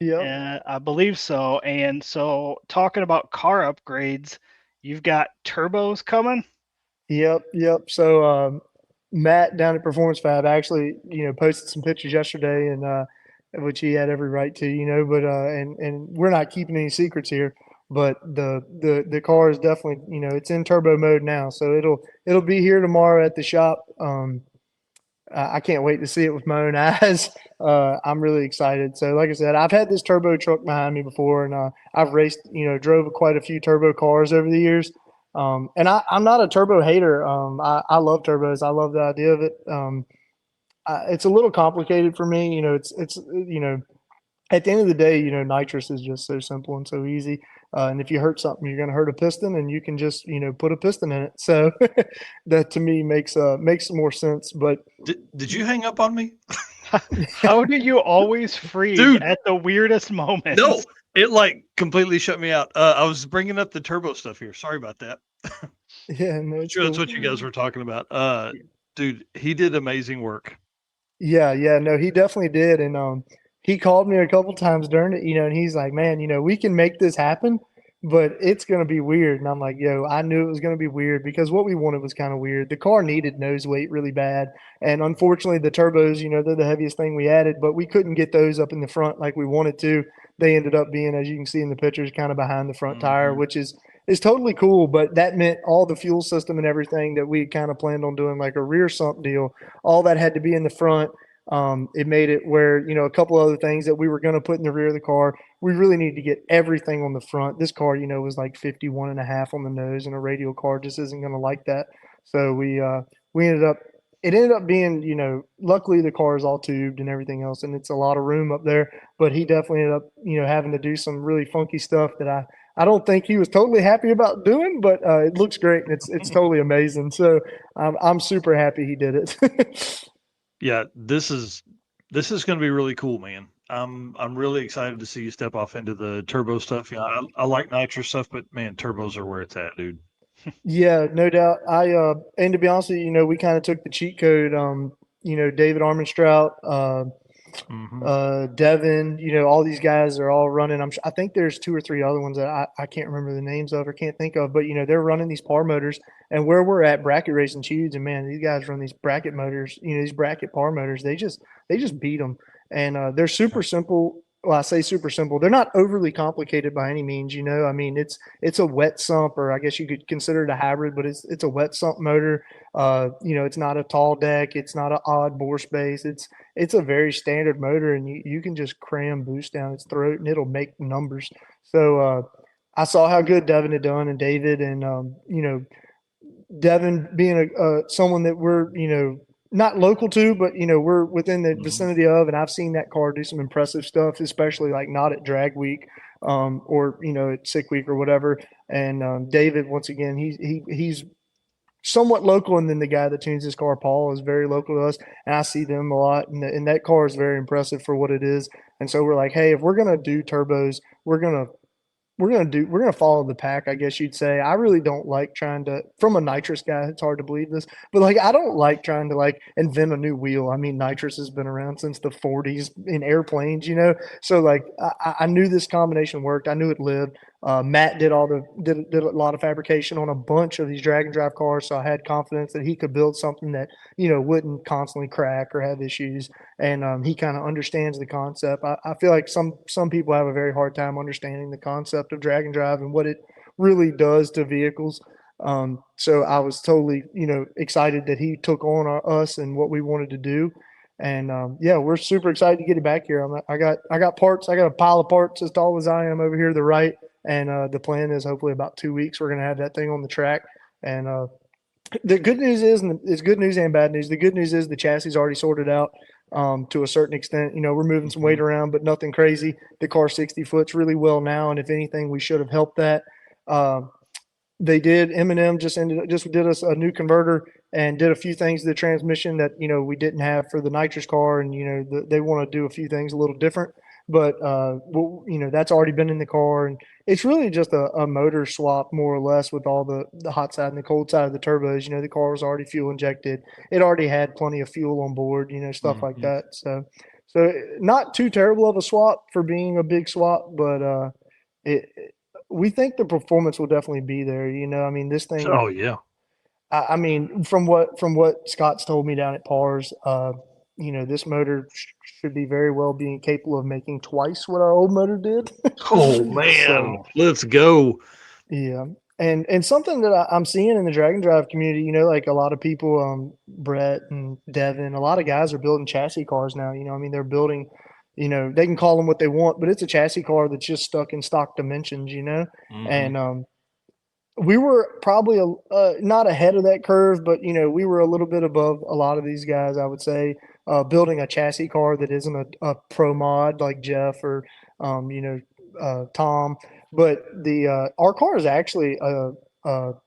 Yeah. I believe so. And so talking about car upgrades, you've got turbos coming? Yep. So Matt down at Performance Fab actually, you know, posted some pictures yesterday and which he had every right to, you know, but and we're not keeping any secrets here. But the car is definitely, you know, it's in turbo mode now, so it'll be here tomorrow at the shop. I can't wait to see it with my own eyes. I'm really excited. So, like I said, I've had this turbo truck behind me before, and I've raced, you know, drove quite a few turbo cars over the years. And I'm not a turbo hater. I love turbos. I love the idea of it. it's a little complicated for me. It's at the end of the day, nitrous is just so simple and so easy. And if you hurt something, you're going to hurt a piston, and you can just put a piston in it. So that to me makes more sense. But Did you hang up on me? How do you always freeze Dude. at the weirdest moments? No, it like completely shut me out. I was bringing up the turbo stuff here. Sorry about that. yeah, no, it's Sure, that's cool. what you guys were talking about. Dude, he did amazing work. Yeah, no, he definitely did, and he called me a couple times during it, and he's like, "Man, we can make this happen, but it's gonna be weird." And I'm like, "Yo, I knew it was gonna be weird because what we wanted was kind of weird. The car needed nose weight really bad, and unfortunately, the turbos, they're the heaviest thing we added, but we couldn't get those up in the front like we wanted to. They ended up being, as you can see in the pictures, kind of behind the front tire, which is totally cool, but that meant all the fuel system and everything that we kind of planned on doing, like a rear sump deal, all that had to be in the front. It made it where, a couple other things that we were going to put in the rear of the car, we really need to get everything on the front. This car, was like 51 and a half on the nose, and a radial car just isn't going to like that. So it ended up being, luckily the car is all tubed and everything else, and it's a lot of room up there, but he definitely ended up, having to do some really funky stuff that I don't think he was totally happy about doing, but it looks great and it's totally amazing. So I'm super happy he did it. Yeah, this is going to be really cool, man. I'm really excited to see you step off into the turbo stuff. I like nitrous stuff, but man, turbos are where it's at, dude. Yeah, no doubt. And to be honest with you, we kind of took the cheat code. David Armentrout, Devin, all these guys are all running. I think there's two or three other ones that I can't remember the names of or can't think of, but they're running these par motors. And where we're at bracket racing Huge, and man, these guys run these bracket motors, these bracket par motors. They just beat them, and they're super simple. Well, I say super simple. They're not overly complicated by any means. I mean, it's a wet sump, or I guess you could consider it a hybrid, but it's a wet sump motor. It's not a tall deck. It's not an odd bore space. It's a very standard motor, and you can just cram boost down its throat, and it'll make numbers. So I saw how good Devin had done, and David, and Devin being someone that we're not local to, but we're within the vicinity of, and I've seen that car do some impressive stuff, especially like not at drag week, or at sick week or whatever. And David, once again, he's somewhat local, and then the guy that tunes his car, Paul, is very local to us, and I see them a lot, and that car is very impressive for what it is. And so we're like, hey, if we're gonna do turbos, we're gonna follow the pack, I guess you'd say. I really don't like trying to, from a nitrous guy, it's hard to believe this, but like I don't like trying to like invent a new wheel. I mean, nitrous has been around since the 40s in airplanes, So like I knew this combination worked. I knew it lived. Matt did a lot of fabrication on a bunch of these drag and drive cars, so I had confidence that he could build something that wouldn't constantly crack or have issues. And he kind of understands the concept. I feel like some people have a very hard time understanding the concept of drag and drive and what it really does to vehicles. So I was totally excited that he took on us and what we wanted to do. And yeah, we're super excited to get it back here. I got parts. I got a pile of parts as tall as I am over here to the right. And the plan is hopefully about 2 weeks we're going to have that thing on the track. And the good news is, and it's good news and bad news. The good news is the chassis is already sorted out to a certain extent. We're moving some weight around, but nothing crazy. The car 60 foots really well now, and if anything, we should have helped that. They did. M&M just did us a new converter and did a few things to the transmission that we didn't have for the nitrous car, and they want to do a few things a little different. But that's already been in the car, and it's really just a motor swap more or less with all the hot side and the cold side of the turbos. The car was already fuel injected; it already had plenty of fuel on board, stuff like that. So not too terrible of a swap for being a big swap, but we think the performance will definitely be there. I mean, this thing. Oh yeah. I mean, from what Scott's told me down at Pars, this motor should be very well being capable of making twice what our old motor did. Oh man, let's go. Yeah. And something that I'm seeing in the drag and drive community, like a lot of people, Brett and Devin, a lot of guys are building chassis cars now. I mean, they're building, they can call them what they want, but it's a chassis car that's just stuck in stock dimensions, and we were probably not ahead of that curve, but we were a little bit above a lot of these guys, I would say. building a chassis car that isn't a pro mod like Jeff or Tom. But the our car is actually a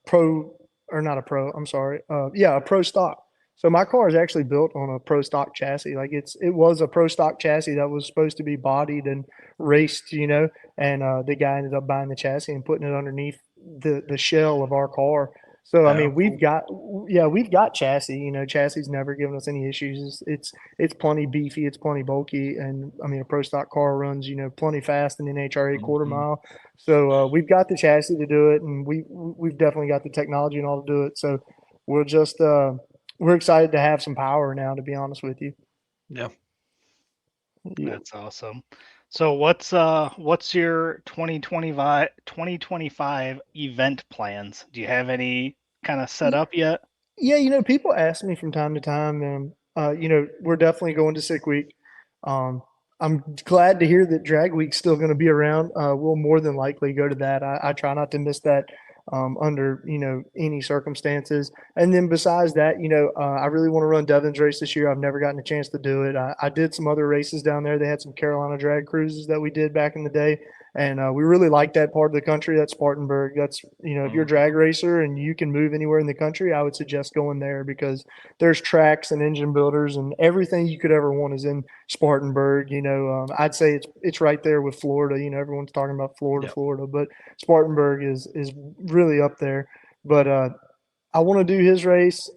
pro, or not a pro. I'm sorry. Yeah, a pro stock. So my car is actually built on a pro stock chassis. Like it was a pro stock chassis that was supposed to be bodied and raced, and the guy ended up buying the chassis and putting it underneath the shell of our car. So I Oh, mean, we've got chassis. Chassis never given us any issues. It's plenty beefy, it's plenty bulky, and I mean a pro stock car runs plenty fast in an HRA quarter Mhm. mile. So we've got the chassis to do it, and we've definitely got the technology and all to do it. So we're just we're excited to have some power now. To be honest with you, yeah. yeah. That's awesome. So what's your 2025 event plans? Do you have any kind of set up yet? Yeah, people ask me from time to time, and we're definitely going to Sick Week. I'm glad to hear that Drag Week's still going to be around. We'll more than likely go to that. I try not to miss that under any circumstances. And then besides that, I really want to run Devon's race this year. I've never gotten a chance to do it. I did some other races down there. They had some Carolina drag cruises that we did back in the day. And we really like that part of the country. That's Spartanburg. That's, if you're a drag racer and you can move anywhere in the country, I would suggest going there because there's tracks and engine builders and everything you could ever want is in Spartanburg. I'd say it's right there with Florida. Everyone's talking about Florida, Yeah. Florida, but Spartanburg is really up there. But I want to do his race.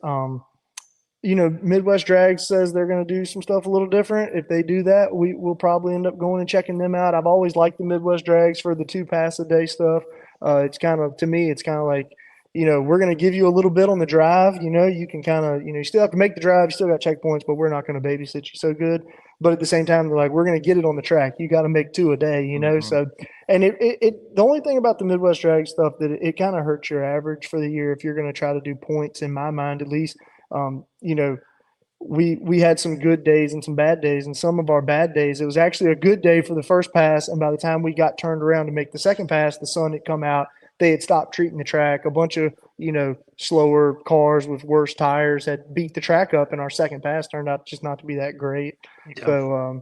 Midwest Drag says they're going to do some stuff a little different. If they do that, we'll probably end up going and checking them out. I've always liked the Midwest Drags for the 2 pass a day stuff. It's kind of, to me, it's kind of like, we're going to give you a little bit on the drive. You can kind of, you still have to make the drive. You still got checkpoints, but we're not going to babysit you so good. But at the same time, they're like, we're going to get it on the track. You got to make 2 a day, Mhm. So, and the only thing about the Midwest Drag stuff that it kind of hurts your average for the year if you're going to try to do points, in my mind at least. We had some good days and some bad days, and some of our bad days, it was actually a good day for the first pass, and by the time we got turned around to make the second pass, the sun had come out. They had stopped treating the track. A bunch of slower cars with worse tires had beat the track up, and our second pass turned out just not to be that great. Yeah. So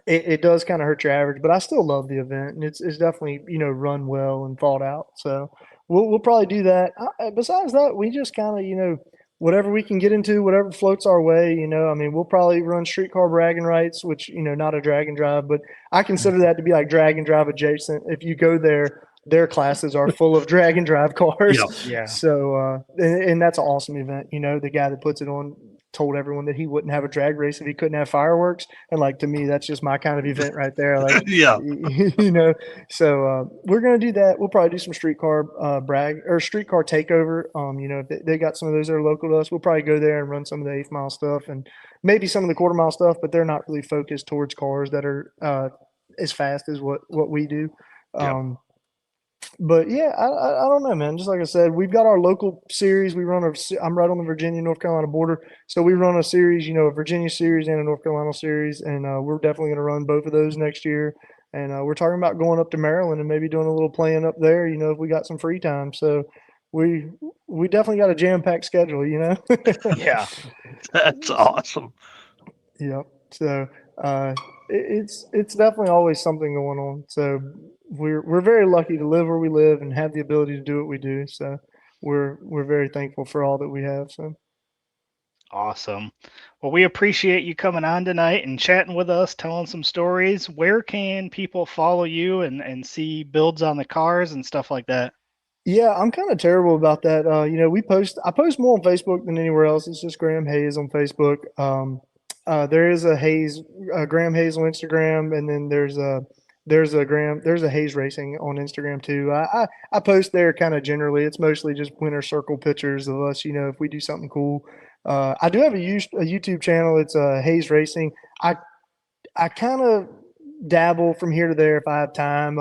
it does kind of hurt your average, but I still love the event, and it's definitely run well and thought out. So we'll probably do that. Besides that, we just kind of whatever we can get into, whatever floats our way. I mean, we'll probably run streetcar bragging rights, which not a drag and drive, but I consider that to be like drag and drive adjacent. If you go there, their classes are full of drag and drive cars. Yeah. Yeah. So and that's an awesome event. The guy that puts it on told everyone that he wouldn't have a drag race if he couldn't have fireworks. And like, to me, that's just my kind of event right there. Like, Yeah. So we're going to do that. We'll probably do some streetcar brag or streetcar takeover. If they got some of those that are local to us, we'll probably go there and run some of the 8th mile stuff and maybe some of the quarter mile stuff, but they're not really focused towards cars that are as fast as what we do. Yeah. But yeah, I don't know, man. Just like I said, we've got our local series. I'm right on the Virginia North Carolina border, so we run a series, a Virginia series and a North Carolina series, and we're definitely going to run both of those next year. And we're talking about going up to Maryland and maybe doing a little playing up there, if we got some free time. So we definitely got a jam packed schedule, Yeah. That's awesome. Yep. So it's definitely always something going on. So we're very lucky to live where we live and have the ability to do what we do. So we're very thankful for all that we have. So Awesome. Well, we appreciate you coming on tonight and chatting with us, telling some stories. Where can people follow you and see builds on the cars and stuff like that? yeah, I'm kind of terrible about that. I post more on Facebook than anywhere else. It's just Graham Hayes on Facebook. There is a Graham Hayes on Instagram, and then there's a Hayes Racing on Instagram too. I post there kind of generally. It's mostly just winter circle pictures of us. If we do something cool. I do have a YouTube channel. It's Hayes Racing. I kind of dabble from here to there if I have time.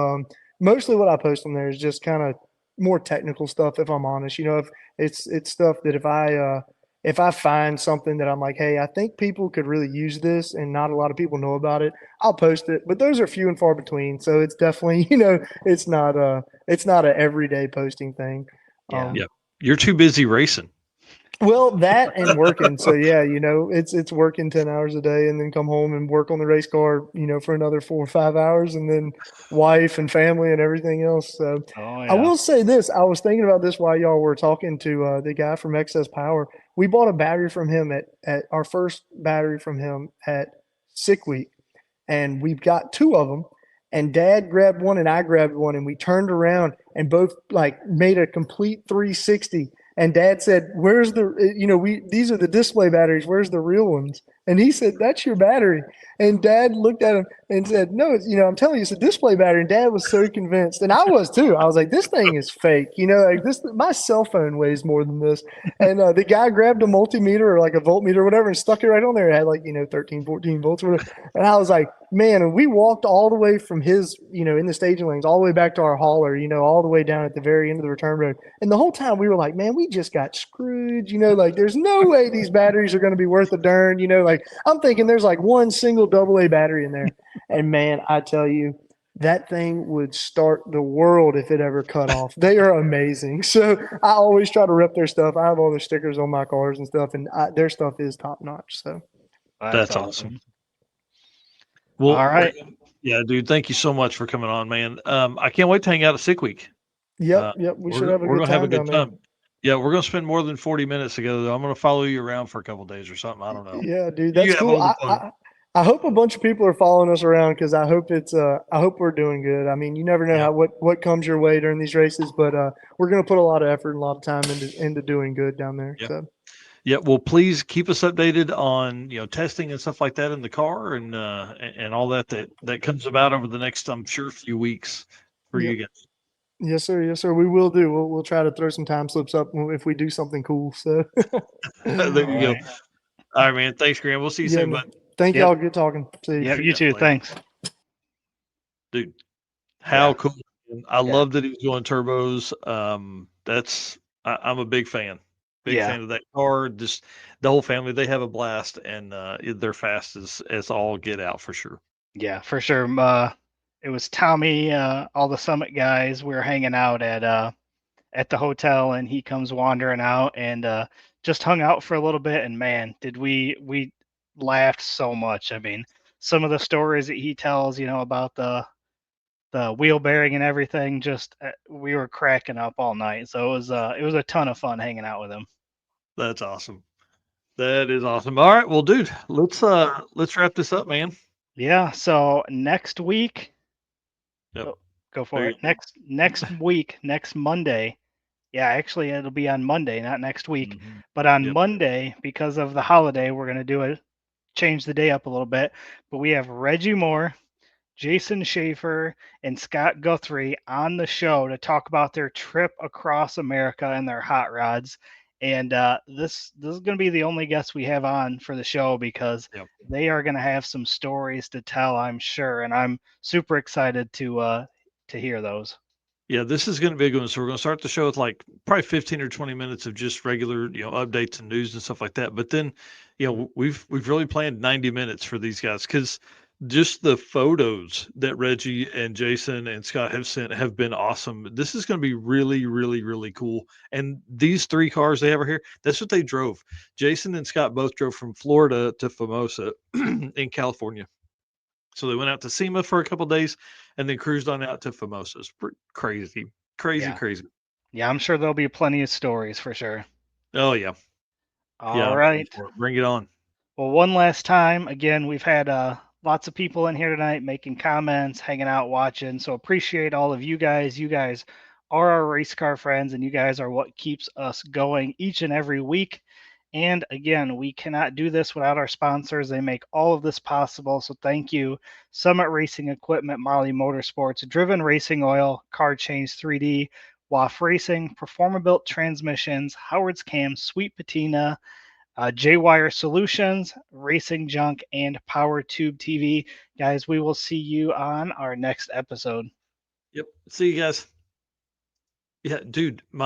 Mostly what I post on there is just kind of more technical stuff. If I'm honest, if it's stuff that if I find something that I'm like, hey, I think people could really use this, and not a lot of people know about it, I'll post it. But those are few and far between. So it's definitely, it's not a everyday posting thing. Yeah. Yeah. You're too busy racing. Well, that and working. So yeah, it's working 10 hours a day, and then come home and work on the race car, for another 4 or 5 hours, and then wife and family and everything else. So Oh I yeah. will say this: I was thinking about this while y'all were talking to the guy from Excess Power. We bought a battery from him at our first battery from him at Sick Week, and we've got two of them. And Dad grabbed one, and I grabbed one, and we turned around and both like made a complete 360. And Dad said, "Where's the? We these are the display batteries. Where's the real ones?" And he said, "That's your battery." And Dad looked at him and said, "No, I'm telling you, it's a display battery." And Dad was so convinced, and I was too. I was like, "This thing is fake." Like this. My cell phone weighs more than this. And the guy grabbed a multimeter or like a voltmeter or whatever and stuck it right on there. It had like 13, 14 volts or whatever. And I was like, man, and we walked all the way from his, in the staging lanes, all the way back to our hauler, all the way down at the very end of the return road. And the whole time we were like, man, we just got screwed. Like there's no way these batteries are going to be worth a darn. Like I'm thinking there's like one single AA battery in there. And man, I tell you, that thing would start the world if it ever cut off. They are amazing. So I always try to rep their stuff. I have all their stickers on my cars and stuff, and their stuff is top notch. So That's awesome. Well, All right. Yeah, dude. Thank you so much for coming on, man. I can't wait to hang out at Sick Week. Yep. We should have a we're good gonna have a time down good there. time. Yeah, we're gonna spend more than 40 minutes together. Though. I'm gonna follow you around for a couple days or something. I don't know. Yeah, dude, You that's have cool. all the fun. I hope a bunch of people are following us around because I hope we're doing good. I mean, you never know Yeah. what comes your way during these races, but we're gonna put a lot of effort and a lot of time into doing good down there. Yeah. So Yeah, well, please keep us updated on testing and stuff like that in the car and all that comes about over the next I'm sure few weeks for yep. you guys. Yes, sir. Yes, sir. We will do. We'll try to throw some time slips up if we do something cool. So There you go. Right. All right, man. Thanks, Graham. We'll see you yeah, soon, man. bud. Thank Yep. y'all. Good talking. See you. Yep. You Yeah, too. later. Thanks. Dude. How Yeah. cool! I Yeah. love that he was doing turbos. I'm a big fan. Big Yeah. fan of that car. Just the whole family, they have a blast, and they're fast as all get out for sure. Yeah, for sure. It was Tommy, all the Summit guys. We were hanging out at the hotel, and he comes wandering out and just hung out for a little bit. And man, did we laughed so much. I mean, some of the stories that he tells, about the wheel bearing and everything, just we were cracking up all night. So it was a ton of fun hanging out with him. That's awesome. That is awesome. All right, well, dude, let's wrap this up, man. Yeah. So next week, Yep. go for There it. you go. Next week, next Monday. Yeah, actually, it'll be on Monday, not next week. Mhm. But on Yep. Monday, because of the holiday, we're going to change the day up a little bit. But we have Reggie Moore, Jason Schaefer, and Scott Guthrie on the show to talk about their trip across America and their hot rods. And this is going to be the only guest we have on for the show because Yep. they are going to have some stories to tell, I'm sure, and I'm super excited to hear those. Yeah, this is going to be a good one. So we're going to start the show with like probably 15 or 20 minutes of just regular, updates and news and stuff like that. But then, we've really planned 90 minutes for these guys because just the photos that Reggie and Jason and Scott have sent have been awesome. This is going to be really, really, really cool. And these three cars they have here, that's what they drove. Jason and Scott both drove from Florida to Formosa in California. So they went out to SEMA for a couple days and then cruised on out to Formosa. It's crazy, crazy, Yeah. crazy. Yeah, I'm sure there'll be plenty of stories for sure. Oh yeah, yeah. All I'm ready right. for it. Bring it on. Well, one last time, again, we've had lots of people in here tonight making comments, hanging out, watching. So appreciate all of you guys. You guys are our race car friends, and you guys are what keeps us going each and every week. And again, we cannot do this without our sponsors. They make all of this possible. So thank you, Summit Racing Equipment, Marley Motorsports, Driven Racing Oil, Car Change 3D, WAF Racing, Performabuilt Transmissions, Howard's Cam, Sweet Patina, J-Wire Solutions, Racing Junk, and Power Tube TV. Guys, we will see you on our next episode. Yep. See you guys. Yeah, dude. My